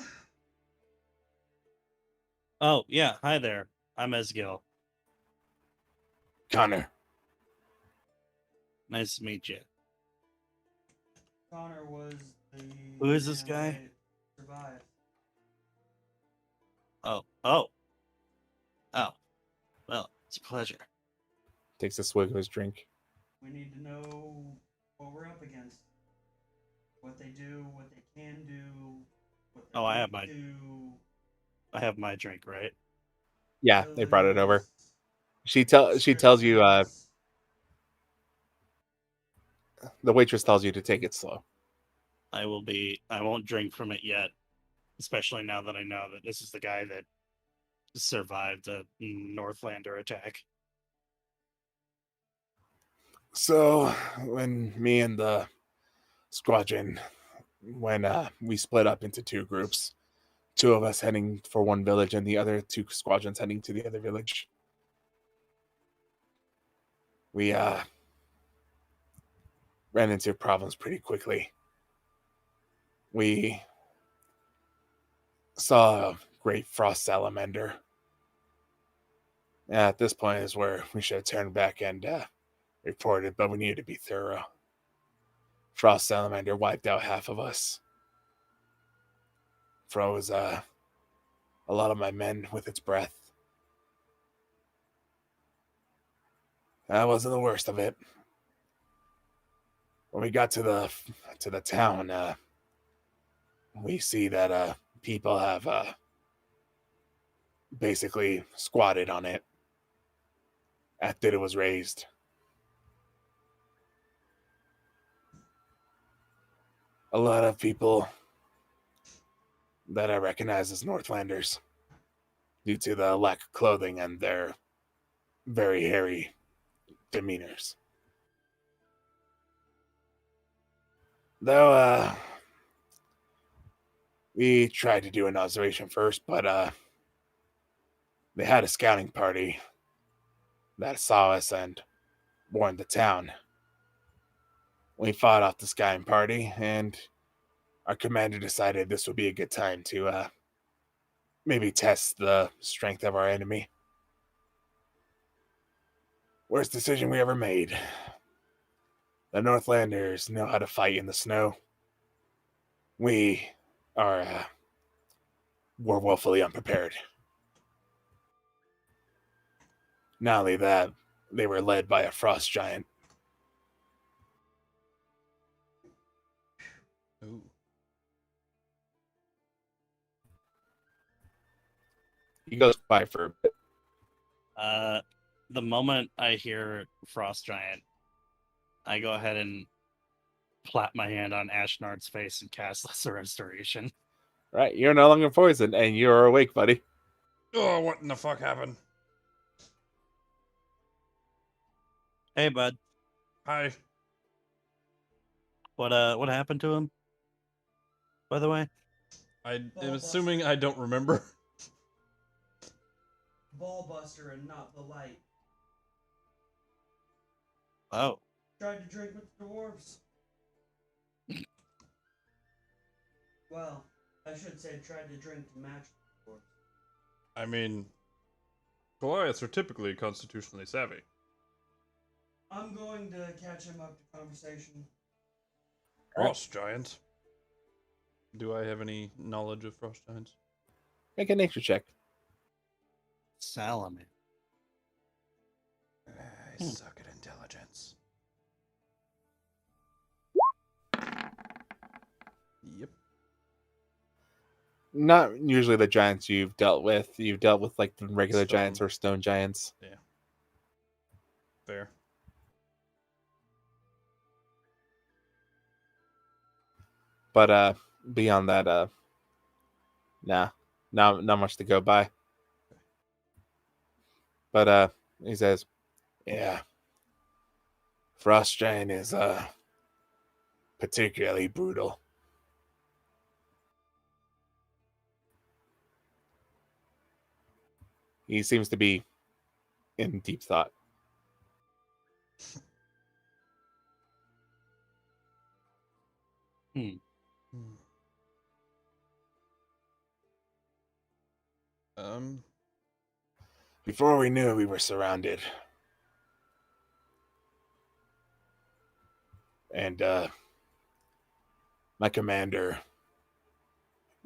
Oh, yeah. Hi there. I'm Ezgill. Connor. Nice to meet you. Connor was the. Who is this man guy? that survived. Oh. Well, it's a pleasure. Takes a swig of his drink. We need to know what we're up against. What they do, what they can do. What they Oh, I have can't mine. do. I have my drink, right? Yeah, they brought it over. abilities, She tells you restrictions. the waitress tells you to take it slow. I won't drink from it yet. Especially now that I know that this is the guy that survived a Northlander attack. So when me and the squadron, when we split up into two groups, two of us heading for one village and the other two squadrons heading to the other village, we ran into problems pretty quickly. We saw a great frost salamander. At this point is where we should have turned back and reported, but we needed to be thorough. Frost salamander wiped out half of us. Froze a lot of my men with its breath. That wasn't the worst of it. When we got to the town, we see that people have basically squatted on it after it was raised. A lot of people that I recognize as Northlanders due to the lack of clothing and their very hairy demeanors. Though, we tried to do an observation first, but they had a scouting party that saw us and warned the town. We fought off the scouting party, and our commander decided this would be a good time to maybe test the strength of our enemy. Worst decision we ever made. The Northlanders know how to fight in the snow. We are were woefully unprepared. Not only that, they were led by a frost giant. Ooh. He goes by for a bit. The moment I hear Frost Giant, I go ahead and plap my hand on Ashnard's face and cast Lesser Restoration. Right, you're no longer poisoned, and you're awake, buddy. Oh, what in the fuck happened? Hey, bud. Hi. What happened to him? By the way? I am assuming I don't remember. Ballbuster and not the light. Oh. Tried to drink with the dwarves. Well, I should say tried to drink to match the dwarves. I mean, Goliaths are typically constitutionally savvy. I'm going to catch him up to conversation. Frost giant. Do I have any knowledge of frost giants? Make a nature check. Salamander. I suck at intelligence. Yep. Not usually the giants you've dealt with. You've dealt with like the regular Stone. giants or stone giants. Fair. But beyond that, nah, not much to go by. But he says, Yeah. Frost giant is particularly brutal. he seems to be in deep thought. Before we knew it, we were surrounded. And my commander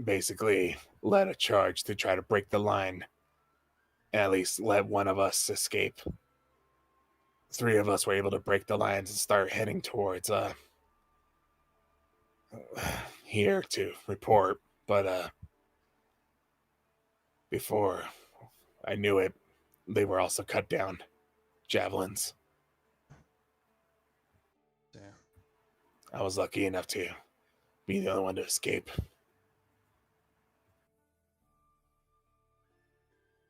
basically led a charge to try to break the line, at least let one of us escape. Three of us were able to break the lines and start heading towards here to report, but before I knew it, they were also cut down. Javelins. Damn. I was lucky enough to be the only one to escape.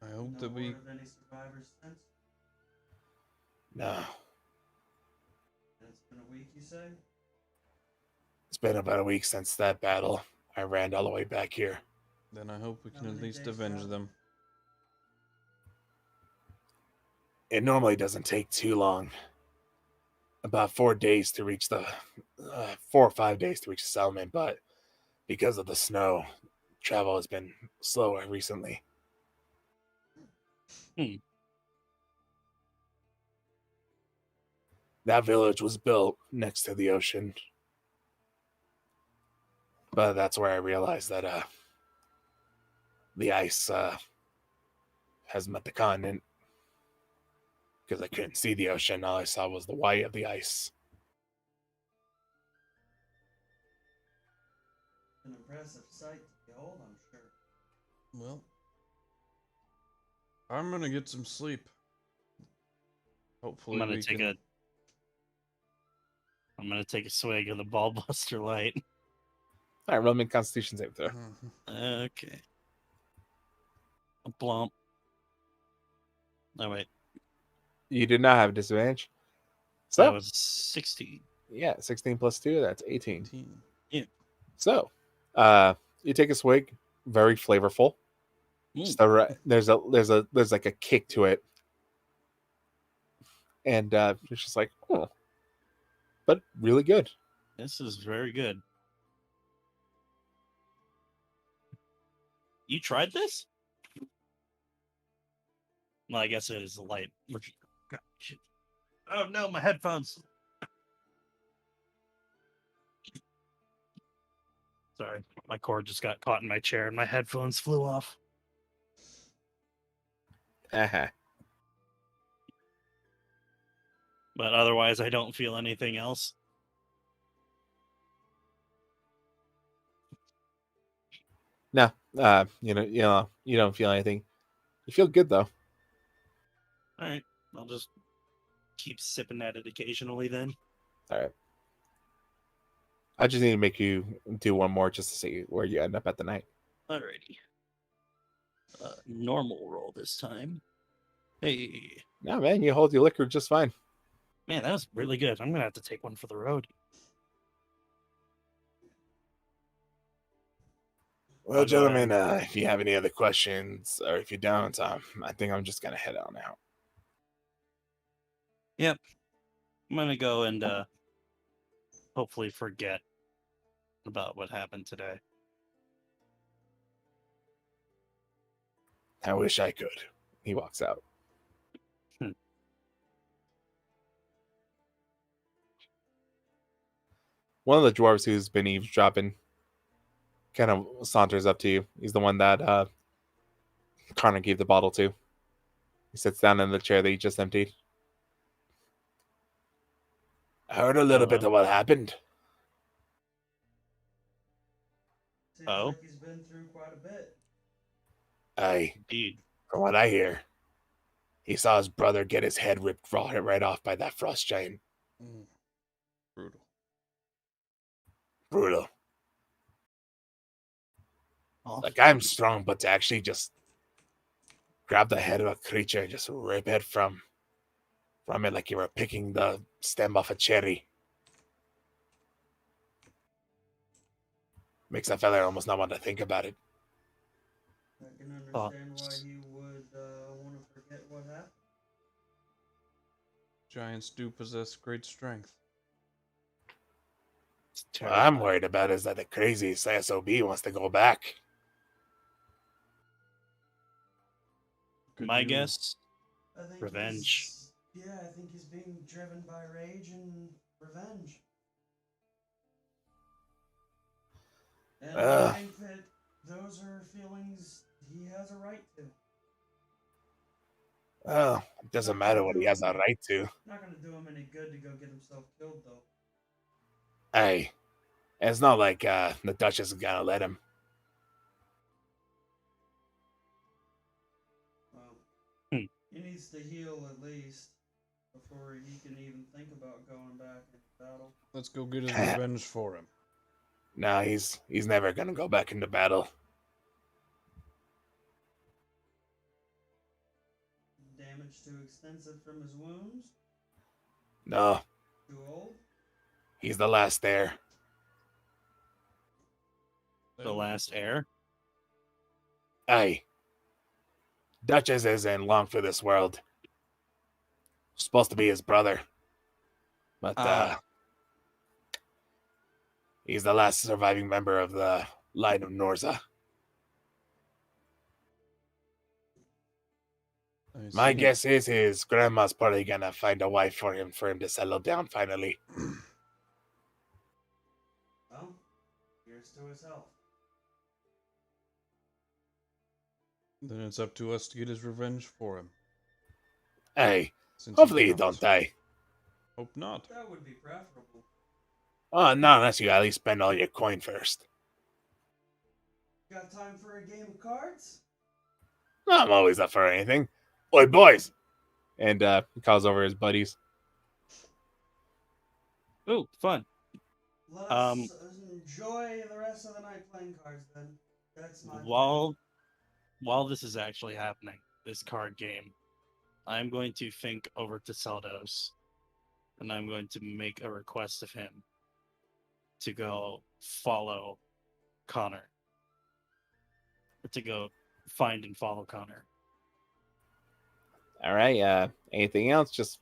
I hope No that we. word of any survivors since. No, And it's been a week, you say? it's been about a week since that battle. I ran all the way back here. Then I hope we How can at many least days avenge out? them. It normally doesn't take too long. About 4 days to reach the 4 or 5 days to reach the settlement, but because of the snow, travel has been slower recently. That village was built next to the ocean, but that's where I realized that the ice has met the continent, because I couldn't see the ocean. All I saw was the white of the ice. An impressive sight to behold, I'm sure. Well, I'm gonna get some sleep. Hopefully, I'm gonna we take can... a swig of the Ballbuster Light. All right, roll me a Constitution save throw. Okay. A blump. Oh wait, You did not have a disadvantage. that So, was 16. yeah, 16 plus 2, that's 18. 18. So, you take a swig, very flavorful. Just there's like a kick to it, and it's just like, oh, but really good. This is very good. You tried this? Well, I guess it is the light. God, shit. Oh no, my headphones. Sorry, my cord just got caught in my chair and my headphones flew off. Uh-huh. But otherwise, I don't feel anything else. No, you don't feel anything. You feel good though. All right, I'll just keep sipping at it occasionally then. All right. I just need to make you do one more just to see where you end up at the night. Alrighty. Normal roll this time. Hey, No, man, you hold your liquor just fine. man, that was really good. I'm gonna have to take one for the road. Well, I'll go gentlemen, if you have any other questions or if you don't, I think I'm just gonna head on out. Yep. I'm gonna go and hopefully forget about what happened today. I wish I could. He walks out. One of the dwarves who's been eavesdropping kind of saunters up to you. He's the one that Connor gave the bottle to. He sits down in the chair that he just emptied. I heard a little bit of what happened. Seems Oh? like he's been through quite a bit. Indeed. From what I hear, he saw his brother get his head ripped right off by that frost giant. Brutal. Brutal. Oh, Like, I'm strong, but to actually just grab the head of a creature and just rip it from it like you were picking the stem off a cherry. Makes a fella almost not want to think about it. I can understand why he would want to forget what happened. Giants do possess great strength. it's What I'm terrifying. worried about is that the crazy SOB wants to go back. Could My you- guess, I think Revenge. I think he's being driven by rage and revenge. And I think that those are feelings he has a right to. Well, it doesn't matter what he has a right to. Not gonna do him any good to go get himself killed, though. Hey, it's not like the Duchess is gonna let him. Well, Hmm. he needs to heal at least before he can even think about going back into battle. Let's go get his revenge for him. No, he's never gonna go back into battle. Damage too extensive from his wounds? No, Too old? he's the last heir. the last heir. Hey, Duchess isn't long for this world. Supposed to be his brother, but he's the last surviving member of the line of Norza. I My see. guess is his grandma's probably gonna find a wife for him to settle down finally. Well, here's to his health. Then it's up to us to get his revenge for him. Hey, Since hopefully you cannot. don't die. Hope not. That would be preferable. Oh, no, unless you at least spend all your coin first. Got time for a game of cards? I'm always up for anything. Oi, boys! And he calls over his buddies. Ooh, fun. Let's enjoy the rest of the night playing cards then. That's my plan. While this is actually happening, this card game, I'm going to think over to Saldos, and I'm going to make a request of him to go follow Connor. Or to go find and follow Connor. All right. Anything else? Just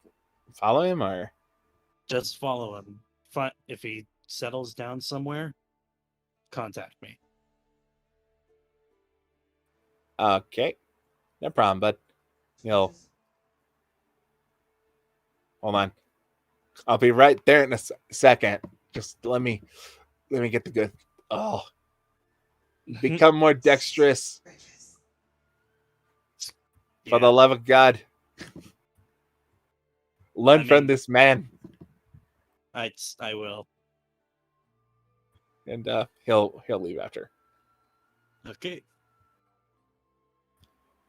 follow him, or Just follow him. If he settles down somewhere, contact me. okay, no problem. But he'll hold on. I'll be right there in a second. Just let me get the good. Oh, become more dexterous for the love of God. Learn from this man. I will. And he'll leave after. Okay.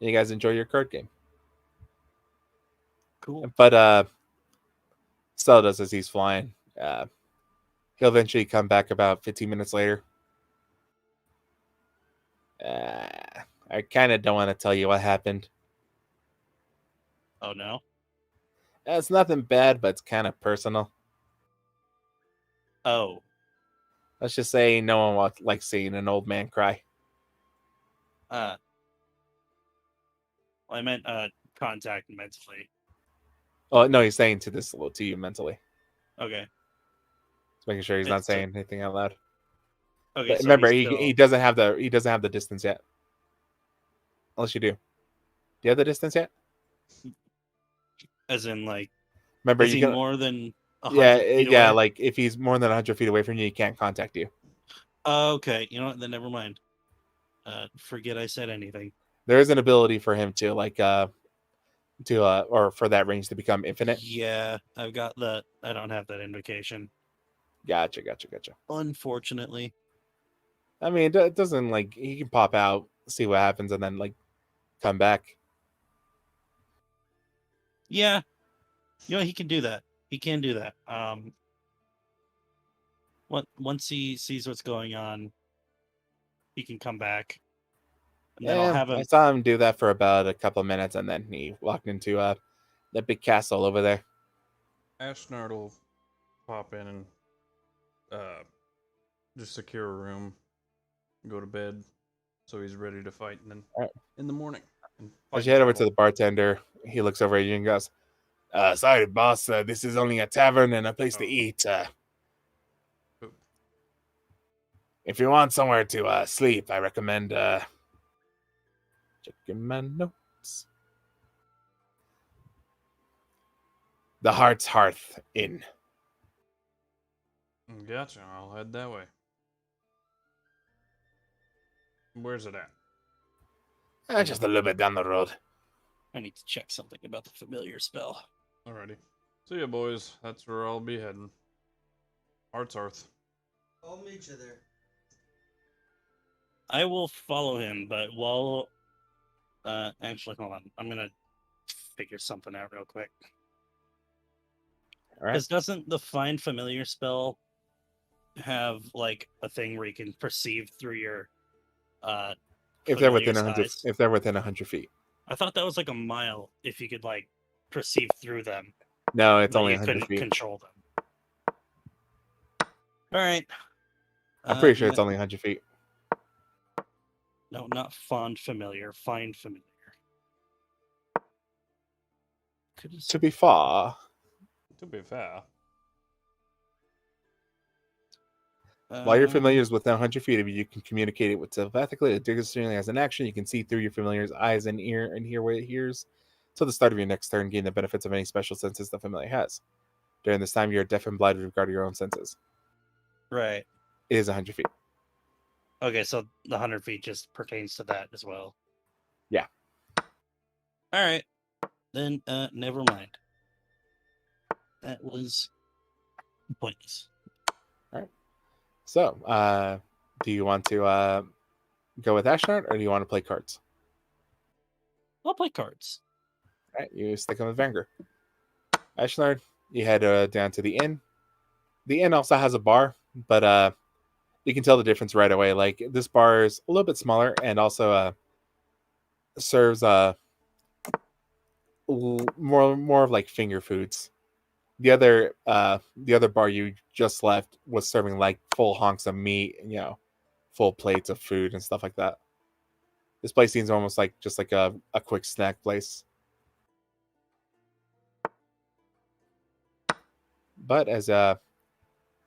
You guys enjoy your card game. Cool. But Stella does as he's flying. He'll eventually come back about 15 minutes later. I kind of don't want to tell you what happened. Oh no. It's nothing bad, but it's kind of personal. Oh. Let's just say no one likes seeing an old man cry. I meant contact mentally. Oh no, he's saying to you mentally. Okay. Just making sure he's not saying anything out loud. Okay. But So remember, he's still... he doesn't have the distance yet. Unless you do. Do you have the distance yet? As in, like, remember, is he more than 100 yeah, feet yeah. away? Like if he's more than 100 feet away from you, he can't contact you. Okay. You know what? Then never mind. Forget I said anything. There is an ability for him to or for that range to become infinite. Yeah, I've got that. I don't have that invocation. Gotcha. Unfortunately. I mean, it doesn't like he can pop out, see what happens, and then like come back. Yeah. You know, he can do that. He can do that. Once he sees what's going on, he can come back. And then I'll have him. I saw him do that for about a couple of minutes, and then he walked into the big castle over there. Ashnard will pop in and just secure a room, go to bed, so he's ready to fight, and then in the morning. As you head over to the bartender, he looks over at you and goes, "Sorry, boss. This is only a tavern and a place to eat. If you want somewhere to sleep, I recommend checking my notes. The Heart's Hearth Inn." Gotcha. I'll head that way. Where's it at? Just a little bit down the road. I need to check something about the familiar spell. Alrighty. See ya, boys. That's where I'll be heading. Heart's Hearth. I'll meet you there. I will follow him, but while... actually, hold on. I'm going to figure something out real quick. All right. Because doesn't the Find Familiar spell have, like, a thing where you can perceive through your... If they're within familiar's 100, eyes? if they're within 100 feet. I thought that was like a mile if you could, like, perceive through them. No, it's but only you 100 couldn't feet. control them. All right. I'm pretty sure it's only 100 feet. No, not Find Familiar. Find Familiar. To be far. To be fair. While your familiar is within 100 feet of you, you can communicate it with telepathically. It digitally as an action. You can see through your familiar's eyes and ear and hear what it hears. Till the start of your next turn, gain the benefits of any special senses the familiar has. During this time, you are deaf and blind with regard to your own senses. Right. It is 100 feet. Okay, so the 100 feet just pertains to that as well. Yeah. All right. Then, never mind. That was pointless. All right. So, do you want to go with Ashnard, or do you want to play cards? I'll play cards. All right, you stick him with Vrangr. Ashnard, you head down to the inn. The inn also has a bar, but you can tell the difference right away. Like this bar is a little bit smaller and also serves more of like finger foods. The other bar you just left was serving like full honks of meat, full plates of food and stuff like that. This place seems almost like just like a quick snack place. But as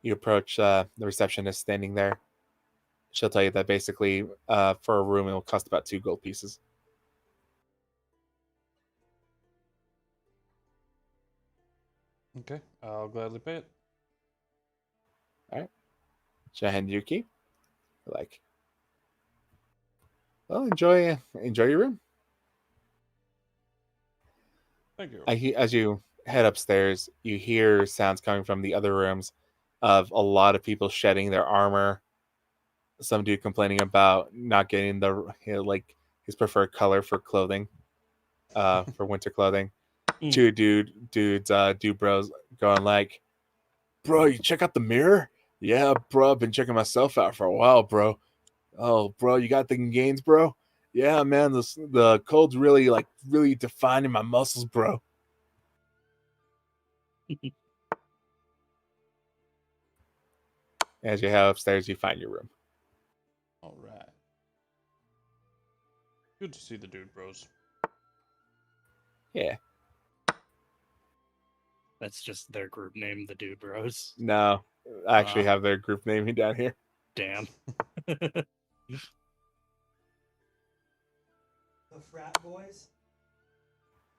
you approach the receptionist standing there, she'll tell you that basically for a room it will cost about 2 gold pieces. Okay, I'll gladly pay it. All right. Should I hand you a key? Like, well, enjoy your room. Thank you. As you head upstairs, you hear sounds coming from the other rooms of a lot of people shedding their armor. Some dude complaining about not getting like his preferred color for clothing, for winter clothing. Two dude bros going like, "Bro, you check out the mirror? Yeah, bro, I've been checking myself out for a while, bro. Oh, bro, you got thinking gains, bro? Yeah, man, the cold's really defining my muscles, bro." As you head upstairs, you find your room. All right. Good to see the dude bros. Yeah. That's just their group name, the Dude Bros. No, I actually have their group naming down here. Damn. The frat boys?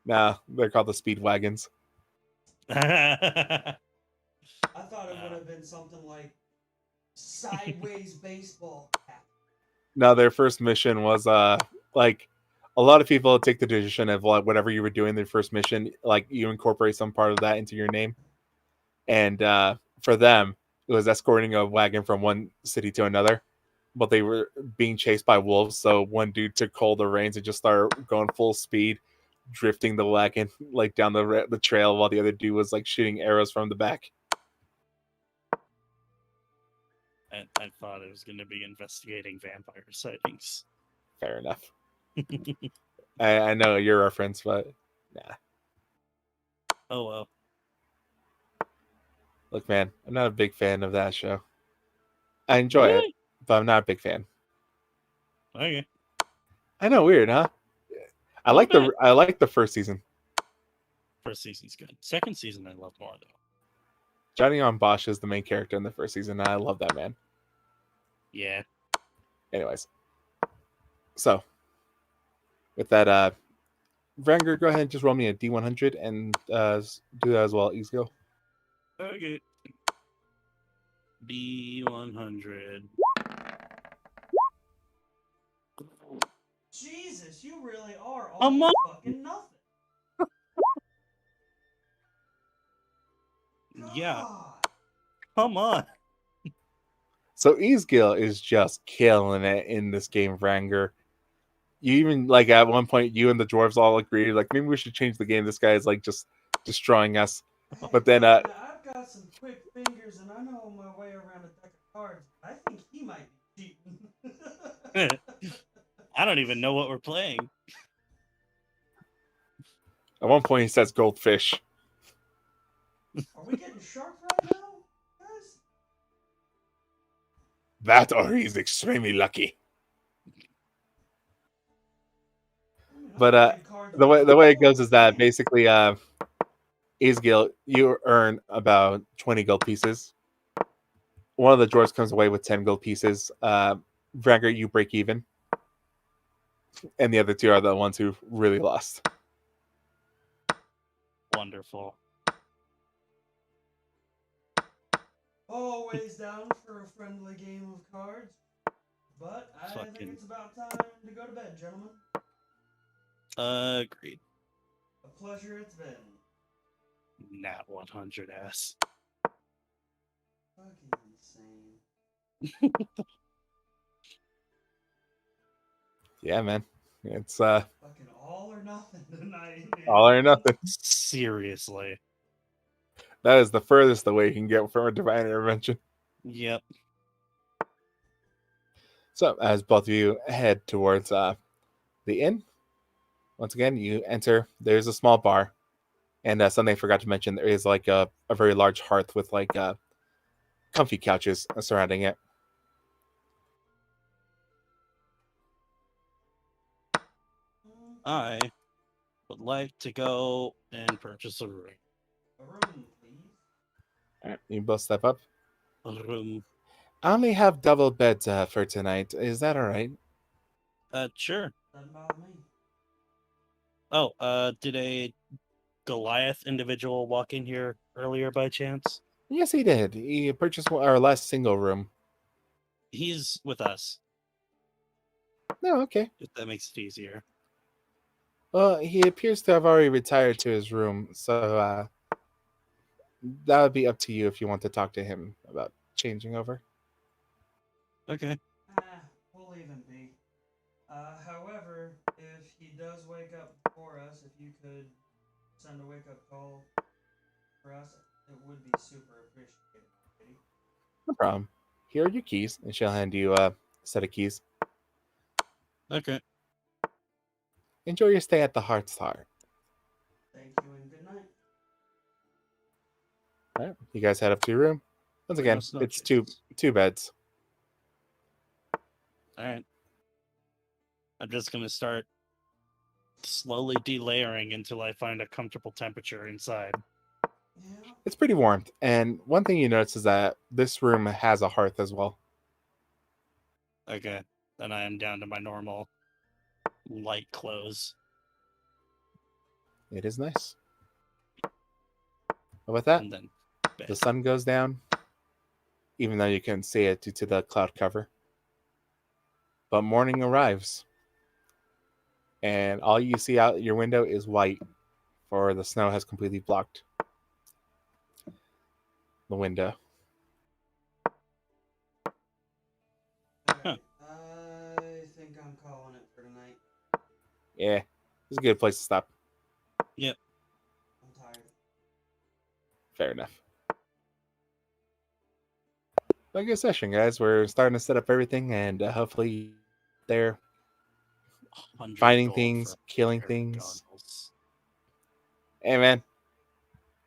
No, they're called the Speed Wagons. I thought it would have been something like sideways baseball cap. No, their first mission was like a lot of people take the decision of like whatever you were doing their first mission, like you incorporate some part of that into your name. And for them, it was escorting a wagon from one city to another. But they were being chased by wolves, so one dude took hold of the reins and just started going full speed, drifting the wagon like down the trail, while the other dude was like shooting arrows from the back. I thought it was going to be investigating vampire sightings. Fair enough. I know your reference, but nah. Oh well. Look, man, I'm not a big fan of that show. I enjoy it, but I'm not a big fan. Okay. I know, weird, huh? I like the first season. First season's good. Second season I love more though. Johnny on Bosch is the main character in the first season, and I love that man. Yeah. Anyways, so with that, Vrangr, go ahead and just roll me a D100 and do that as well, Ezgill. Okay. D100. Jesus, you really are all I'm up. fucking nothing. Yeah. God. Come on. So Ezgill is just killing it in this game, Vrangr. You even like at one point, you and the dwarves all agreed, like maybe we should change the game. This guy is like just destroying us. Hey, But then, I've got some quick fingers and I know my way around a deck of cards. I think he might be cheating. I don't even know what we're playing. At one point, he says goldfish. Are we getting shark right now, guys? That or he's extremely lucky. But the way it goes is that basically, Ezgill, you earn about 20 gold pieces. One of the dwarves comes away with 10 gold pieces. Vrangr, you break even. And the other two are the ones who really lost. Wonderful. Always down for a friendly game of cards. But I think it's about time to go to bed, gentlemen. Agreed. A pleasure it's been. Nat 100S. Fucking insane. Yeah, man. It's Fucking all or nothing tonight. All or nothing. Seriously. That is the furthest away you can get from a divine intervention. Yep. So, as both of you head towards the inn, once again, you enter. There's a small bar. And something I forgot to mention, there is like a very large hearth with like comfy couches surrounding it. I would like to go and purchase a room. A room, please. All right, you both step up. A room. I only have double beds for tonight. Is that all right? Sure. Doesn't bother me. Oh, did a Goliath individual walk in here earlier by chance? Yes, he did. He purchased our last single room. He's with us, No, okay. if that makes it easier. Well, he appears to have already retired to his room, so that would be up to you if you want to talk to him about changing over. Okay. We'll leave him be. However, if he does wake up before us, if you could send a wake up call for us, it would be super appreciated. Katie. No problem. Here are your keys, and she'll hand you a set of keys. Okay. Enjoy your stay at the Heart's Heart. Thank you and good night. All right, you guys head up to your room. Once again, Buenas it's noches. two beds. All right. I'm just gonna start slowly delayering until I find a comfortable temperature inside. Yeah. It's pretty warm, and one thing you notice is that this room has a hearth as well. Okay. Then I am down to my normal light clothes. It is nice. But with that, And then bed. the sun goes down, even though you can see it due to the cloud cover. But morning arrives, and all you see out your window is white, for the snow has completely blocked the window. Alright, I think I'm calling it for tonight. Yeah, it's a good place to stop. I'm tired. Fair enough. Well, good session, guys. We're starting to set up everything, and hopefully they're 100 finding gold things, for killing pair of things. goggles. Hey, man.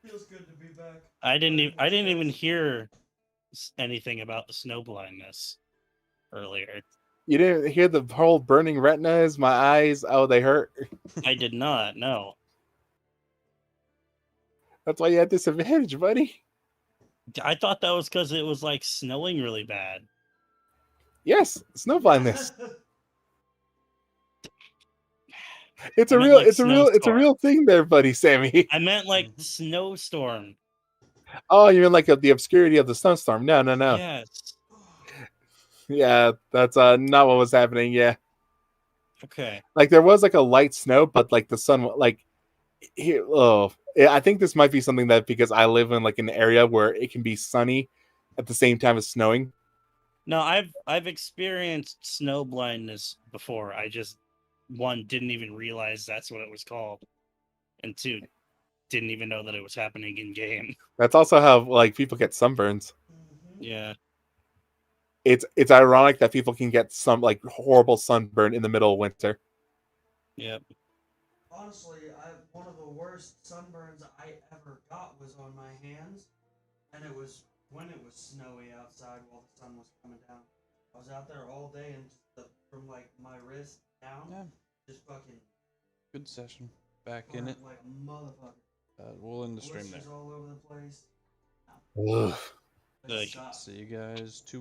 Feels good to be back. I didn't even hear anything about the snow blindness earlier. You didn't hear the whole burning retinas? My eyes, oh, they hurt. I did not. No. That's why you had disadvantage, buddy. I thought that was because it was like snowing really bad. Yes, snow blindness. It's I a meant real, like it's a snowstorm. real thing there, buddy, Sammy. I meant like snowstorm. Oh, you mean like the obscurity of the snowstorm? No. Yes. Yeah, that's not what was happening. Yeah, Okay. like there was like a light snow, but like the sun, like here. Oh, yeah, I think this might be something that because I live in like an area where it can be sunny at the same time as snowing. No, I've experienced snow blindness before. I just one didn't even realize that's what it was called, and two didn't even know that it was happening in game. That's also how like people get sunburns. Mhm. Yeah. It's ironic that people can get some like horrible sunburn in the middle of winter. Yep. Honestly, one of the worst sunburns I ever got was on my hands, and it was when it was snowy outside while the sun was coming down. I was out there all day and just from like my wrist down, Yeah. just fucking Good session. Back in it. burnt like a motherfucker. We'll end the stream there. Blisters all over the place. Ugh. It Like, sucked. See you guys 2